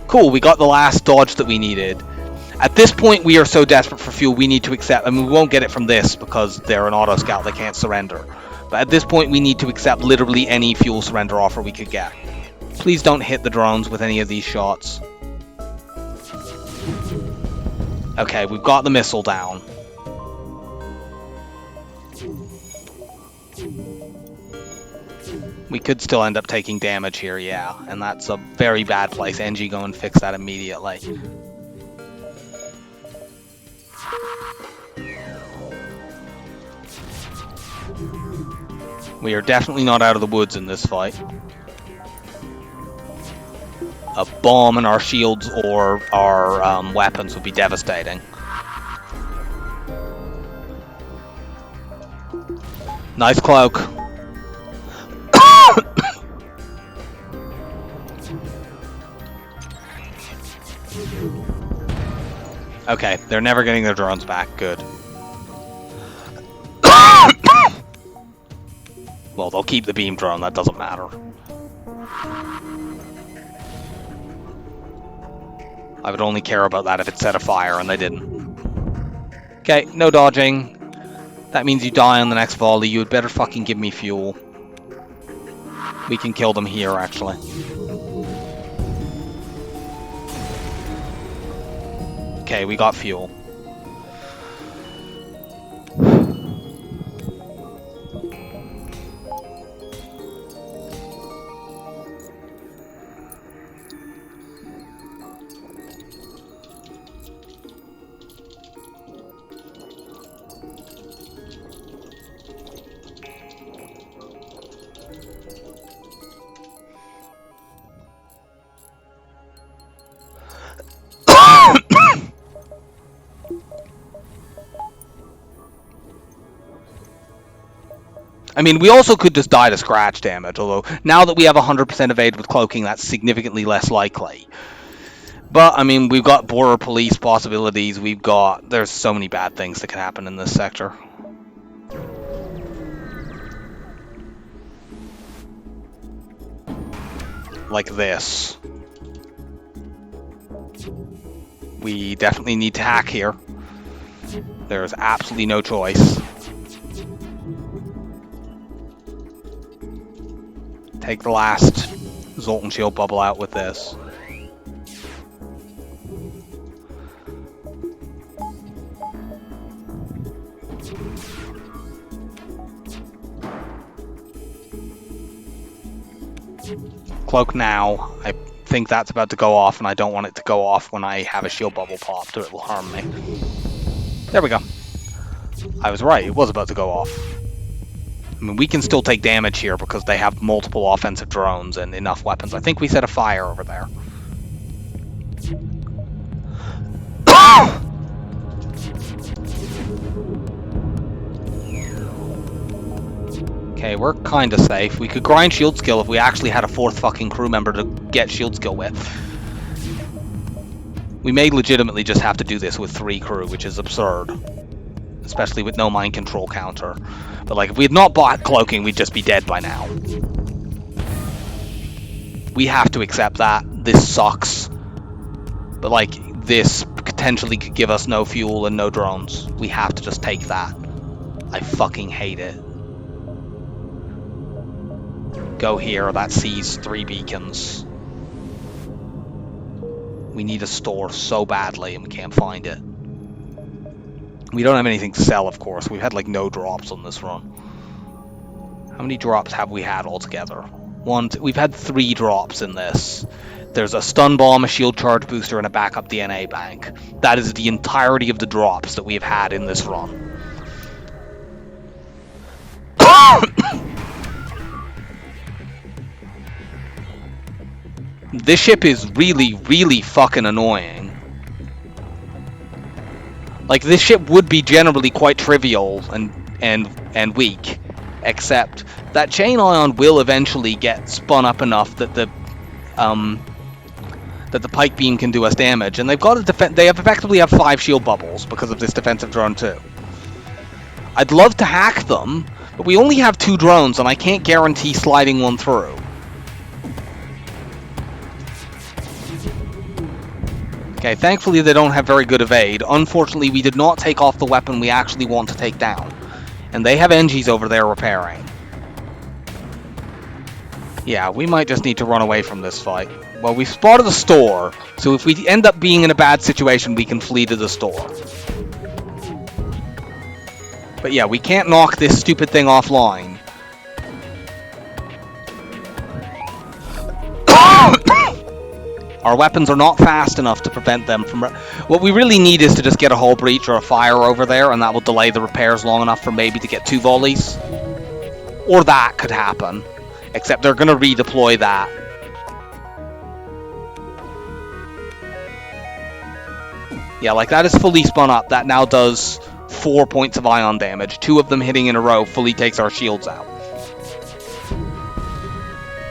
Cool, we got the last dodge that we needed. At this point, we are so desperate for fuel, we need to accept... I mean, we won't get it from this because they're an auto scout, they can't surrender. But at this point, we need to accept literally any fuel surrender offer we could get. Please don't hit the drones with any of these shots. Okay, we've got the missile down. We could still end up taking damage here, yeah. And that's a very bad place. Engi, go and fix that immediately. We are definitely not out of the woods in this fight. A bomb in our shields or our weapons would be devastating. Nice cloak. Okay, they're never getting their drones back. Good. Well, they'll keep the beam drone. That doesn't matter. I would only care about that if it set a fire, and they didn't. Okay, no dodging. That means you die on the next volley. You had better fucking give me fuel. We can kill them here, actually. Okay, we got fuel. I mean, we also could just die to scratch damage, although now that we have 100% evade with cloaking, that's significantly less likely. But, I mean, we've got border police possibilities, there's so many bad things that can happen in this sector. Like this. We definitely need to hack here. There's absolutely no choice. Take the last Zoltan Shield bubble out with this. Cloak now. I think that's about to go off, and I don't want it to go off when I have a shield bubble popped, or it will harm me. There we go. I was right, it was about to go off. I mean, we can still take damage here because they have multiple offensive drones and enough weapons. I think we set a fire over there. Okay, we're kinda safe. We could grind shield skill if we actually had a fourth fucking crew member to get shield skill with. We may legitimately just have to do this with 3 crew, which is absurd. Especially with no mind control counter. But like, if we had not bought cloaking, we'd just be dead by now. We have to accept that. This sucks. But like, this potentially could give us no fuel and no drones. We have to just take that. I fucking hate it. Go here, that sees 3 beacons. We need a store so badly and we can't find it. We don't have anything to sell, of course. We've had like no drops on this run. How many drops have we had altogether? We've had 3 drops in this. There's a stun bomb, a shield charge booster, and a backup DNA bank. That is the entirety of the drops that we have had in this run. This ship is really, really fucking annoying. Like, this ship would be generally quite trivial and weak, except that chain ion will eventually get spun up enough that the pike beam can do us damage, and they've got a they effectively have 5 shield bubbles because of this defensive drone too. I'd love to hack them, but we only have 2 drones, and I can't guarantee sliding one through. Okay, thankfully they don't have very good evade. Unfortunately, we did not take off the weapon we actually want to take down. And they have Engis over there repairing. Yeah, we might just need to run away from this fight. Well, we spotted a store, so if we end up being in a bad situation, we can flee to the store. But yeah, we can't knock this stupid thing offline. Our weapons are not fast enough to prevent them from... What we really need is to just get a hull breach or a fire over there, and that will delay the repairs long enough for maybe to get 2 volleys. Or that could happen. Except they're going to redeploy that. Yeah, like that is fully spun up. That now does 4 points of ion damage. 2 of them hitting in a row fully takes our shields out.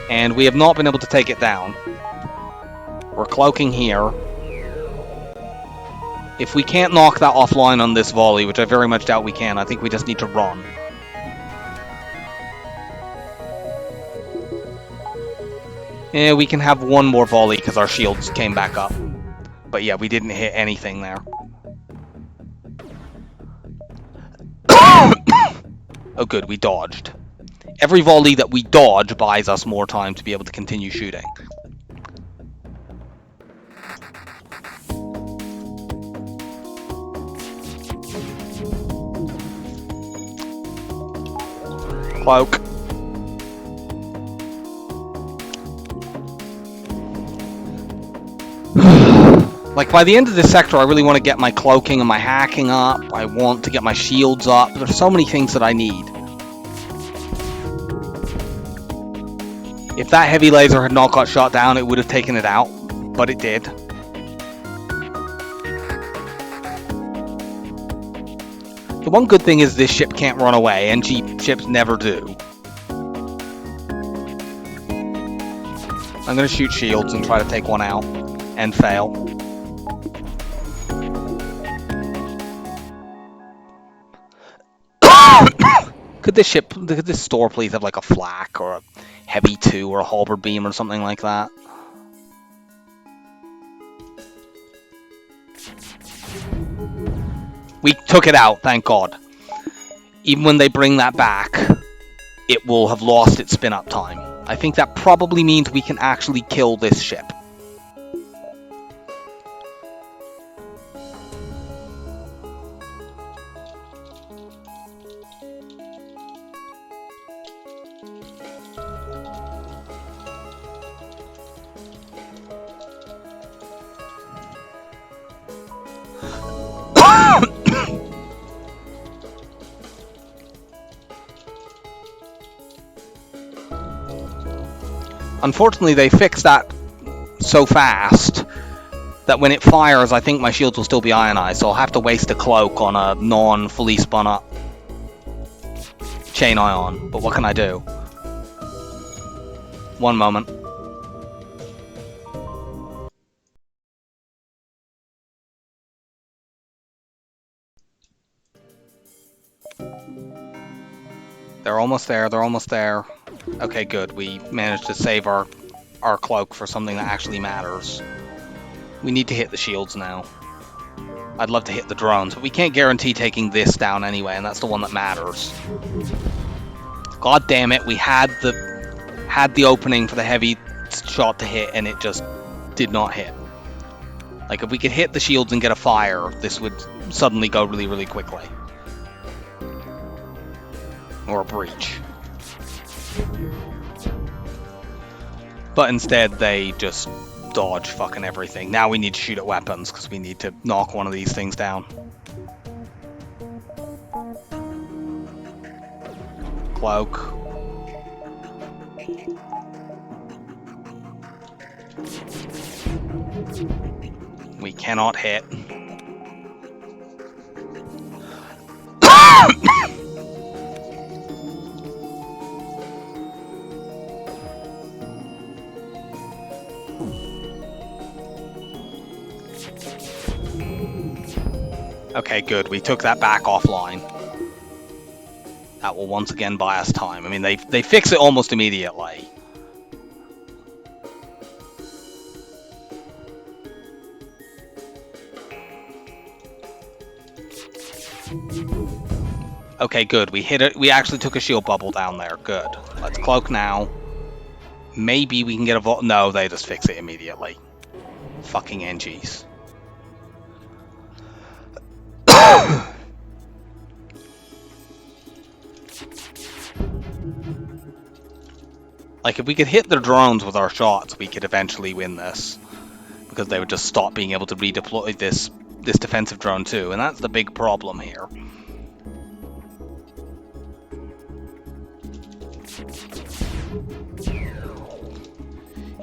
And we have not been able to take it down. We're cloaking here. If we can't knock that offline on this volley, which I very much doubt we can, I think we just need to run. Yeah, we can have 1 more volley because our shields came back up. But yeah, we didn't hit anything there. Oh good, we dodged. Every volley that we dodge buys us more time to be able to continue shooting. Cloak. Like, by the end of this sector, I really want to get my cloaking and my hacking up. I want to get my shields up. There's so many things that I need. If that heavy laser had not got shot down, it would have taken it out. But it did. The one good thing is this ship can't run away. Engi ships never do. I'm going to shoot shields and try to take one out. And fail. Could this store please have like a flak or a heavy 2 or a halberd beam or something like that? We took it out, thank God. Even when they bring that back, it will have lost its spin-up time. I think that probably means we can actually kill this ship. Unfortunately, they fixed that so fast that when it fires, I think my shields will still be ionized, so I'll have to waste a cloak on a non-fully spun up chain ion. But what can I do? One moment. They're almost there, they're almost there. Okay, good. We managed to save our cloak for something that actually matters. We need to hit the shields now. I'd love to hit the drones, but we can't guarantee taking this down anyway, and that's the one that matters. God damn it, we had the opening for the heavy shot to hit, and it just did not hit. Like, if we could hit the shields and get a fire, this would suddenly go really, really quickly. Or a breach. But instead, they just dodge fucking everything. Now we need to shoot at weapons, because we need to knock one of these things down. Cloak. We cannot hit. Okay, good. We took that back offline. That will once again buy us time. I mean, they fix it almost immediately. Okay, good. We hit it. We actually took a shield bubble down there. Good. Let's cloak now. Maybe we can get a no, they just fix it immediately. Fucking Engis. Like, if we could hit their drones with our shots, we could eventually win this. Because they would just stop being able to redeploy this defensive drone too, and that's the big problem here.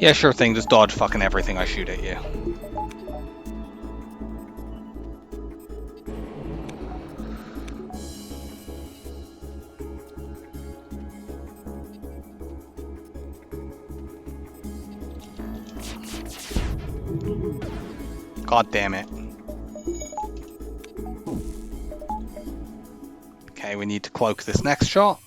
Yeah, sure thing, just dodge fucking everything I shoot at you. God damn it. Okay, we need to cloak this next shot.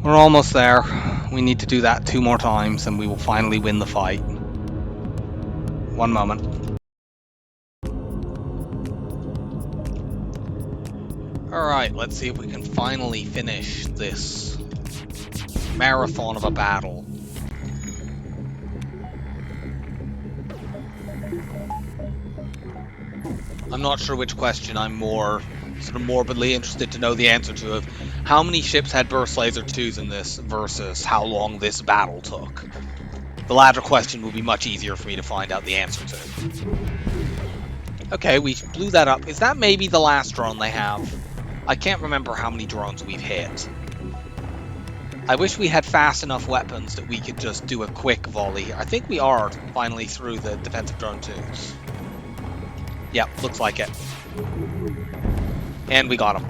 We're almost there. We need to do that 2 more times and we will finally win the fight. One moment. Alright, let's see if we can finally finish this marathon of a battle. I'm not sure which question I'm more sort of morbidly interested to know the answer to, of how many ships had burst laser 2s in this versus how long this battle took. The latter question will be much easier for me to find out the answer to. Okay, we blew that up. Is that maybe the last drone they have? I can't remember how many drones we've hit. I wish we had fast enough weapons that we could just do a quick volley. I think we are finally through the defensive drone 2s. Yep, looks like it. And we got him.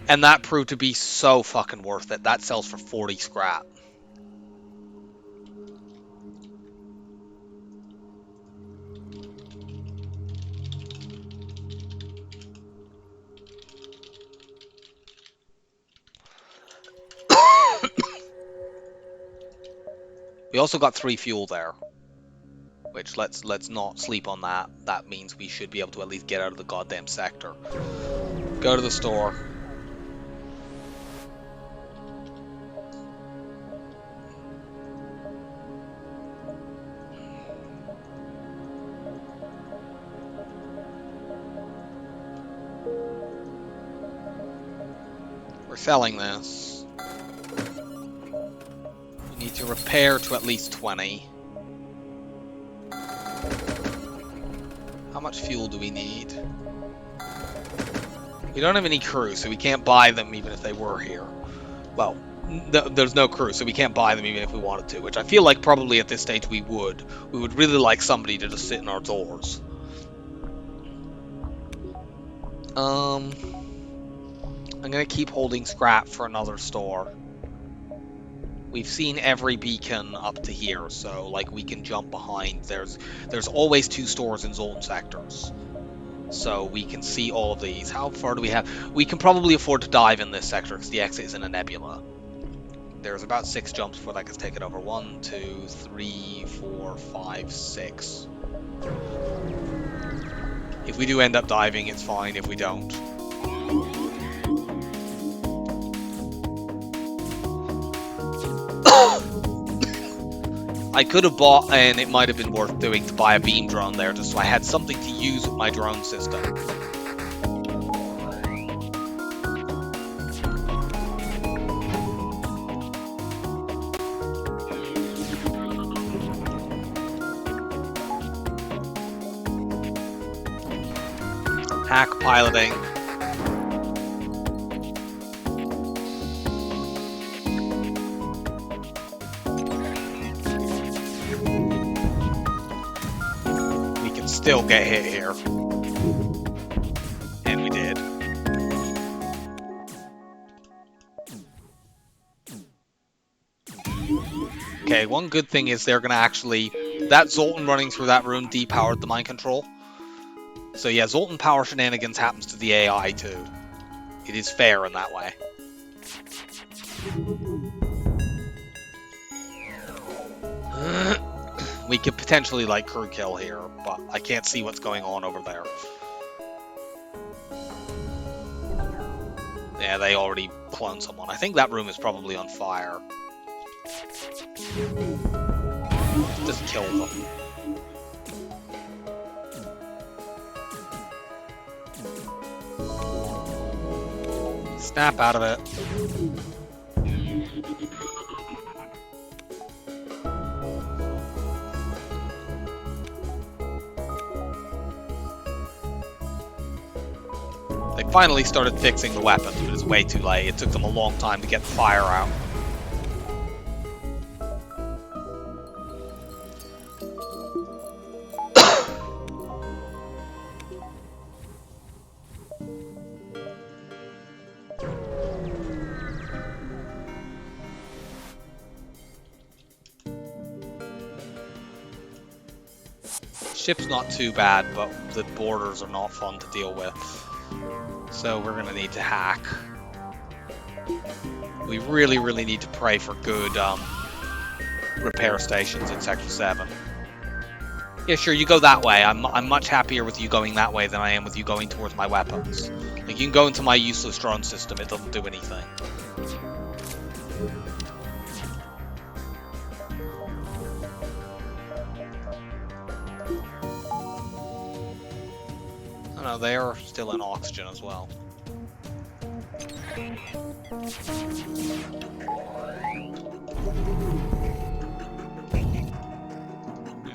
And that proved to be so fucking worth it. That sells for 40 scrap. We also got 3 fuel there. Which, let's not sleep on that. That means we should be able to at least get out of the goddamn sector. Go to the store. We're selling this. We need to repair to at least 20. How much fuel do we need? We don't have any crew, so we can't buy them even if they were here. Well, there's no crew, so we can't buy them even if we wanted to, which I feel like probably at this stage we would. We would really like somebody to just sit in our doors. I'm gonna keep holding scrap for another store. We've seen every beacon up to here, so like we can jump behind. There's always 2 stores in zone sectors, so we can see all of these. How far do we have? We can probably afford to dive in this sector because the exit is in a nebula. There's about 6 jumps before that gets taken over. 1, 2, 3, 4, 5, 6. If we do end up diving, it's fine. If we don't, I could have bought, and it might have been worth doing, to buy a beam drone there, just so I had something to use with my drone system. Hack piloting. Still get hit here. And we did. Okay, one good thing is they're gonna actually... That Zoltan running through that room depowered the mind control. So yeah, Zoltan power shenanigans happens to the AI too. It is fair in that way. We could potentially, like, crew kill here, but I can't see what's going on over there. Yeah, they already cloned someone. I think that room is probably on fire. Just kill them. Snap out of it. They finally started fixing the weapons, but it's way too late. It took them a long time to get the fire out. Ship's not too bad, but the borders are not fun to deal with. So we're gonna need to hack. We really, really need to pray for good repair stations in Sector 7. Yeah, sure, you go that way. I'm much happier with you going that way than I am with you going towards my weapons. Like, you can go into my useless drone system, it doesn't do anything. Oh no, they are still in oxygen as well.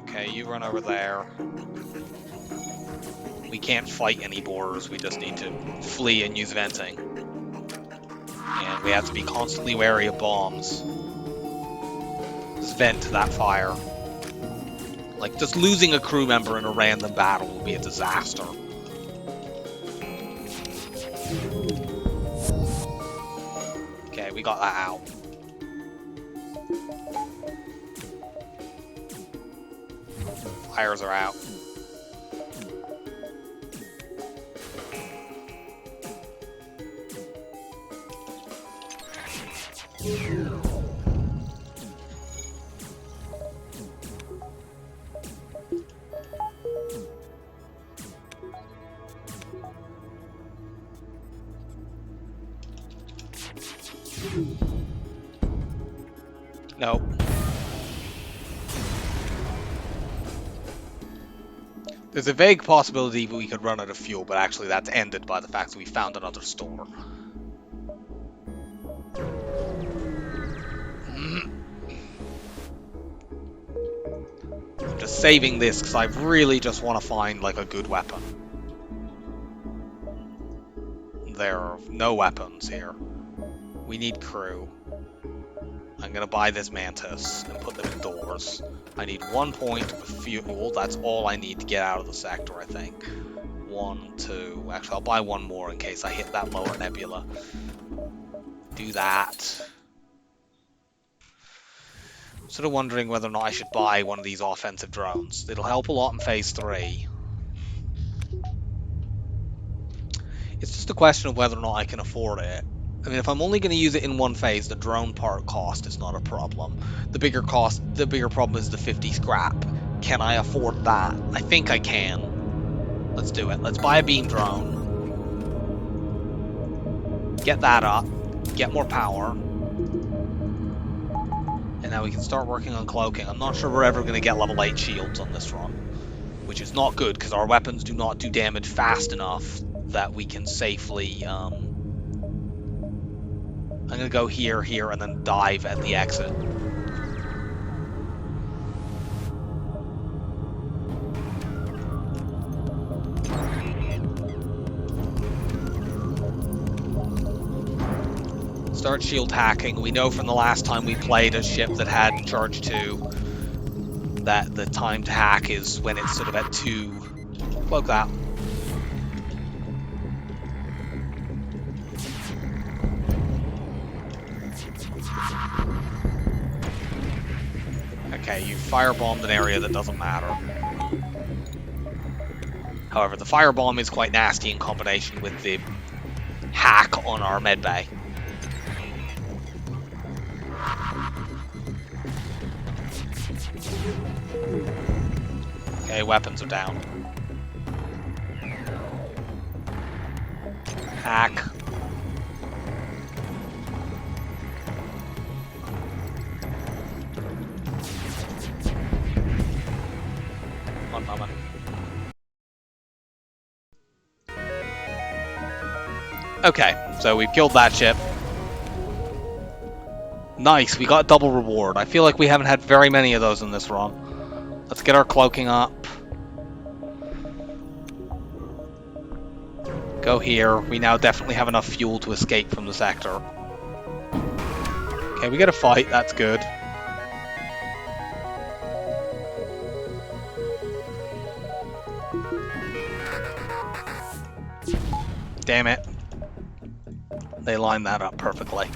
Okay, you run over there. We can't fight any boarders, we just need to flee and use venting. And we have to be constantly wary of bombs. Just vent to that fire. Like, just losing a crew member in a random battle will be a disaster. Okay, we got that out. Fires are out. No. There's a vague possibility we could run out of fuel, but actually that's ended by the fact that we found another store. I'm just saving this because I really just want to find like a good weapon. There are no weapons here. We need crew. I'm gonna buy this mantis and put them indoors. I need 1 point of fuel. That's all I need to get out of the sector, I think. 1, 2. Actually, I'll buy one more in case I hit that lower nebula. Do that. I'm sort of wondering whether or not I should buy one of these offensive drones. It'll help a lot in Phase 3. It's just a question of whether or not I can afford it. I mean, if I'm only going to use it in one phase, the drone part cost is not a problem. The bigger problem is the 50 scrap. Can I afford that? I think I can. Let's do it. Let's buy a beam drone. Get that up. Get more power. And now we can start working on cloaking. I'm not sure we're ever going to get level 8 shields on this run, which is not good because our weapons do not do damage fast enough that we can safely... I'm going to go here, here, and then dive at the exit. Start shield hacking. We know from the last time we played a ship that had charge 2 that the time to hack is when it's sort of at 2. Cloak that. Okay, you firebombed an area that doesn't matter. However, the firebomb is quite nasty in combination with the hack on our medbay. Okay, weapons are down. Hack. One moment. Okay, so we've killed that ship. Nice, we got double reward. I feel like we haven't had very many of those in this run. Let's get our cloaking up. Go here. We now definitely have enough fuel to escape from the sector. Okay, we get a fight. That's good. Damn it. They lined that up perfectly.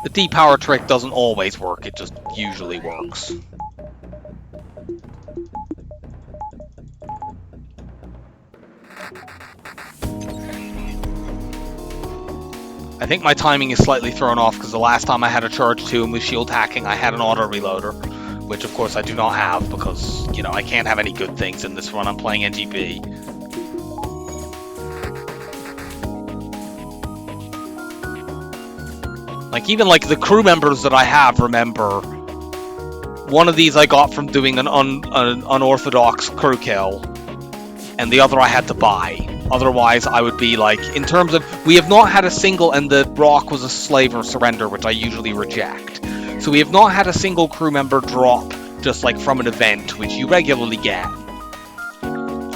The depower trick doesn't always work, it just usually works. I think my timing is slightly thrown off because the last time I had a charge 2 and with shield hacking, I had an auto reloader, which of course I do not have because, you know, I can't have any good things in this run. I'm playing Engi B. Like, even like the crew members that I have, remember, one of these I got from doing an unorthodox crew kill, and the other I had to buy. Otherwise, I would be like, in terms of, we have not had a single, and the rock was a slave or surrender, which I usually reject. So we have not had a single crew member drop, just like from an event, which you regularly get.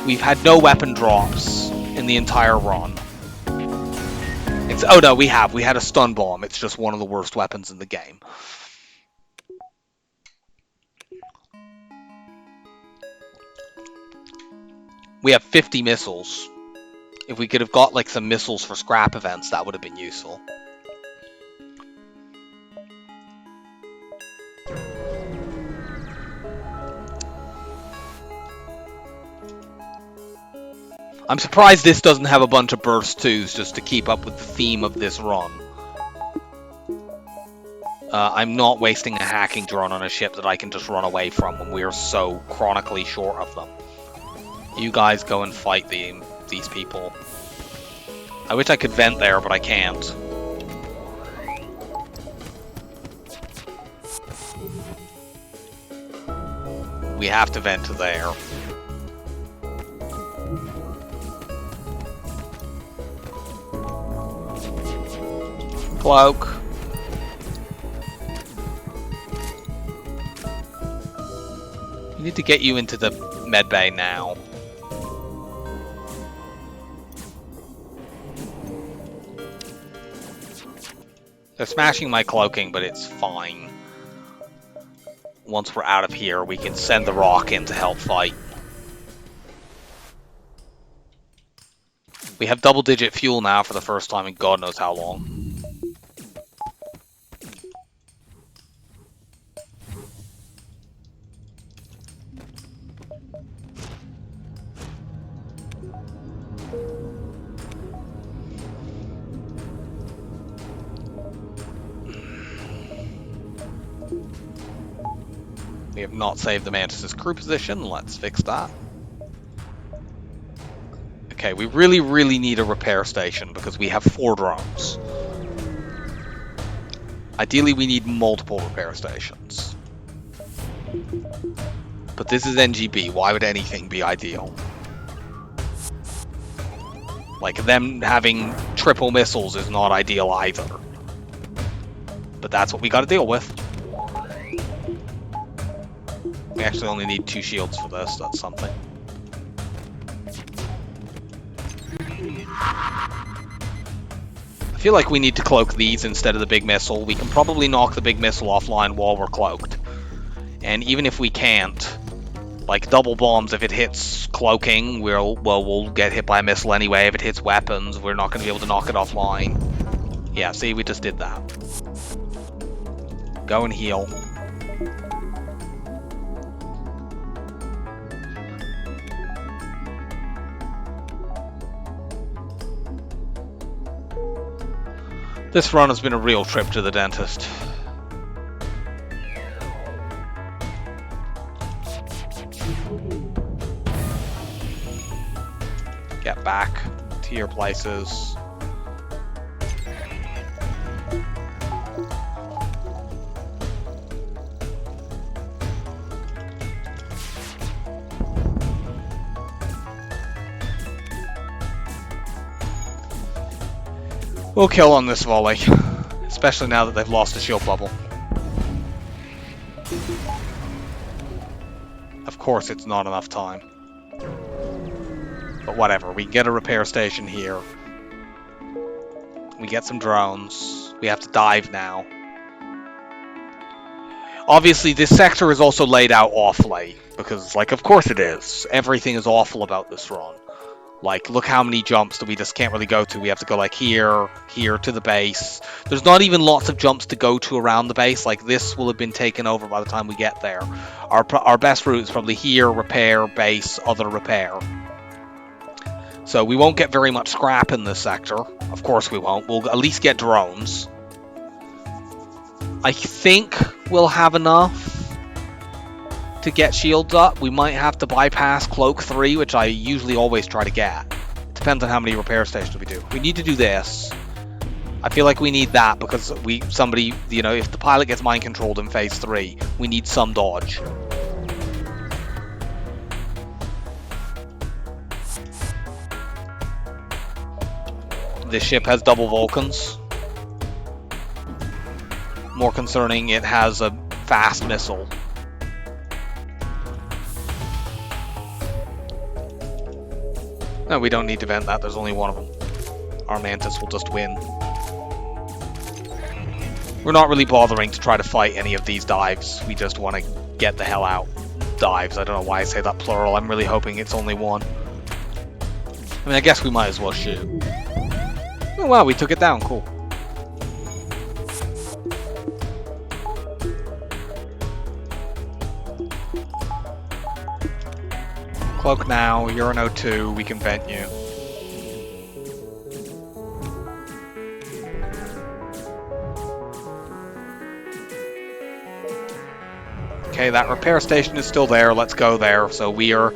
We've had no weapon drops in the entire run. Oh no, we have. We had a stun bomb. It's just one of the worst weapons in the game. We have 50 missiles. If we could have got like some missiles for scrap events, that would have been useful. I'm surprised this doesn't have a bunch of burst 2s just to keep up with the theme of this run. I'm not wasting a hacking drone on a ship that I can just run away from when we are so chronically short of them. You guys go and fight these people. I wish I could vent there, but I can't. We have to vent to there. Cloak. We need to get you into the medbay now. They're smashing my cloaking, but it's fine. Once we're out of here, we can send the rock in to help fight. We have double-digit fuel now for the first time in God knows how long. We have not saved the Mantis' crew position. Let's fix that. Okay, we really need a repair station because we have 4 drones. Ideally, we need multiple repair stations. But this is Engi B. Why would anything be ideal? Like, them having triple missiles is not ideal either. But that's what we gotta deal with. We actually only need 2 shields for this, that's something. I feel like we need to cloak these instead of the big missile. We can probably knock the big missile offline while we're cloaked. And even if we can't, like double bombs, if it hits cloaking, we'll get hit by a missile anyway. If it hits weapons, we're not going to be able to knock it offline. Yeah, see, we just did that. Go and heal. This run has been a real trip to the dentist. Get back to your places. We'll kill on this volley, especially now that they've lost a shield bubble. Of course it's not enough time. But whatever, we can get a repair station here. We get some drones. We have to dive now. Obviously this sector is also laid out awfully, because like of course it is. Everything is awful about this run. Like, look how many jumps that we just can't really go to. We have to go, like, here, here, to the base. There's not even lots of jumps to go to around the base. Like, this will have been taken over by the time we get there. Our best route is probably here, repair, base, other repair. So we won't get very much scrap in this sector. Of course we won't. We'll at least get drones. I think we'll have enough to get shields up. We might have to bypass Cloak 3, which I usually always try to get. It depends on how many repair stations we do. We need to do this. I feel like we need that because somebody, you know, if the pilot gets mind controlled in phase 3, we need some dodge. This ship has double Vulcans. More concerning, it has a fast missile. No, we don't need to vent that. There's only one of them. Our Mantis will just win. We're not really bothering to try to fight any of these dives. We just want to get the hell out. Dives. I don't know why I say that plural. I'm really hoping it's only one. I mean, I guess we might as well shoot. Oh wow, we took it down. Cool. Cloak now. You're an O2. We can vent you. Okay, that repair station is still there. Let's go there. So we are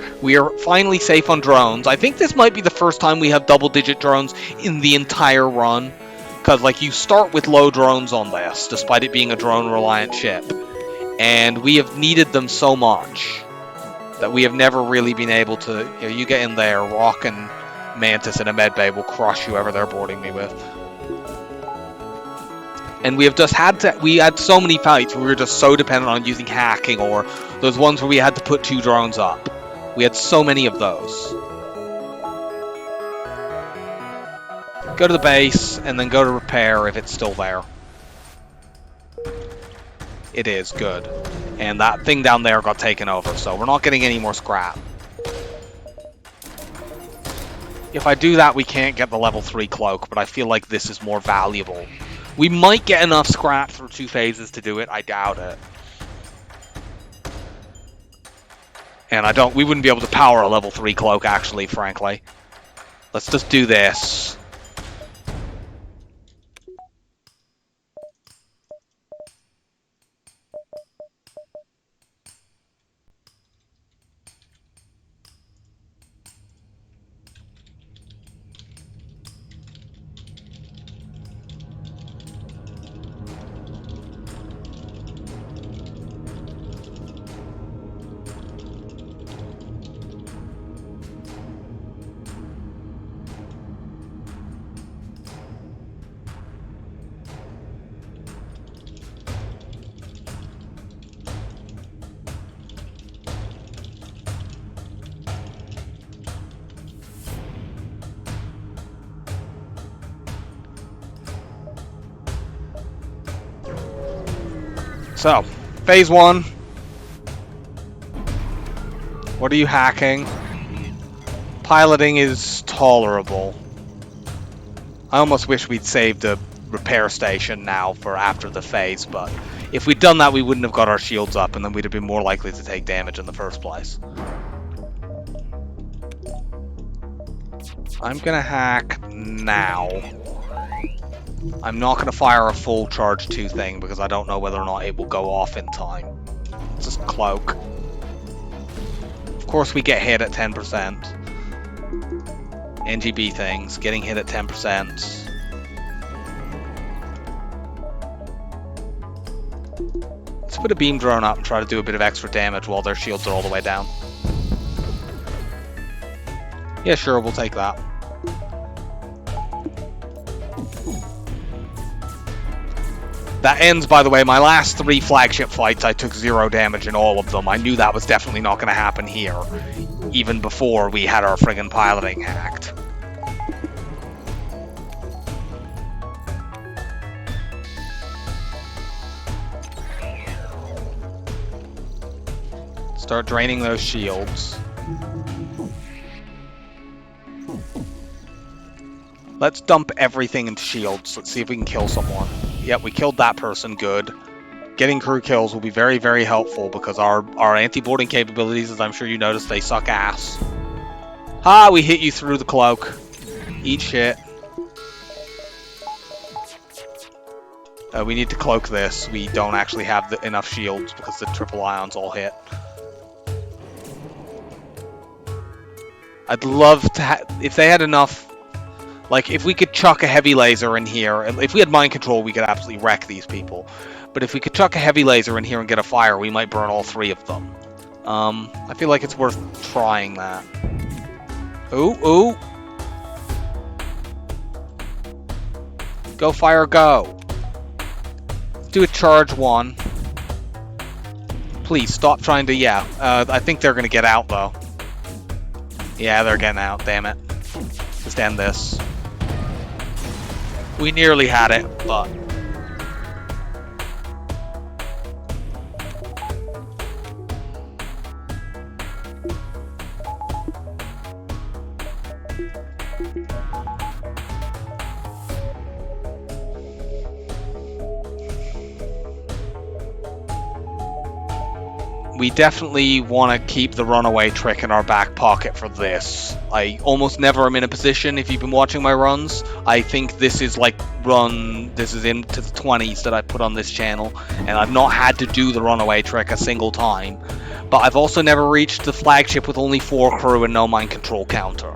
finally safe on drones. I think this might be the first time we have double-digit drones in the entire run, because like you start with low drones on this, despite it being a drone-reliant ship, and we have needed them so much that we have never really been able to. You know, you get in there, Rock and Mantis in a medbay will crush whoever they're boarding me with. And we have just had to, we had so many fights where we were just so dependent on using hacking, or those ones where we had to put 2 drones up. We had so many of those. Go to the base, and then go to repair if it's still there. It is, good. And that thing down there got taken over, so we're not getting any more scrap. If I do that, we can't get the level 3 cloak, but I feel like this is more valuable. We might get enough scrap through 2 phases to do it. I doubt it. And we wouldn't be able to power a level 3 cloak, actually, frankly. Let's just do this. So, phase 1. What are you hacking? Piloting is tolerable. I almost wish we'd saved a repair station now for after the phase, but if we'd done that, we wouldn't have got our shields up, and then we'd have been more likely to take damage in the first place. I'm gonna hack now. I'm not going to fire a full charge 2 thing because I don't know whether or not it will go off in time. It's just cloak. Of course we get hit at 10%. Engi B things, getting hit at 10%. Let's put a beam drone up and try to do a bit of extra damage while their shields are all the way down. Yeah, sure, we'll take that. That ends, by the way, my last 3 flagship fights, I took 0 damage in all of them. I knew that was definitely not going to happen here, even before we had our friggin' piloting hacked. Start draining those shields. Let's dump everything into shields. Let's see if we can kill someone. Yep, we killed that person. Good. Getting crew kills will be very, very helpful because our anti-boarding capabilities, as I'm sure you noticed, they suck ass. Ha! We hit you through the cloak. Eat shit. We need to cloak this. We don't actually have enough shields because the triple ions all hit. I'd love to if they had enough. Like, if we could chuck a heavy laser in here, and if we had mind control, we could absolutely wreck these people. But if we could chuck a heavy laser in here and get a fire, we might burn all 3 of them. I feel like it's worth trying that. Ooh, ooh. Go, fire, go. Let's do a charge 1. Please, stop trying to, yeah. I think they're going to get out, though. Yeah, they're getting out, damn it. Just end this. We nearly had it, but... we definitely want to keep the runaway trick in our back pocket for this. I almost never am in a position, if you've been watching my runs, I think this is like this is into the 20s that I put on this channel, and I've not had to do the runaway trick a single time. But I've also never reached the flagship with only 4 crew and no mind control counter.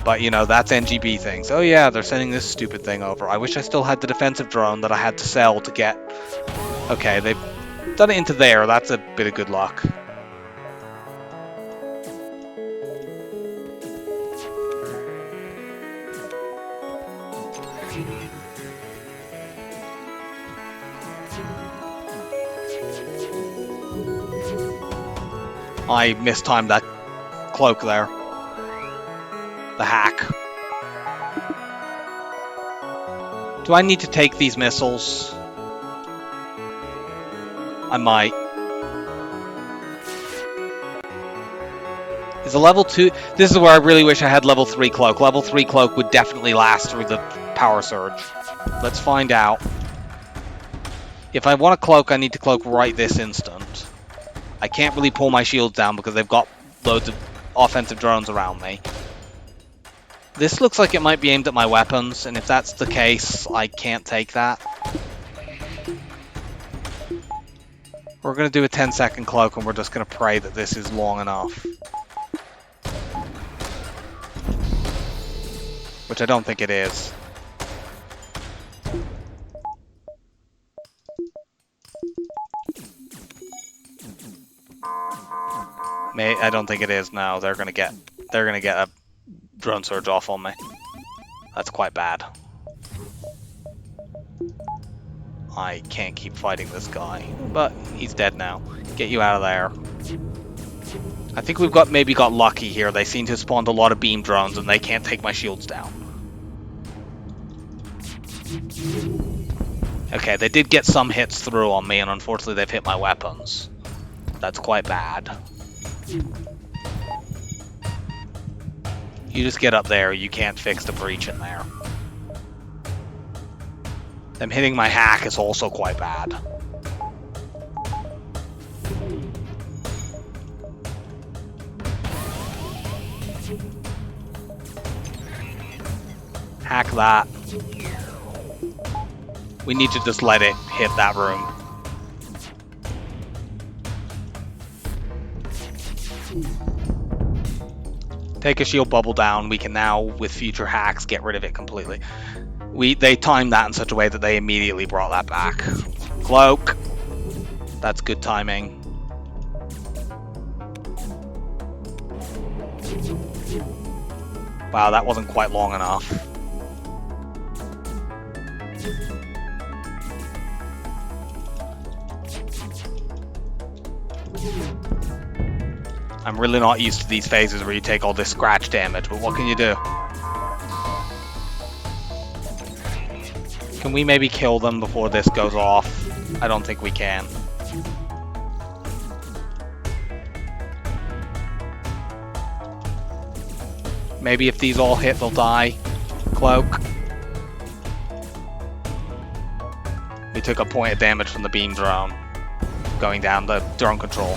But, you know, that's Engi B things. Oh yeah, they're sending this stupid thing over. I wish I still had the defensive drone that I had to sell to get... Okay, they've done it into there. That's a bit of good luck. I mistimed that cloak there. The hack. Do I need to take these missiles? I might. Is a level 2... This is where I really wish I had level 3 cloak. Level 3 cloak would definitely last through the power surge. Let's find out. If I want to cloak, I need to cloak right this instant. I can't really pull my shields down because they've got loads of offensive drones around me. This looks like it might be aimed at my weapons, and if that's the case, I can't take that. We're going to do a 10-second cloak, and we're just going to pray that this is long enough. Which I don't think it is. I don't think it is. No, they're gonna get a drone surge off on me. That's quite bad. I can't keep fighting this guy, but he's dead now. Get you out of there. I think we've maybe got lucky here. They seem to have spawned a lot of beam drones, and they can't take my shields down. Okay, they did get some hits through on me, and unfortunately they've hit my weapons. That's quite bad. You just get up there, you can't fix the breach in there. Them hitting my hack is also quite bad. Hack that. We need to just let it hit that room. Take a shield bubble down. We can now, with future hacks, get rid of it completely. They timed that in such a way that they immediately brought that back. Cloak. That's good timing. Wow, that wasn't quite long enough. I'm really not used to these phases where you take all this scratch damage, but what can you do? Can we maybe kill them before this goes off? I don't think we can. Maybe if these all hit, they'll die. Cloak. We took a point of damage from the beam drone. Going down the drone control.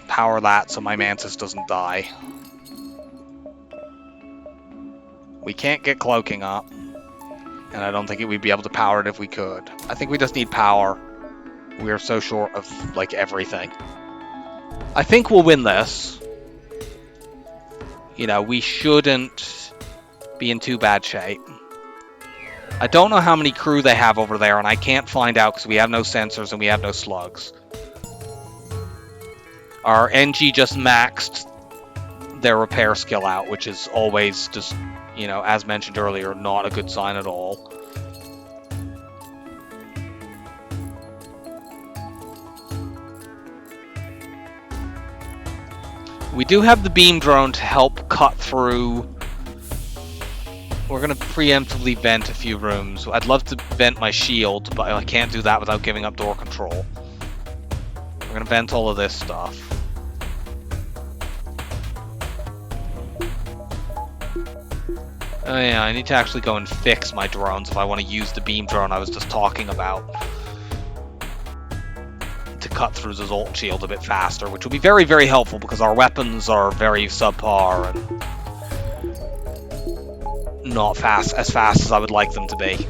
Power that so my Mantis doesn't die. We can't get cloaking up. And I don't think we'd be able to power it if we could. I think we just need power. We are so short of, like, everything. I think we'll win this. You know, we shouldn't be in too bad shape. I don't know how many crew they have over there, and I can't find out because we have no sensors and we have no slugs. Our Engi just maxed their repair skill out, which is always just, you know, as mentioned earlier, not a good sign at all. We do have the beam drone to help cut through. We're going to preemptively vent a few rooms. I'd love to vent my shield, but I can't do that without giving up door control. We're going to vent all of this stuff. Oh yeah, I need to actually go and fix my drones if I want to use the beam drone I was just talking about. To cut through the Zolt shield a bit faster, which will be very, very helpful because our weapons are very subpar and not as fast as I would like them to be.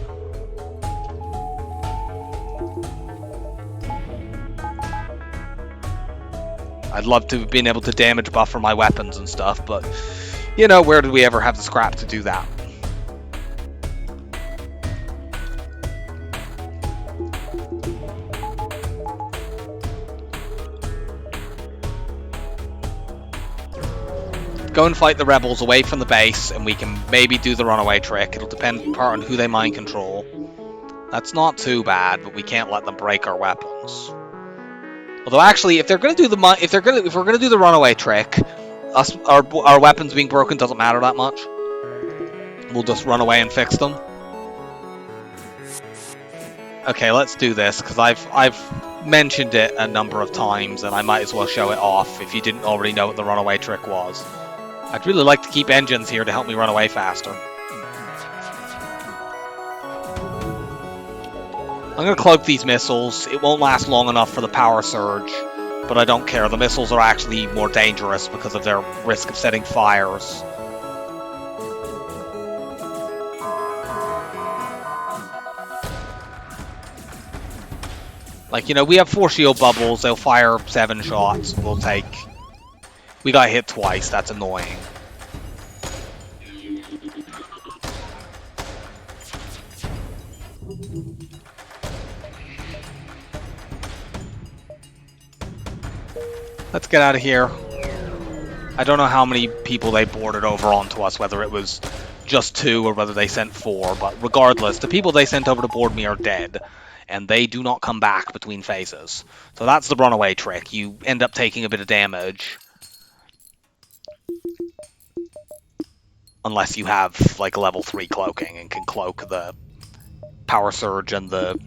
I'd love to have been able to damage buffer my weapons and stuff, but you know, where did we ever have the scrap to do that? Go and fight the rebels away from the base, and we can maybe do the runaway trick. It'll depend part on who they mind control. That's not too bad, but we can't let them break our weapons. Although, actually, if we're gonna do the runaway trick, our weapons being broken doesn't matter that much. We'll just run away and fix them. Okay, let's do this because I've mentioned it a number of times, and I might as well show it off if you didn't already know what the runaway trick was. I'd really like to keep engines here to help me run away faster. I'm going to cloak these missiles. It won't last long enough for the power surge, but I don't care. The missiles are actually more dangerous because of their risk of setting fires. Like, you know, we have 4 shield bubbles. They'll fire 7 shots. We'll take... We got hit twice. That's annoying. Let's get out of here. I don't know how many people they boarded over onto us, whether it was just 2 or whether they sent 4, but regardless, the people they sent over to board me are dead, and they do not come back between phases. So that's the runaway trick. You end up taking a bit of damage. Unless you have, like, level 3 cloaking and can cloak the power surge and the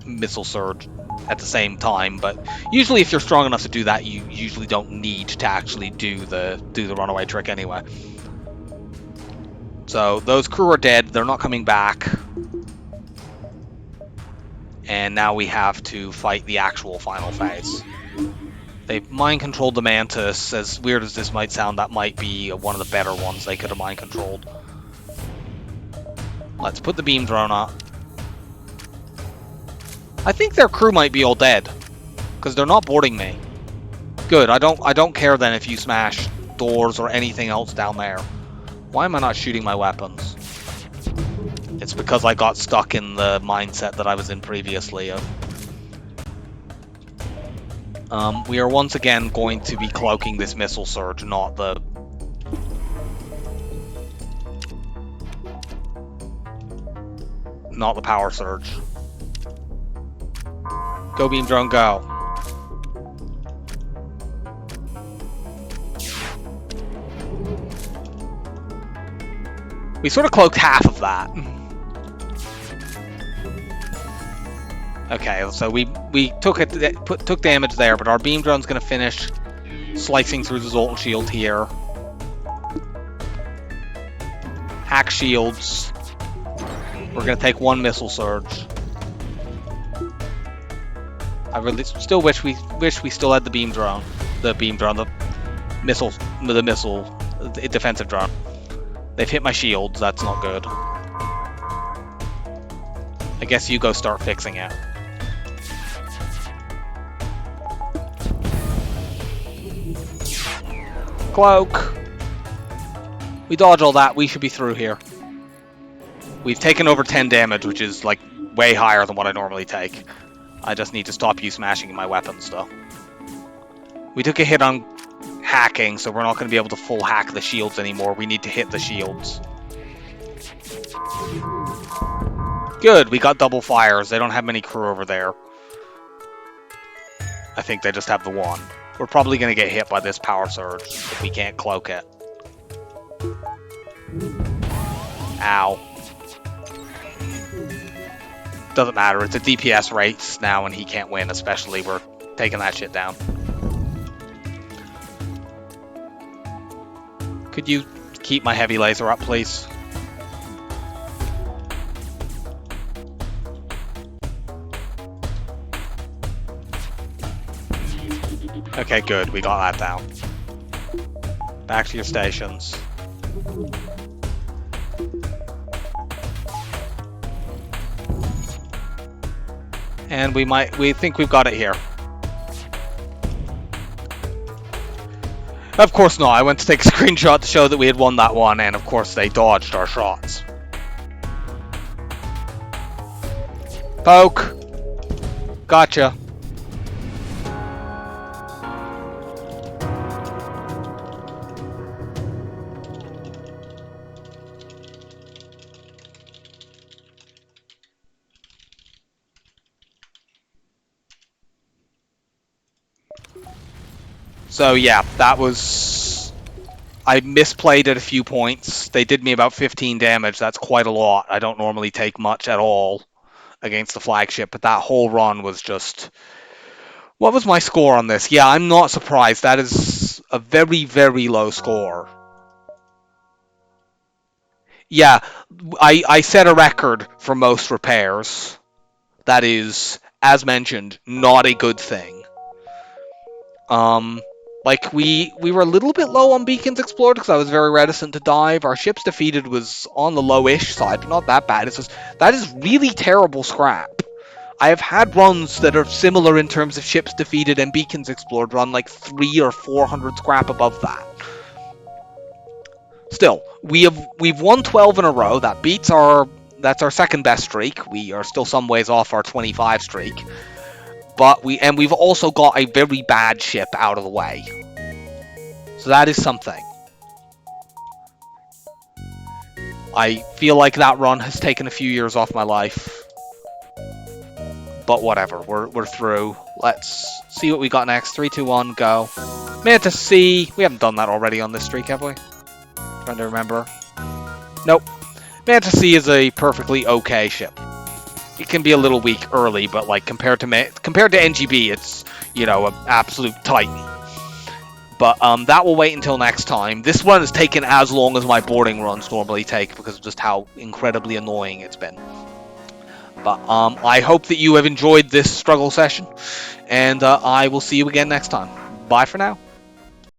missile surge at the same time, but usually if you're strong enough to do that, you usually don't need to actually do the runaway trick anyway. So those crew are dead, they're not coming back. And now we have to fight the actual final phase. They've mind-controlled the Mantis. As weird as this might sound, that might be one of the better ones they could have mind-controlled. Let's put the beam drone up. I think their crew might be all dead, because they're not boarding me. Good, I don't care then if you smash doors or anything else down there. Why am I not shooting my weapons? It's because I got stuck in the mindset that I was in previously. We are once again going to be cloaking this missile surge, not the... not the power surge. Go beam drone, go. We sort of cloaked half of that. Okay, so we took damage there, but our beam drone's going to finish slicing through the Zolt shield here. Hack shields. We're going to take 1 missile surge. I really still wish we still had the beam drone, the missile, the defensive drone. They've hit my shields. That's not good. I guess you go start fixing it. Cloak. We dodge all that. We should be through here. We've taken over 10 damage, which is like way higher than what I normally take. I just need to stop you smashing my weapons, though. We took a hit on hacking, so we're not going to be able to full hack the shields anymore. We need to hit the shields. Good, we got double fires. They don't have many crew over there. I think they just have the one. We're probably going to get hit by this power surge if we can't cloak it. Ow. Doesn't matter, it's a DPS race now and he can't win, especially. We're taking that shit down. Could you keep my heavy laser up, please? Okay, good, we got that down. Back to your stations. And we think we've got it here. Of course not. I went to take a screenshot to show that we had won that one, and of course they dodged our shots. Poke. Gotcha. So yeah, that was... I misplayed at a few points. They did me about 15 damage. That's quite a lot. I don't normally take much at all against the flagship, but that whole run was just... What was my score on this? Yeah, I'm not surprised. That is a very, very low score. Yeah, I set a record for most repairs. That is, as mentioned, not a good thing. Like, we were a little bit low on beacons explored because I was very reticent to dive. Our ships defeated was on the low-ish side, but not that bad. It's just, that is really terrible scrap. I have had runs that are similar in terms of ships defeated and beacons explored run like 300 or 400 scrap above that. Still, we've won 12 in a row. That beats that's our second best streak. We are still some ways off our 25 streak. But we've also got a very bad ship out of the way. So that is something. I feel like that run has taken a few years off my life. But whatever, we're through. Let's see what we got next. 3, 2, 1, go. Mantis C. We haven't done that already on this streak, have we? Trying to remember. Nope. Mantis C is a perfectly okay ship. It can be a little weak early, but like compared to Engi B, it's, you know, an absolute titan. But that will wait until next time. This run has taken as long as my boarding runs normally take because of just how incredibly annoying it's been. But I hope that you have enjoyed this struggle session, and I will see you again next time. Bye for now.